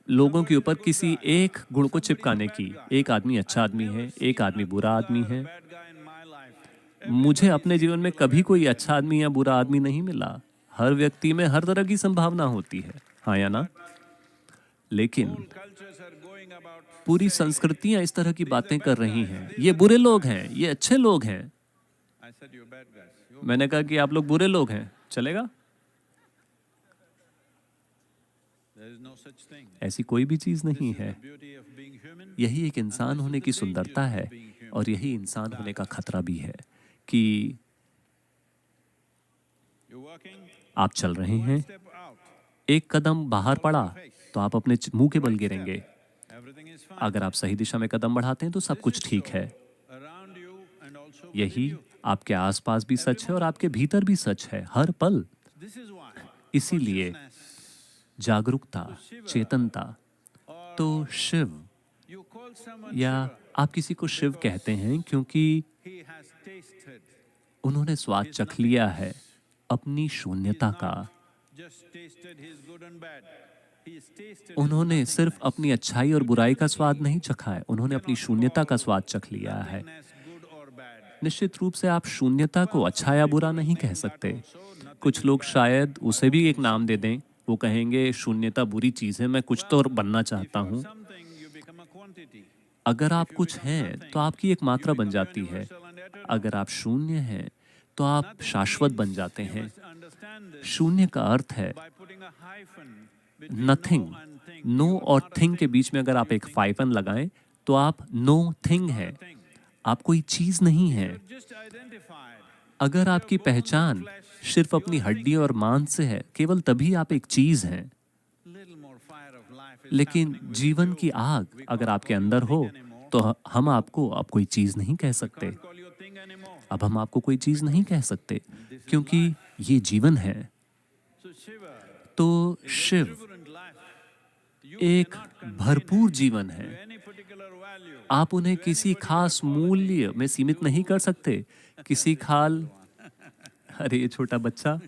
लोगों के ऊपर किसी एक गुण को चिपकाने की। एक आदमी अच्छा आदमी है, एक आदमी बुरा आदमी है। मुझे अपने जीवन में कभी कोई अच्छा आदमी या बुरा आदमी नहीं मिला। हर व्यक्ति में हर तरह की संभावना होती है, हाँ या ना? लेकिन पूरी संस्कृतियां इस तरह की बातें कर रही हैं, ये बुरे लोग हैं, ये अच्छे लोग हैं। मैंने कहा कि आप लोग बुरे लोग हैं, चलेगा? ऐसी कोई भी चीज नहीं है। यही एक इंसान होने की सुंदरता है और यही इंसान होने का खतरा भी है कि आप चल रहे हैं, एक कदम बाहर पड़ा तो आप अपने मुंह के बल गिरेंगे। अगर आप सही दिशा में कदम बढ़ाते हैं तो सब कुछ ठीक है। यही आपके आसपास भी सच है और आपके भीतर भी सच है, हर पल। इसीलिए जागरूकता, चेतनता। तो शिव, या आप किसी को शिव कहते हैं क्योंकि उन्होंने स्वाद चख लिया है अपनी शून्यता का। उन्होंने सिर्फ अपनी अच्छाई और बुराई का स्वाद नहीं चखा है, उन्होंने अपनी शून्यता का स्वाद चख लिया है। निश्चित रूप से आप शून्यता को अच्छा या बुरा नहीं कह सकते। कुछ लोग शायद उसे भी एक नाम दे दें, वो कहेंगे शून्यता बुरी चीज़ है, मैं कुछ तो बनना चाहता हूँ। अगर आप कुछ हैं तो आपकी एक मात्रा बन जाती है, अगर आप शून्य हैं तो आप शाश्वत बन जाते हैं। शून्य का अर्थ है नथिंग। नो और थिंग के बीच में अगर आप एक हाइफन लगाएं तो आप नो थिंग है, आप कोई चीज नहीं है। अगर आपकी पहचान सिर्फ अपनी हड्डी और मांस से है, केवल तभी आप एक चीज हैं। लेकिन जीवन की आग अगर आपके अंदर हो तो हम आपको अब कोई चीज नहीं कह सकते। अब हम आपको कोई चीज नहीं कह सकते क्योंकि ये जीवन है। तो शिव एक भरपूर जीवन है। आप उन्हें किसी खास मूल्य में सीमित नहीं कर सकते। किसी खाल अरे ये छोटा बच्चा,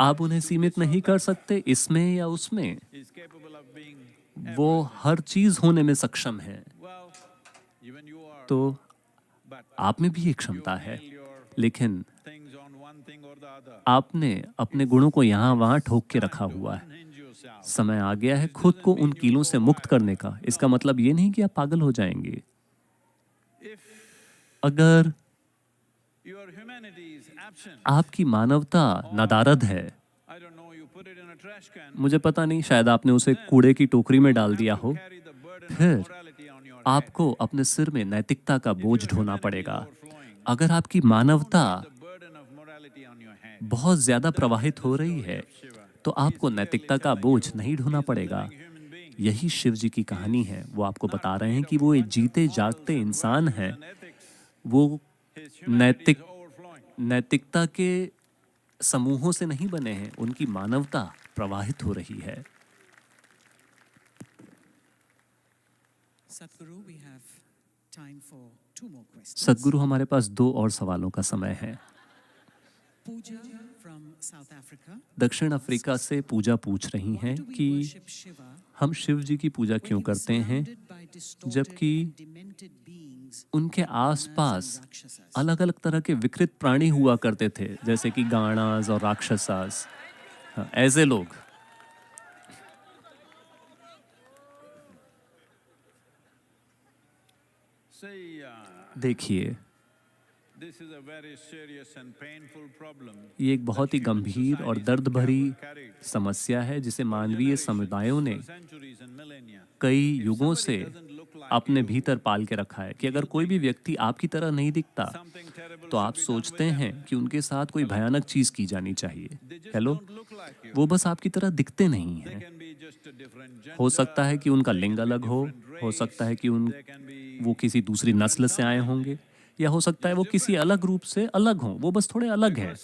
आप उन्हें सीमित नहीं कर सकते इसमें या उसमें। वो हर चीज होने में सक्षम है। तो आप में भी एक क्षमता है, लेकिन आपने अपने गुणों को यहाँ वहाँ ठोक के रखा हुआ है। समय आ गया है खुद को उन कीलों से मुक्त करने का। इसका मतलब ये नहीं कि आप पागल हो जाएंगे। अगर आपकी मानवता नदारद है, मुझे पता नहीं, शायद आपने उसे कूड़े की टोकरी में डाल दिया हो, फिर आपको अपने सिर में नैतिकता का बोझ ढोना पड़ेगा। अगर आपकी मानवता बहुत ज्यादा प्रवाहित हो रही है तो आपको नैतिकता का बोझ नहीं ढोना पड़ेगा। यही शिव जी की कहानी है। वो आपको बता रहे हैं कि वो एक जीते जागते इंसान हैं। वो नैतिकता के समूहों से नहीं बने हैं, उनकी मानवता प्रवाहित हो रही है। सद्गुरु, हमारे पास 2 और सवालों का समय है। दक्षिण अफ्रीका से पूजा पूछ रही हैं कि हम शिव जी की पूजा क्यों करते हैं जबकि उनके आसपास अलग अलग तरह के विकृत प्राणी हुआ करते थे, जैसे कि गाणास और राक्षसास। ऐसे लोग देखिए, ये एक बहुत ही गंभीर और दर्द भरी समस्या है जिसे मानवीय समुदायों ने कई युगों से अपने भीतर पाल के रखा है कि अगर कोई भी व्यक्ति आपकी तरह नहीं दिखता तो आप सोचते हैं कि उनके साथ कोई भयानक चीज की जानी चाहिए। हेलो, वो बस आपकी तरह दिखते नहीं हैं। हो सकता है कि उनका लिंग अलग हो सकता है कि वो किसी दूसरी नस्ल से आए होंगे, या हो सकता है वो किसी अलग रूप से अलग हों, वो बस थोड़े अलग हैं।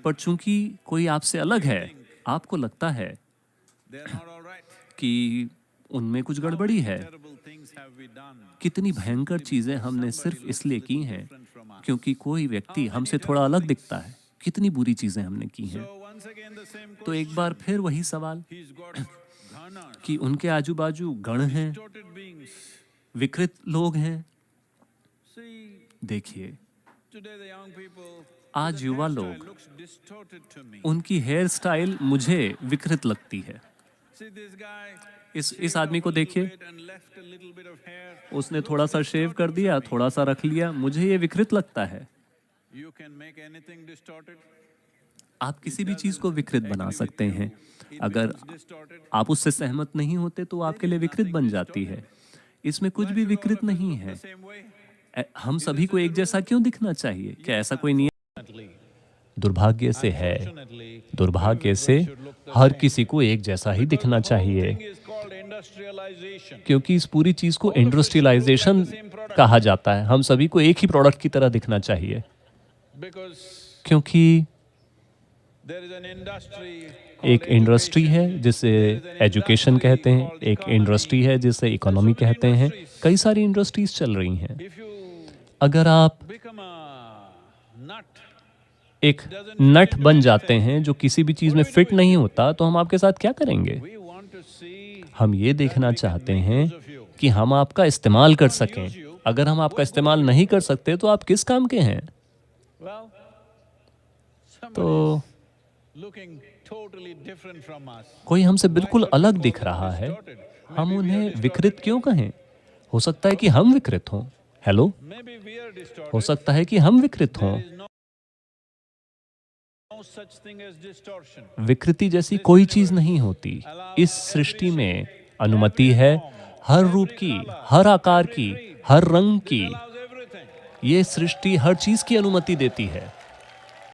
पर चूंकि कोई आपसे अलग है, आपको लगता है कि उनमें कुछ गड़बड़ी है। कितनी भयंकर चीजें हमने सिर्फ इसलिए की हैं क्योंकि कोई व्यक्ति हमसे थोड़ा अलग दिखता है। कितनी बुरी चीजें हमने की हैं। तो एक बार फिर वही सवाल कि उनके आजू बाजू गण हैं, विकृत लोग हैं। देखिए, आज युवा लोग, उनकी हेयर स्टाइल मुझे विकृत लगती है। इस आदमी को देखिए, उसने थोड़ा सा शेव कर दिया, थोड़ा सा रख लिया, मुझे ये विकृत लगता है। आप किसी भी चीज को विकृत बना सकते हैं। अगर आप उससे सहमत नहीं होते तो आपके लिए विकृत बन जाती है। इसमें कुछ भी विकृत नहीं है। हम सभी को एक जैसा क्यों दिखना चाहिए? क्या ऐसा कोई नियम? दुर्भाग्य से है, दुर्भाग्य से हर किसी को एक जैसा ही दिखना चाहिए, क्योंकि इस पूरी चीज को इंडस्ट्रियलाइजेशन कहा जाता है। हम सभी को एक ही प्रोडक्ट की तरह दिखना चाहिए, क्योंकि एक इंडस्ट्री है जिसे एजुकेशन कहते हैं, एक इंडस्ट्री है जिसे इकोनॉमी कहते हैं। कई सारी इंडस्ट्रीज चल रही हैं। अगर आप एक नट बन जाते हैं जो किसी भी चीज में फिट नहीं होता, तो हम आपके साथ क्या करेंगे? हम ये देखना चाहते हैं कि हम आपका इस्तेमाल कर सकें। अगर हम आपका इस्तेमाल नहीं कर सकते तो आप किस काम के हैं? तो कोई हमसे बिल्कुल अलग दिख रहा है, हम उन्हें विकृत क्यों कहें? हो सकता है कि हम विकृत हों। हेलो, हो सकता है कि हम विकृत हों। विकृति जैसी कोई चीज नहीं होती। इस सृष्टि में अनुमति है हर रूप की, हर आकार की, हर रंग की। ये सृष्टि हर चीज की अनुमति देती है।